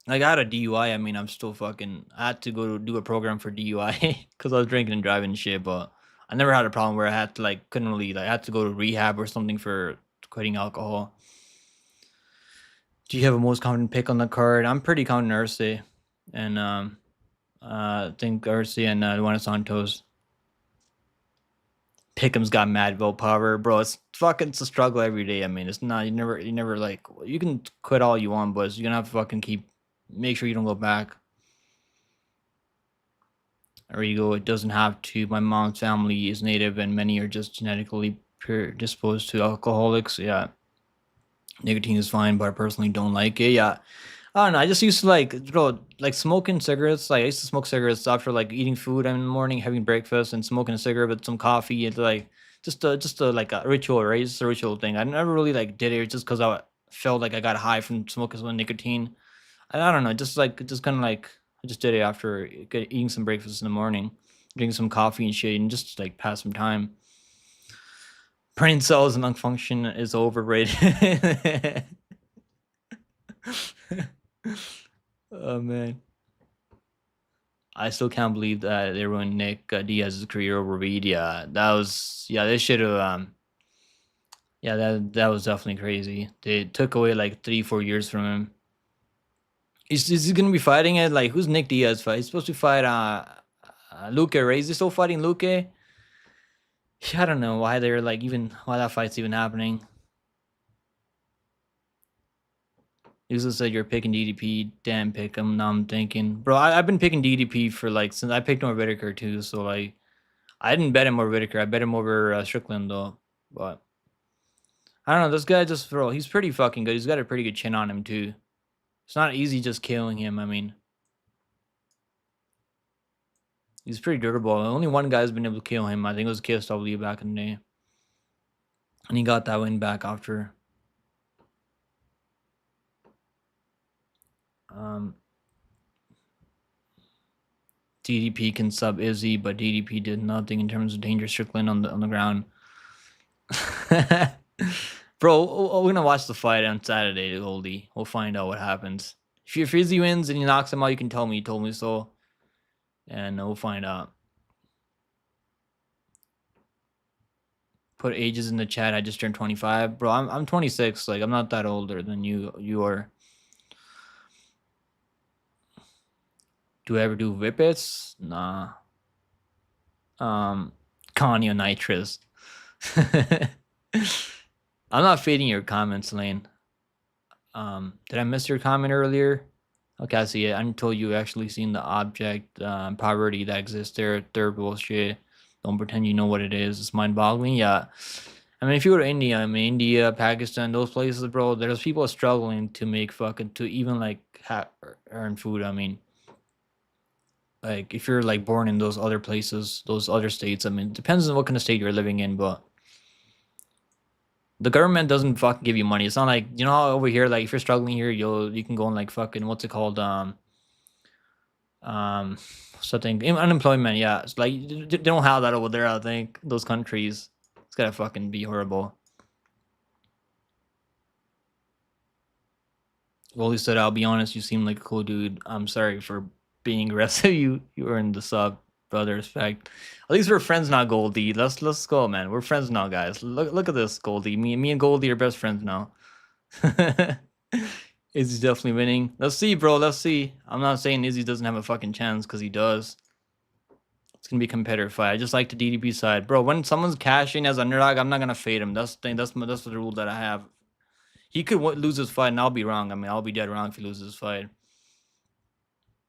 Like I had a DUI. I mean, I'm still fucking. I had to go to do a program for DUI because I was drinking and driving and shit. But I never had a problem where I had to like couldn't really like I had to go to rehab or something for quitting alcohol. Do you have a most common pick on the card? I'm pretty confident Erceg, and I think Erceg and Juan Santos. Pick'em's got mad willpower, bro. It's a struggle every day. I mean, it's not you never like you can quit all you want, but you're gonna have to fucking make sure you don't go back. There you go. It doesn't have to. My mom's family is native, and many are just genetically predisposed to alcoholics. Yeah, nicotine is fine, but I personally don't like it. Yeah, I don't know. I just used to like smoking cigarettes. Like I used to smoke cigarettes after like eating food in the morning, having breakfast, and smoking a cigarette with some coffee. And like just a like a ritual, right? Just a ritual thing. I never really like did it just because I felt like I got high from smoking some nicotine. I don't know. Just kind of like I just did it after eating some breakfast in the morning, drinking some coffee and shit, and just like pass some time. Brain cells and lung function is overrated. Oh man, I still can't believe that they ruined Nick Diaz's career over Reed. Yeah, they should have. Yeah, that was definitely crazy. They took away like 3 4 years from him. Is he gonna be fighting it? Like who's Nick Diaz fight? He's supposed to fight Luke Reyes. Is he still fighting Luke? I don't know why they're like even why that fight's even happening. You just said you're picking DDP. Damn, pick him. Now I'm thinking, bro. I've been picking DDP for like since I picked over Whitaker too. So like, I didn't bet him over Whitaker. I bet him over Strickland though. But I don't know. This guy just bro. He's pretty fucking good. He's got a pretty good chin on him too. It's not easy just killing him. I mean, he's pretty durable. Only one guy's been able to kill him. I think it was KSW back in the day, and he got that win back after. DDP can sub Izzy, but DDP did nothing in terms of danger Strickland on the ground. Bro, we're gonna watch the fight on Saturday, Goldie. We'll find out what happens. If Izzy wins and he knocks him out, you can tell me he told me so, and we'll find out. Put ages in the chat. I just turned 25, bro. I'm 26. Like I'm not that older than you are. Do I ever do whippets? Nah. Conio nitrous. I'm not fading your comments, Lane. Did I miss your comment earlier? Okay, I see it. I told you actually seen the object poverty that exists there. They're bullshit. Don't pretend you know what it is. It's mind-boggling. Yeah. I mean, if you go to India, I mean, India, Pakistan, those places, bro, there's people struggling to make fucking, to even like earn food. I mean, like if you're like born in those other places, those other states, I mean, it depends on what kind of state you're living in, but the government doesn't fucking give you money. It's not like, you know how over here, like if you're struggling here, you can go and like fucking, what's it called, um something unemployment. Yeah, it's like they don't have that over there. I think those countries, it's gotta fucking be horrible. Wally said, I'll be honest, you seem like a cool dude. I'm sorry for being aggressive. You earned the sub, brother. Respect. At least we're friends now, Goldie. Let's go, man. We're friends now, guys. Look at this, Goldie. Me and Goldie are best friends now. Izzy's definitely winning. Let's see, bro. Let's see. I'm not saying Izzy doesn't have a fucking chance, because he does. It's gonna be a competitive fight. I just like the DDP side, bro. When someone's cashing as underdog, I'm not gonna fade him. That's the thing. That's the rule that I have. He could lose his fight, and I'll be wrong. I mean, I'll be dead wrong if he loses his fight.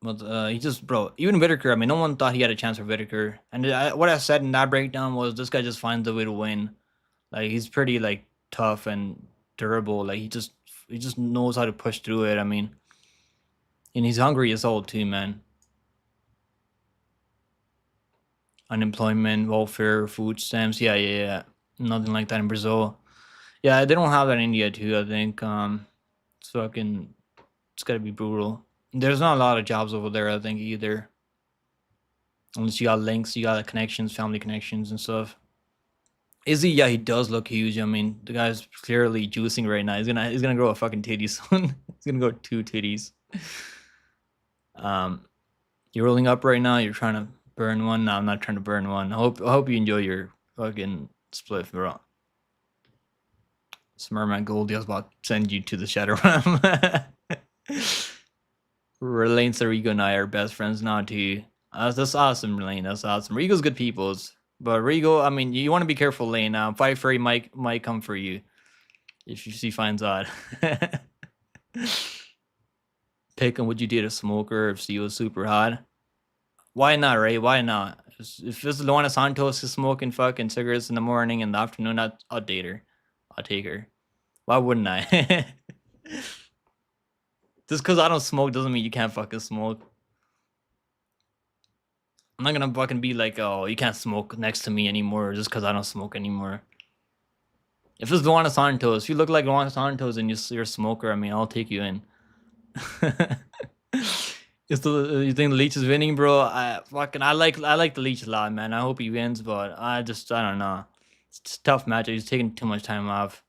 But he just, bro, even Whitaker, I mean, no one thought he had a chance for Whitaker. And what I said in that breakdown was this guy just finds a way to win. Like, he's pretty, like, tough and durable. Like, he just knows how to push through it. I mean, and he's hungry as hell, too, man. Unemployment, welfare, food stamps. Yeah. Nothing like that in Brazil. Yeah, they don't have that in India, too, I think. It's fucking, it's gotta be brutal. There's not a lot of jobs over there, I think, either. Unless you got links, you got connections, family connections and stuff. Izzy, yeah, he does look huge. I mean, the guy's clearly juicing right now. He's gonna grow a fucking titty soon. He's gonna go 2 titties. You're rolling up right now. You're trying to burn one. No, I'm not trying to burn one. I hope you enjoy your fucking split, bro. Smurman Goldie, I was about to send you to the Shadow Realm. Relane Sarigo and I are best friends now too. That's awesome, Lane. That's awesome. Rigo's good peoples. But Rigo, I mean, you want to be careful, Lane. Fight Furry might come for you if she finds out. Pick him. Would you date a smoker if she was super hot? Why not, Ray? Why not? If this Luana Santos is smoking fucking cigarettes in the morning and the afternoon, I'll date her. I'll take her. Why wouldn't I? Just because I don't smoke doesn't mean you can't fucking smoke. I'm not gonna fucking be like, oh, you can't smoke next to me anymore just because I don't smoke anymore. If it's Luana Santos, if you look like Luana Santos and you're a smoker, I mean, I'll take you in. You think the Leech is winning, bro? I like the Leech a lot, man. I hope he wins, but I don't know. It's a tough match. He's taking too much time off.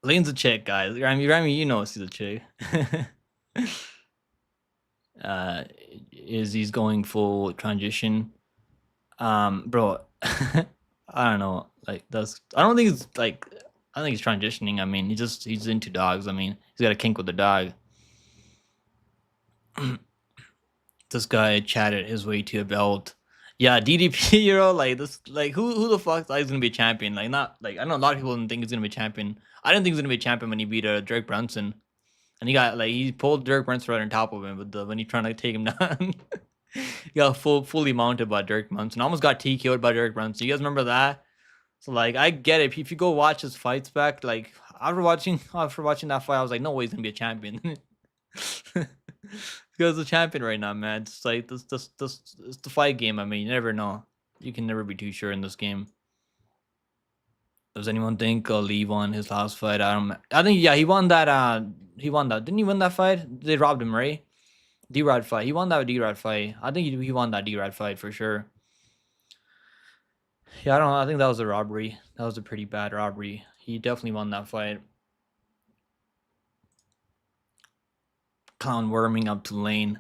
Lane's a chick, guys. Remy, you know she's a chick. Is he's going full transition? Bro, I don't know. Like I don't think it's like, I don't think he's transitioning. I mean, he's into dogs. I mean, he's got a kink with the dog. This guy chatted his way to a belt. Yeah, DDP, like this, like who the fuck thought he's gonna be a champion? Like, not like, I know a lot of people didn't think he's gonna be a champion. I didn't think he's gonna be a champion when he beat Derek Brunson, and he pulled Derek Brunson right on top of him when he trying to take him down. He got fully mounted by Derek Brunson. Almost got TKO'd by Derek Brunson. You guys remember that? So like, I get it. If you go watch his fights back, like after watching that fight, I was like, no way he's gonna be a champion. Because the champion right now, man. It's like this it's the fight game. I mean, you never know. You can never be too sure in this game. Does anyone think Lee won his last fight? I think, yeah, he won that. He won that. Didn't he win that fight? They robbed him, right? D-Rod fight. He won that D-Rod fight. I think he won that D-Rod fight for sure. Yeah, I don't know. I think that was a robbery. That was a pretty bad robbery. He definitely won that fight. Clown warming up to Lane.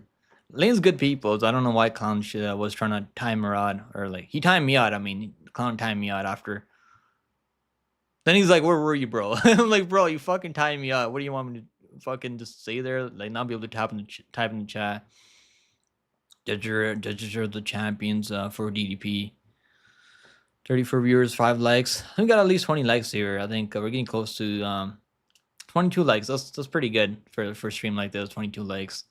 Lane's good people. So I don't know why Clown was trying to time her out, or like he timed me out. I mean, Clown timed me out after. Then he's like, "Where were you, bro?" I'm like, "Bro, you fucking timed me out. What do you want me to fucking just stay there? Like, not be able to type in the chat? Judges are the champions for DDP." 34 viewers, 5 likes. We got at least 20 likes here. I think we're getting close to 22 likes. That's pretty good for a stream like this. 22 likes.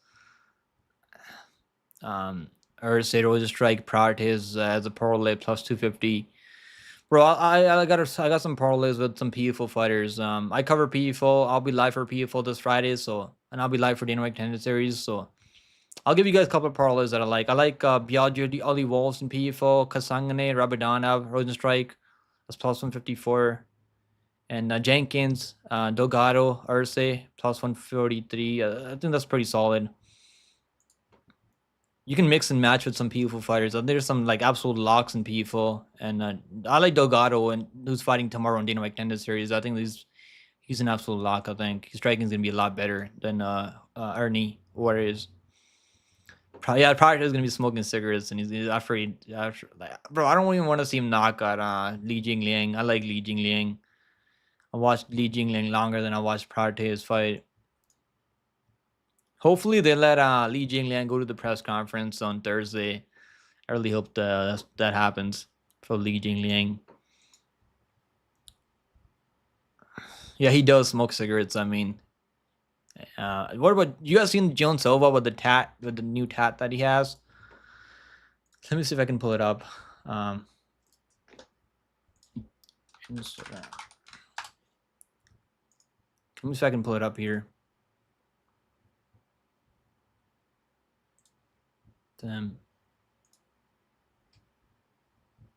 Erceg, Rozenstruik, Prates as a parlay plus 250. Bro, I got some parlays with some PFL fighters. I cover PFL. I'll be live for PFL this Friday, and I'll be live for Dana White Contender Series. So I'll give you guys a couple of parlays that I like. I like Biagio, the Ollie Wolves in PFL, Kasangane, Rabadana, Rozenstruik. That's plus 154. And Jenkins, Delgado, Erceg, plus 143. I think that's pretty solid. You can mix and match with some PFL fighters. There's some like absolute locks in PFL, and I like Delgado, and who's fighting tomorrow in Dana White Contender Series. I think he's an absolute lock. I think his striking is gonna be a lot better than Ernie or is. Probably is gonna be smoking cigarettes, and he's afraid. Bro, I don't even want to see him knock out Li Jingliang. I like Li Jingliang. I watched Li Jingliang longer than I watched Prates fight. Hopefully they let Li Jingliang go to the press conference on Thursday. I really hope that happens for Li Jingliang. Yeah, he does smoke cigarettes. I mean, what about you guys seen Joan Silva with the new tat that he has? Let me see if I can pull it up. Instagram. Let me see if I can pull it up here. Damn.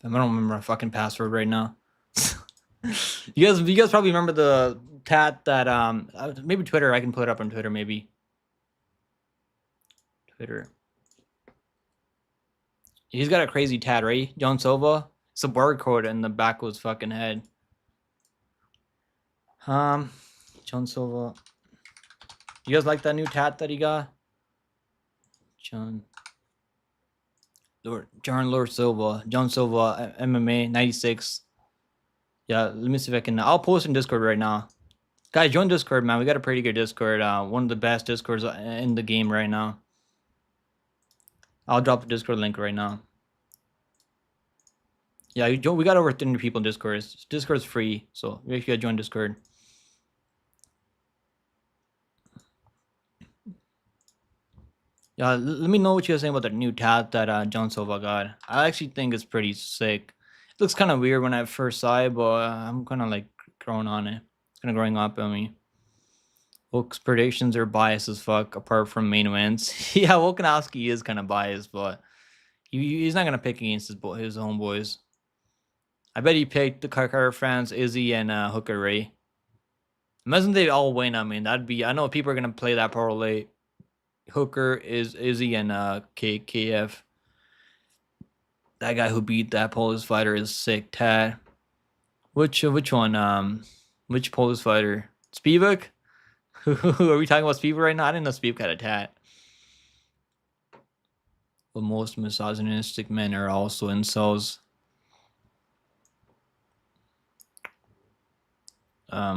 I don't remember my fucking password right now. You guys probably remember the tat that maybe Twitter. I can put it up on Twitter maybe. Twitter. He's got a crazy tat, right? Joan Silva. It's a barcode in the back of his fucking head. Joan Silva. You guys like that new tat that he got? Joan Silva. Joan Silva, MMA 96. Yeah, let me see if I can. I'll post in Discord right now. Guys, join Discord, man. We got a pretty good Discord. One of the best Discords in the game right now. I'll drop the Discord link right now. Yeah, we got over 300 people in Discord. Discord's free, so make sure you join Discord. Yeah, let me know what you guys think about the new tat that Joan Silva got. I actually think it's pretty sick. It looks kind of weird when I first saw it, but I'm kind of like growing on it. It's kind of growing up on me. Volk's predictions are biased as fuck, apart from main events. Yeah, Volkanovski is kind of biased, but he's not going to pick against his homeboys. I bet he picked the Carter fans, Izzy, and Hooker Ray. Imagine they all win. I mean, that'd be... I know people are going to play that parlay. Hooker is Izzy and KF. That guy who beat that Polish fighter is sick. Tad. Which one? Which Polish fighter? Spivak? Are we talking about Spivak right now? I didn't know Spivak had a tat. But most misogynistic men are also incels.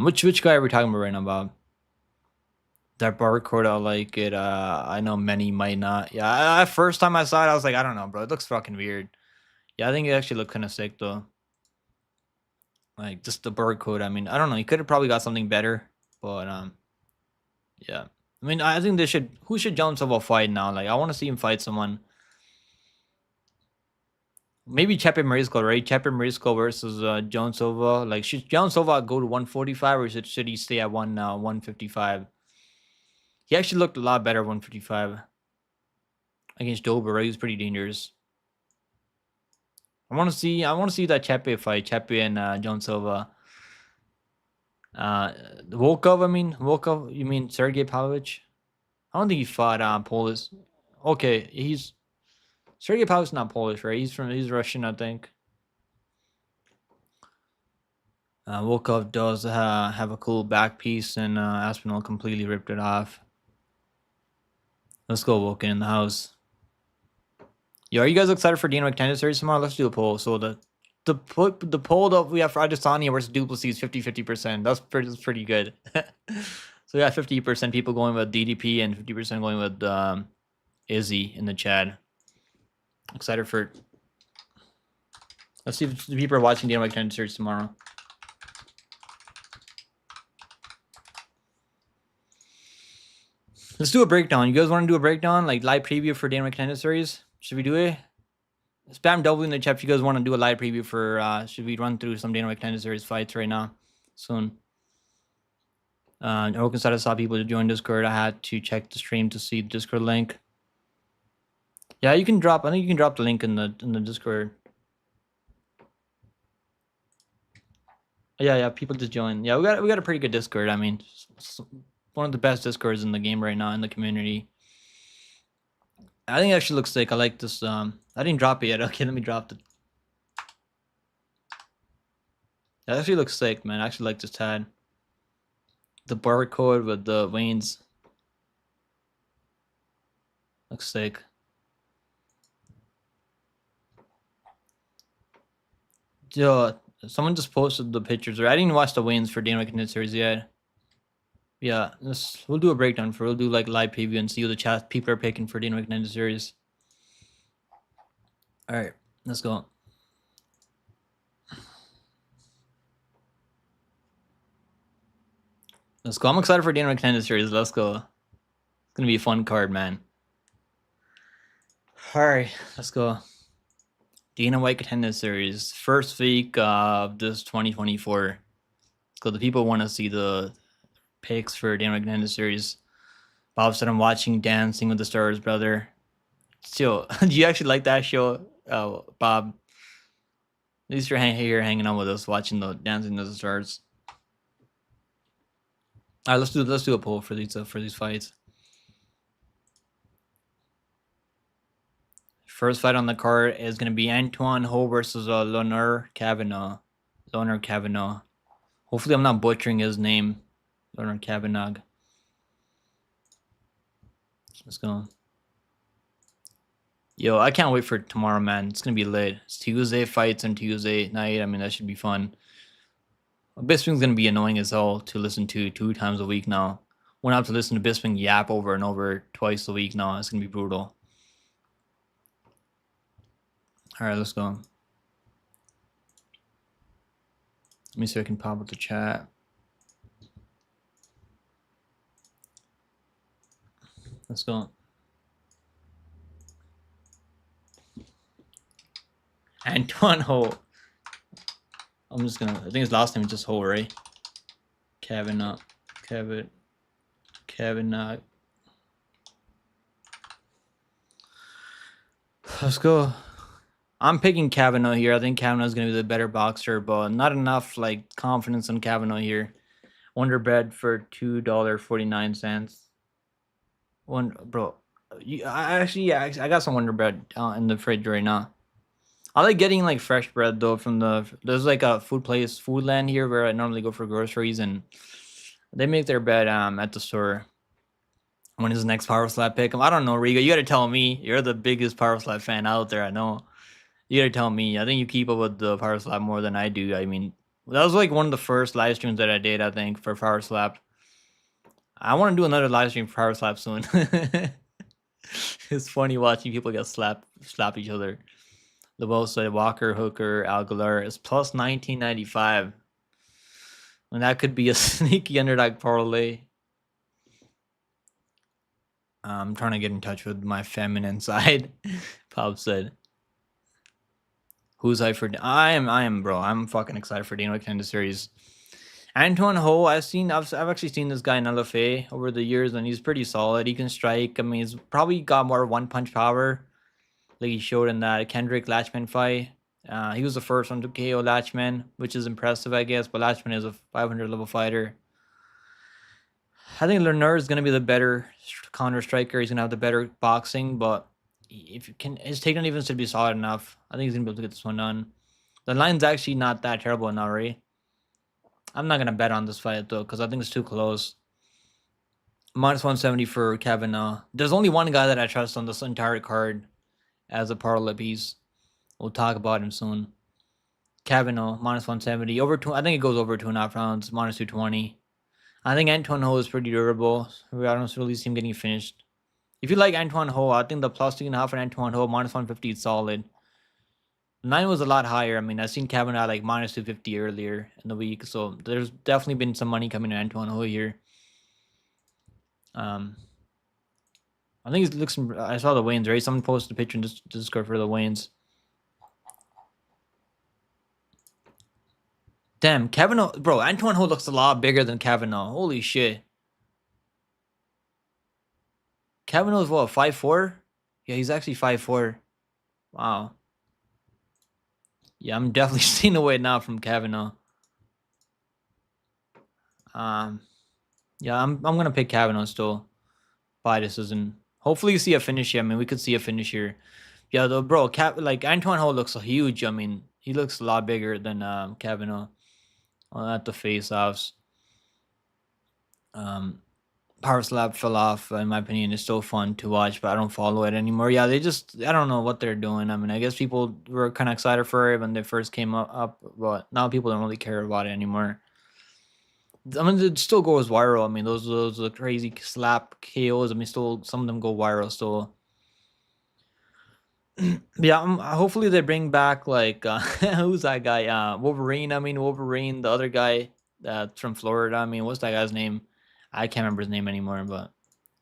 Which guy are we talking about right now, Bob? That barcode, I like it. I know many might not. Yeah, first time I saw it, I was like, I don't know, bro. It looks fucking weird. Yeah, I think it actually looked kind of sick, though. Like, just the barcode. I mean, I don't know. He could have probably got something better. But, yeah. I mean, I think who should Joan Silva fight now? Like, I want to see him fight someone. Maybe Chepe Marisco, right? Chepe Marisco versus Joan Silva. Like, should Joan Silva go to 145 or should he stay at 155? He actually looked a lot better at 155 against Dober, right? He was pretty dangerous. I want to see that Chepe fight, Chepe and Joan Silva. Volkov, you mean Sergey Pavlovich? I don't think he fought Polish. Okay, Sergey Pavlovich's not Polish, right? He's Russian, I think. Volkov does have a cool back piece, and Aspinall completely ripped it off. Let's go, Vulcan in the house. Yo, are you guys excited for Dana White Contender Series tomorrow? Let's do a poll. So the poll that we have for Adesanya versus Duplessis 50-50%. That's pretty good. So we got 50% people going with DDP and 50% going with Izzy in the chat. Excited for Let's see if the people are watching Dana White Contender Series tomorrow. Let's do a breakdown. You guys want to do a breakdown, like live preview for Dana White Contender Series? Should we do it? Spam double in the chat if you guys want to do a live preview for. Should we run through some Dana White Contender Series fights right now? Soon. Open side, I saw people to join Discord. I had to check the stream to see the Discord link. Yeah, you can drop. I think you can drop the link in the Discord. Yeah, people just join. Yeah, we got a pretty good Discord. I mean, one of the best Discords in the game right now in the community. I think it actually looks sick. I like this. I didn't drop it yet. Okay, let me drop it. That actually looks sick, man. I actually like this tag. The barcode with the veins. Looks sick. Yo, someone just posted the pictures. I didn't watch the wins for Dana White Contender Series yet. Yeah, we'll do a breakdown we'll do like live preview and see what the chat people are picking for Dana White Contender Series. All right, let's go. Let's go. I'm excited for Dana White Contender Series. Let's go. It's gonna be a fun card, man. All right, let's go. Dana White Contender Series, first week of this 2024. Let's go. The people want to see the picks for Dana White Contender Series. Bob said, I'm watching Dancing with the Stars, brother. So, do you actually like that show, Bob? At least you're here hanging out with us, watching the Dancing with the Stars. All right, let's do a poll for these fights. First fight on the card is going to be Antoine Ho versus Leonard Kavanagh. Leonard Kavanagh. Hopefully I'm not butchering his name. Leonard Kavanagh. Let's go. Yo, I can't wait for tomorrow, man. It's going to be lit. It's Tuesday fights on Tuesday night. I mean, that should be fun. Bisping's going to be annoying as hell to listen to 2 times a week now. Won't have to listen to Bisping yap over and over twice a week now. It's going to be brutal. All right, let's go. Let me see if I can pop up the chat. Let's go. Antoine Ho. I'm just gonna. I think his last name is just Ho, right? Kavanagh. Kavanagh. Let's go. I'm picking Kavanagh here. I think Kavanagh is going to be the better boxer, but not enough like confidence in Kavanagh here. Wonder bread for $2.49. Bro, I got some Wonder bread in the fridge right now. I like getting like fresh bread though from there's like a Foodland here where I normally go for groceries, and they make their bread at the store. When is the next Power Slap pick? I don't know, Riga. You got to tell me. You're the biggest Power Slap fan out there. I know. You gotta tell me. I think you keep up with the Power Slap more than I do. I mean, that was like one of the first live streams that I did, I think, for Power Slap. I want to do another live stream for Power Slap soon. It's funny watching people get slap each other. Lopez said Walker, Hooker, Aguilar is plus 1995. And that could be a sneaky underdog parlay. I'm trying to get in touch with my feminine side. Pop said. Who's I for? I am, bro. I'm fucking excited for Dana White Contender Series. Antoine Ho, I've actually seen this guy in LFA over the years, and he's pretty solid. He can strike. I mean, he's probably got more one-punch power, like he showed in that Kendrick Latchman fight. He was the first one to KO Latchman, which is impressive, I guess. But Latchman is a 500 level fighter. I think Leonard is gonna be the better counter striker. He's gonna have the better boxing, but if you can, his takedown defense should be solid enough. I think he's gonna be able to get this one done. The line's actually not that terrible now, right? I'm not gonna bet on this fight though, because I think it's too close. Minus 170 for Kavanagh. There's only one guy that I trust on this entire card as a parlay piece. We'll talk about him soon. Kavanagh, minus 170. I think it goes over 2.5 rounds, minus 220. I think Antoine Ho is pretty durable. I don't really see him getting finished. If you like Antoine Ho, I think the plus 2.5 for Antoine Ho, minus 150 is solid. 9 was a lot higher. I mean, I seen Kavanaugh like minus 250 earlier in the week, so there's definitely been some money coming to Antoine Ho here. I think it looks. I saw the Waynes, right? Someone posted a picture in Discord for the Waynes. Damn, Kavanaugh, bro. Antoine Ho looks a lot bigger than Kavanaugh. Holy shit. Kavanaugh's what, 5'4"? Yeah, he's actually 5'4". Wow. Yeah, I'm definitely staying away now from Kavanaugh. Yeah, I'm gonna pick Kavanaugh still by decision. Hopefully, you see a finish here. I mean, we could see a finish here. Yeah, though, bro, like Antoine Ho looks huge. I mean, he looks a lot bigger than Kavanaugh at the face-offs. Power Slap fell off, in my opinion. It's still fun to watch, but I don't follow it anymore. Yeah, I don't know what they're doing. I mean, I guess people were kind of excited for it when they first came up, but now people don't really care about it anymore. I mean, it still goes viral. I mean, those crazy slap KOs. I mean, still some of them go viral still. Yeah, hopefully they bring back like who's that guy? Wolverine. I mean, Wolverine, the other guy that's from Florida. I mean, what's that guy's name? I can't remember his name anymore, but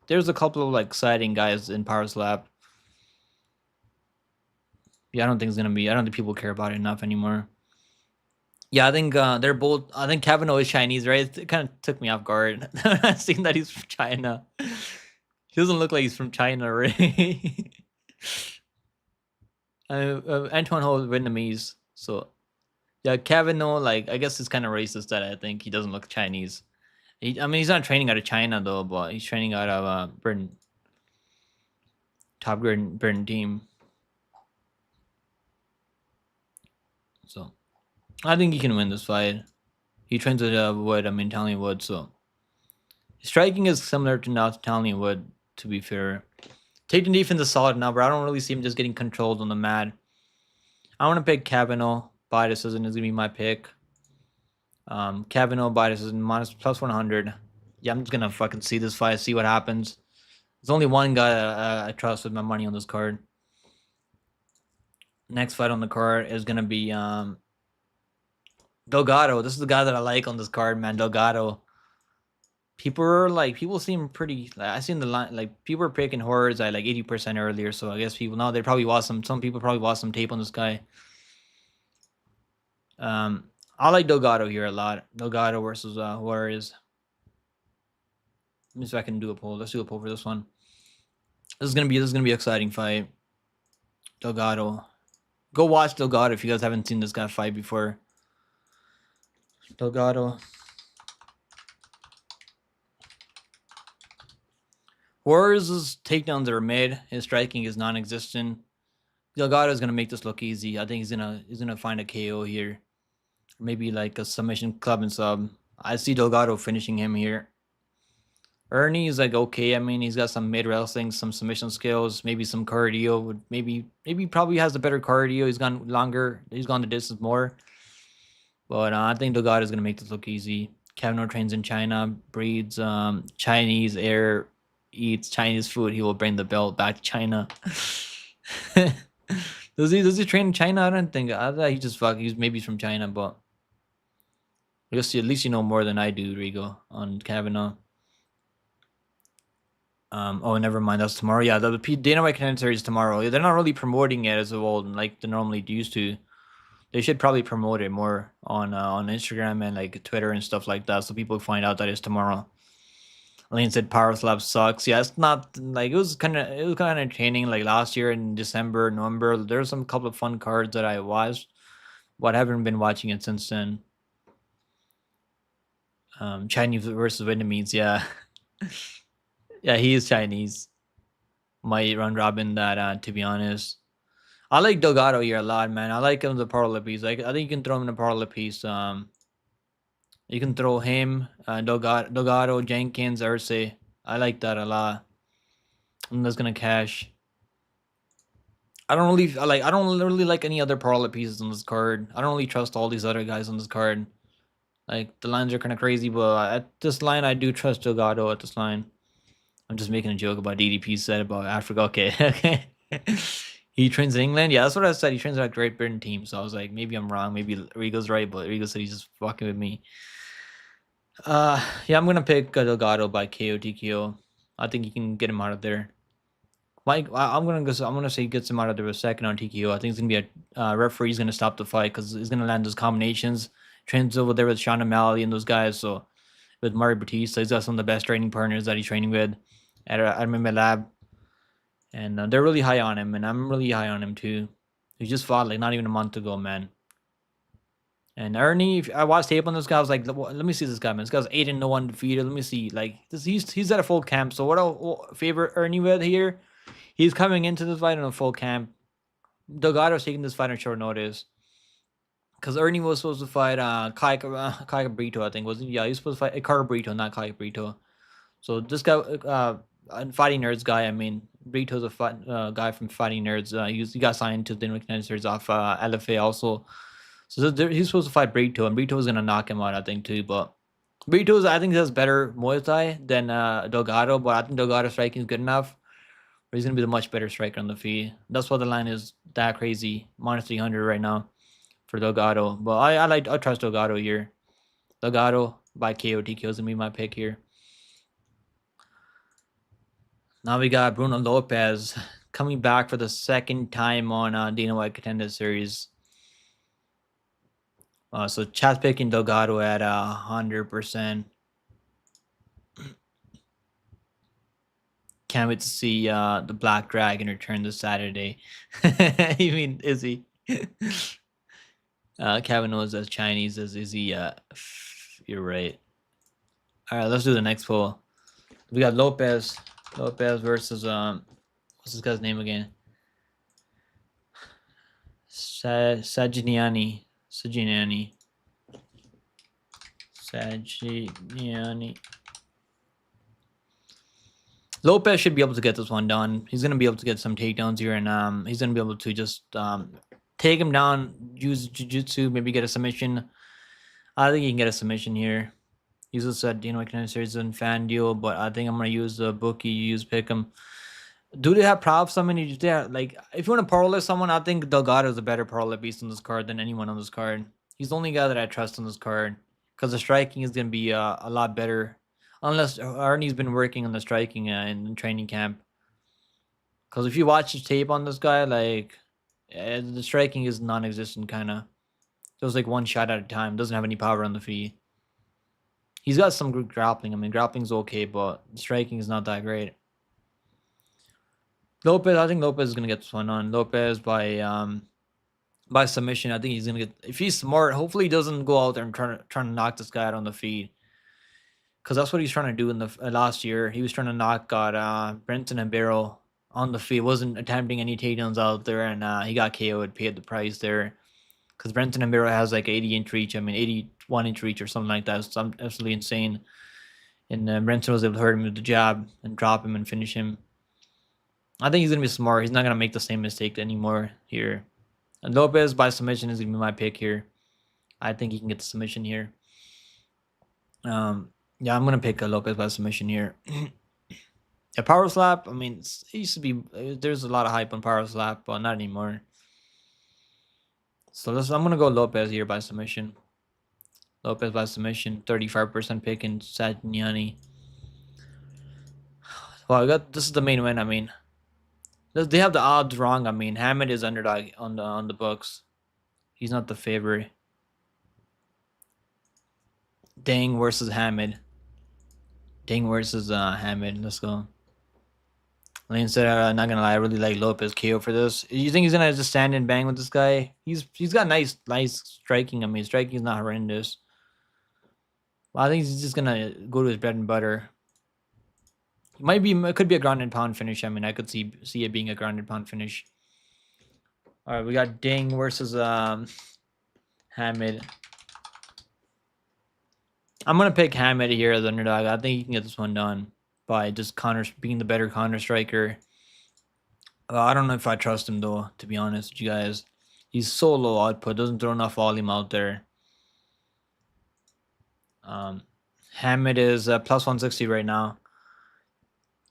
there's a couple of like exciting guys in Power Slap. Yeah, I don't think people care about it enough anymore. Yeah, I think they're both. I think Kavanaugh is Chinese, right? It kind of took me off guard. Seeing that he's from China. He doesn't look like he's from China, right? Antoine Ho is Vietnamese, so yeah, Kavanaugh. Like, I guess it's kind of racist that I think he doesn't look Chinese. I mean, he's not training out of China though, but he's training out of Britain, top Britain team. So I think he can win this fight. He trains with Wood. I mean, Italian Wood. So striking is similar to now Italian Wood. To be fair, taking defense is solid now, but I don't really see him just getting controlled on the mat. I want to pick Kavanaugh by decision. Is gonna be my pick. Kavanaugh by decision plus 100. Yeah, I'm just gonna fucking see this fight, see what happens. There's only one guy I trust with my money on this card. Next fight on the card is gonna be Delgado. This is the guy that I like on this card, man. Delgado. People seem pretty. Like, I seen the line. Like, people were picking horrors at like 80% earlier. So I guess people now they probably watched some people probably watched some tape on this guy. I like Delgado here a lot. Delgado versus Juarez. Let me see if I can do a poll. Let's do a poll for this one. This is gonna be an exciting fight. Delgado. Go watch Delgado if you guys haven't seen this guy fight before. Delgado. Juarez's takedowns are mid. His striking is non-existent. Delgado is gonna make this look easy. I think he's gonna find a KO here. Maybe like a submission club and sub. I see Delgado finishing him here. Ernie is like okay. I mean, he's got some mid wrestling, some submission skills, maybe some cardio. Maybe probably has a better cardio. He's gone longer. He's gone the distance more. But I think Delgado is gonna make this look easy. Kavanaugh trains in China, breeds Chinese air, eats Chinese food. He will bring the belt back to China. Does he train in China? I don't think. I thought he just he's maybe from China, but I guess at least you know more than I do, Rigo, on Kavanaugh. Oh, never mind. That's tomorrow. Yeah, the Dana White Contender Series tomorrow. They're not really promoting it as well like they normally used to. They should probably promote it more on Instagram and like Twitter and stuff like that, so people find out that it's tomorrow. Lane said Power Slap sucks. Yeah, it's not like it was kind of entertaining. Like last year in December, November, there's some couple of fun cards that I watched, but I haven't been watching it since then. Chinese versus Vietnamese. Yeah, yeah, he is Chinese. Might run robin that. To be honest, I like Delgado here a lot, man. I like him as a parallel piece. Like I think you can throw him in a parallel piece. You can throw him, Delgado, Jenkins, Erceg. I like that a lot. And that's gonna cash. I don't really like any other parallel pieces on this card. I don't really trust all these other guys on this card. Like the lines are kind of crazy, but at this line, I do trust Delgado at this line. I'm just making a joke about DDP said about Africa. Okay, okay. He trains in England. Yeah, that's what I said. He trains at a Great Britain team. So I was like, maybe I'm wrong. Maybe Rigo's right, but Rigo said he's just fucking with me. Yeah, I'm gonna pick Delgado by KO TKO. I think he can get him out of there. Mike, I'm gonna go. I'm gonna say he gets him out of there with second on TKO. I think it's gonna be a referee's gonna stop the fight because he's gonna land those combinations. Trains over there with Sean O'Malley and those guys. So with Mario Batista, he's got some of the best training partners that he's training with at MMA Lab, and they're really high on him, and I'm really high on him too. He just fought like not even a month ago, man. And Ernie, if I watched tape on this guy, I was like, let me see this guy, man. This guy's 8-1 defeated. Let me see, like this, he's at a full camp. So what I'll favor Ernie with here? He's coming into this fight in a full camp. Delgado's taking this fight on short notice. Because Ernie was supposed to fight Kai Brito, I think, wasn't he? Yeah, he was supposed to fight Car Brito, not Kai Brito. So this guy, Fighting Nerds guy, I mean, Brito's a guy from Fighting Nerds. He got signed to the Contender Series off LFA also. So he's supposed to fight Brito, and Brito was going to knock him out, I think, too. But Brito's, I think, has better Muay Thai than Delgado, but I think Delgado's striking is good enough. But he's going to be the much better striker on the feet. That's why the line is that crazy. Minus 300 right now for Delgado. But I trust Delgado here. Delgado by KO TKO is going to be my pick here. Now we got Bruno Lopez coming back for the second time on Dana White Contender Series. So chat's picking Delgado at 100%. Can't wait to see the Black Dragon return this Saturday. You mean Izzy? Kevin knows as Chinese as Izzy. You're right. All right, let's do the next poll. We got Lopez versus what's this guy's name again? Sajiniani. Lopez should be able to get this one done. He's gonna be able to get some takedowns here, and he's gonna be able to just take him down, use jiu-jitsu, maybe get a submission. I think he can get a submission here. He's just said, Contender Series and fan deal, but I think I'm gonna use the bookie, use Pick'em. Do they have props? I mean, like if you want to parlay someone, I think Delgado is a better parlay beast on this card than anyone on this card. He's the only guy that I trust on this card because the striking is going to be a lot better, unless Arnie's been working on the striking in training camp. Because if you watch his tape on this guy, like the striking is non-existent, kind of. Just like one shot at a time. Doesn't have any power on the feet. He's got some good grappling. I mean, grappling's okay, but striking is not that great. Lopez, I think Lopez is gonna get this one on. Lopez by submission. I think he's gonna get. If he's smart, hopefully he doesn't go out there and trying to knock this guy out on the feet, because that's what he's trying to do in the last year. He was trying to knock Brenton and Barrow on the feet. Wasn't attempting any takedowns out there, and he got KO'd. Paid the price there, because Brenton and Barrow has like 80-inch reach. I mean, 81-inch reach or something like that. It's absolutely insane. And Brenton was able to hurt him with the jab and drop him and finish him. I think he's going to be smart. He's not going to make the same mistake anymore here. And Lopez by submission is going to be my pick here. I think he can get the submission here. Yeah, I'm going to pick Lopez by submission here. A power slap, I mean, it used to be, there's a lot of hype on power slap, but not anymore. So I'm going to go Lopez here by submission. Lopez by submission, 35% pick in Sajiniani. Well, this is the main win, I mean. They have the odds wrong. I mean, Hammett is underdog on the books. He's not the favorite. Dang versus Hammett. Dang versus Hammett. Let's go. Lane said, not gonna lie, I really like Lopez KO for this. You think he's gonna just stand and bang with this guy? He's got nice striking. I mean, striking is not horrendous. Well, I think he's just gonna go to his bread and butter. It could be a ground and pound finish. I mean, I could see it being a ground and pound finish. All right, we got Ding versus Hammett. I'm gonna pick Hammett here as underdog. I think he can get this one done by just being the better counter striker. I don't know if I trust him though, to be honest with you guys. He's so low output, doesn't throw enough volume out there. Hammett is plus 160 right now.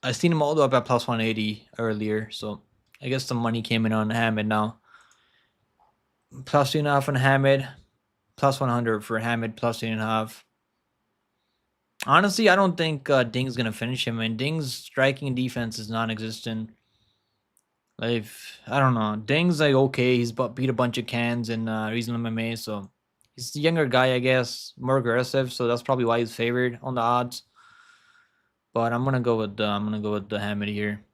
I seen him all the way up at plus 180 earlier, so I guess some money came in on Hamid now. Plus 2.5 on Hamid. Plus 100 for Hamid. Plus 2.5. Honestly, I don't think Ding's gonna finish him. And Ding's striking and defense is non-existent. Like, I don't know. Ding's like okay. He's beat a bunch of cans in regional MMA, so he's a younger guy, I guess, more aggressive. So that's probably why he's favored on the odds. But I'm gonna go with the Hamid here.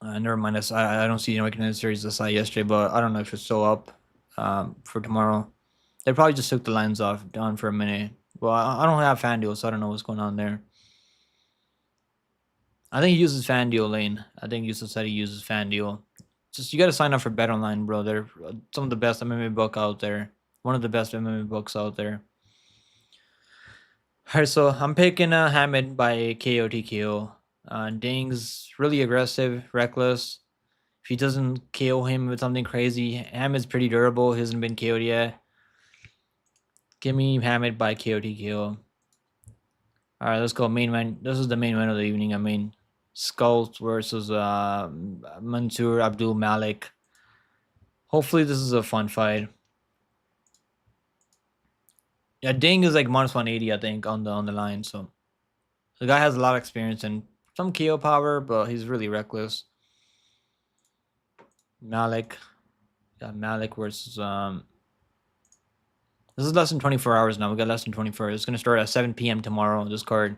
Never mind. I don't see any Contender Series this yesterday, but I don't know if it's still up for tomorrow. They probably just took the lines off down for a minute. Well, I don't have FanDuel, so I don't know what's going on there. I think he uses FanDuel lane. I think Yusuf said he uses FanDuel. Just you got to sign up for BetOnline, bro. They're some of the best MMA book out there. One of the best MMA books out there. Alright, so I'm picking Hamid by KO TKO. Ding's really aggressive, reckless. If he doesn't KO him with something crazy, Hamid's pretty durable. He hasn't been KO'd yet. Give me Hamid by KO TKO. Alright, let's go main event. This is the main event of the evening. I mean, Skulls versus Mansour Abdul Malik. Hopefully this is a fun fight. Yeah, Ding is like minus 180, I think, on the line. So the guy has a lot of experience and some KO power, but he's really reckless. Malik. Got Malik versus this is less than 24 hours now. We got less than 24. It's gonna start at 7 p.m. tomorrow. This card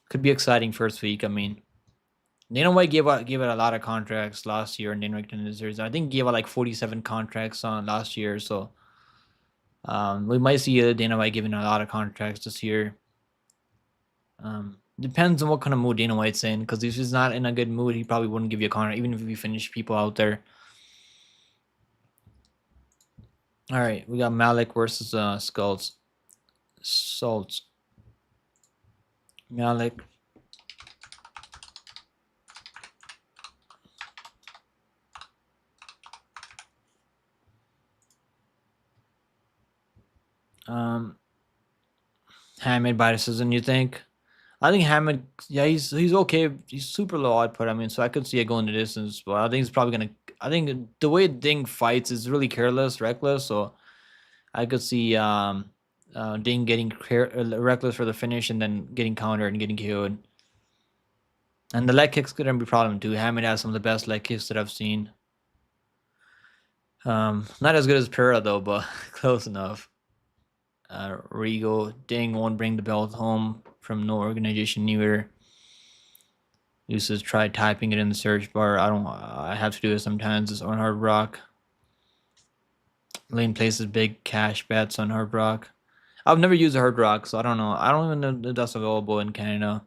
could be exciting first week. I mean, Dana White gave out a lot of contracts last year in the Contender Series. I think he gave out like 47 contracts on last year. So we might see Dana White giving a lot of contracts this year. Depends on what kind of mood Dana White's in. Because if he's not in a good mood, he probably wouldn't give you a contract, even if you finish people out there. All right, we got Malik versus Skulls. Salts. Malik. Hamid by decision, you think? I think Hamid, yeah, he's okay. He's super low output. I mean, so I could see it going the distance, but I think he's probably gonna. I think the way Ding fights is really careless, reckless. So I could see Ding getting reckless for the finish and then getting countered and getting KO'd. And the leg kicks could be a problem too. Hamid has some of the best leg kicks that I've seen. Not as good as Pura though, but close enough. Rigo, Ding won't bring the belt home from no organization neither. Used to try typing it in the search bar. I have to do it sometimes. It's on Hard Rock. Lane places big cash bets on Hard Rock. I've never used Hard Rock, so I don't know. I don't even know if that's available in Canada.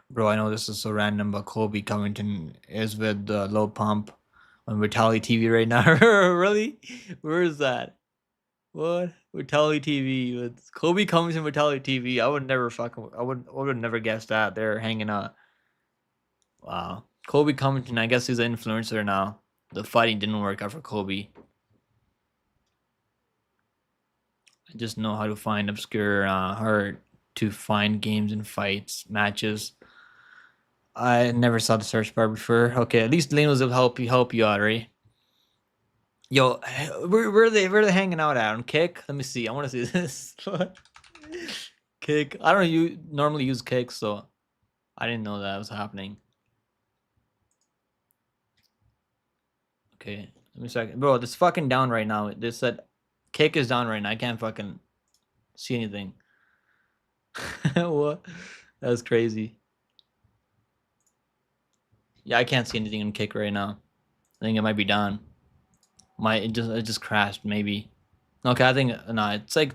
Bro, I know this is so random, but Colby Covington is with Low Pump on Vitality TV right now. Really? Where is that? What? Vitality TV with Kobe Covington Vitality TV. I would never guess that. They're hanging out. Wow. Kobe Covington, I guess he's an influencer now. The fighting didn't work out for Kobe. I just know how to find obscure, hard to find games and fights, matches. I never saw the search bar before. Okay, at least Lane will help you out, right? Yo, where are they hanging out at? On Kick? Let me see. I want to see this. Kick. I don't normally use Kick, so I didn't know that was happening. Okay, let me check. Bro, this fucking down right now. They said Kick is down right now. I can't fucking see anything. What? That's crazy. Yeah, I can't see anything in Kick right now. I think it might be down. It just crashed maybe. Okay, I think no, it's like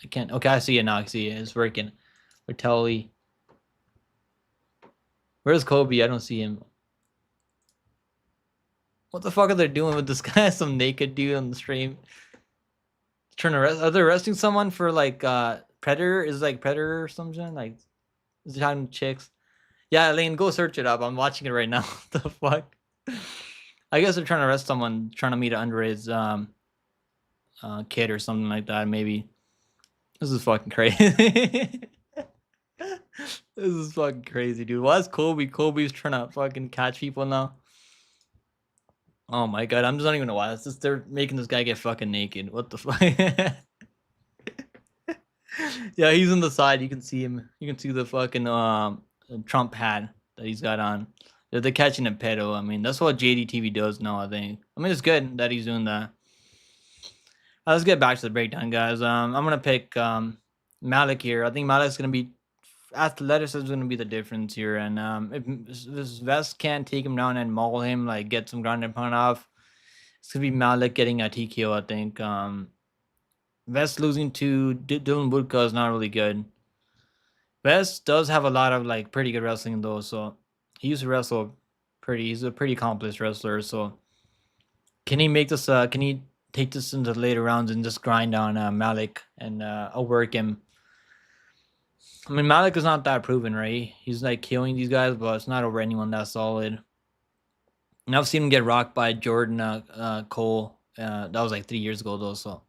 I can't. Okay, I see it now. I see it. It's working. Vitaly. Where's Kobe? I don't see him. What the fuck are they doing with this guy? Some naked dude on the stream. Trying to arrest? Are they arresting someone for like Predator? Is it like Predator or something? Like is it having chicks? Yeah, Lane, go search it up. I'm watching it right now. What the fuck? I guess they're trying to arrest someone trying to meet an underage kid or something like that. Maybe this is fucking crazy. This is fucking crazy, dude. Why's Kobe? Kobe's trying to fucking catch people now. Oh my god, I'm just not even know why. It's just they're making this guy get fucking naked. What the fuck? Yeah, he's on the side. You can see him. You can see the fucking Trump hat that he's got on. They're catching a pedo. I mean, that's what JDTV does now, I think. I mean, it's good that he's doing that. Let's get back to the breakdown, guys. I'm gonna pick Malik here. I think Malik's gonna be athleticism is gonna be the difference here, and if this Vest can't take him down and maul him, like get some ground and pound off, it's gonna be Malik getting a TKO. I think. Vest losing to Dylan Woodka is not really good. Vest does have a lot of like pretty good wrestling though, so he used to wrestle pretty. He's a pretty accomplished wrestler. So can he make this? Can he take this into the later rounds and just grind on Malik and outwork him? I mean, Malik is not that proven, right? He's like killing these guys, but it's not over anyone that solid. And I've seen him get rocked by Jordan Cole. That was like 3 years ago though, so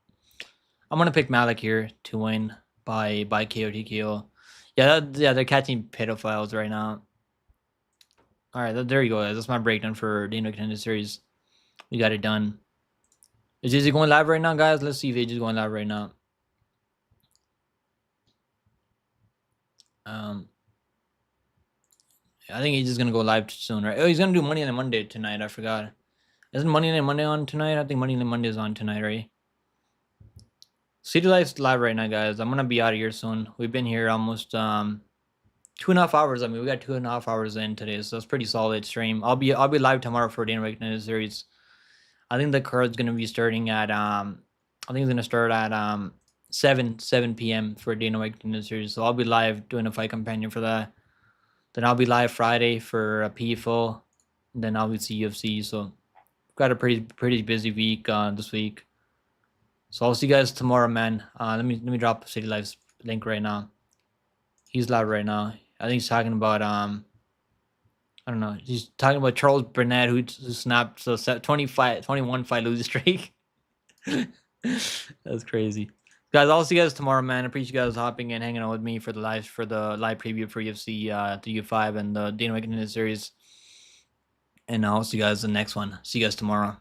I'm gonna pick Malik here to win by KO TKO. Yeah, they're catching pedophiles right now. All right, there you go, guys. That's my breakdown for the Contender series. We got it done. Is AJ going live right now, guys? Let's see if AJ is going live right now. I think AJ is gonna go live soon, right? Oh, he's gonna do Money on Monday tonight. I forgot. Isn't Money on Monday on tonight? I think Money on Monday is on tonight, right? City Life's live right now, guys. I'm gonna be out of here soon. We've been here almost 2.5 hours. I mean, we got 2.5 hours in today, so it's pretty solid stream. I'll be live tomorrow for the Contender series. I think the card's gonna be starting at I think it's gonna start at 7 p.m. for Dana White Contender series. So I'll be live doing a fight companion for that. Then I'll be live Friday for a PFL. And then obviously UFC. So got a pretty busy week this week. So I'll see you guys tomorrow, man. Let me drop City Life's link right now. He's live right now. I think he's talking about I don't know. He's talking about Charles Burnett who snapped 21 fight losing streak. That's crazy. Guys, I'll see you guys tomorrow, man. I appreciate you guys hopping in, hanging out with me for the live preview for UFC 3U5 and the Dana White Contender series. And I'll see you guys in the next one. See you guys tomorrow.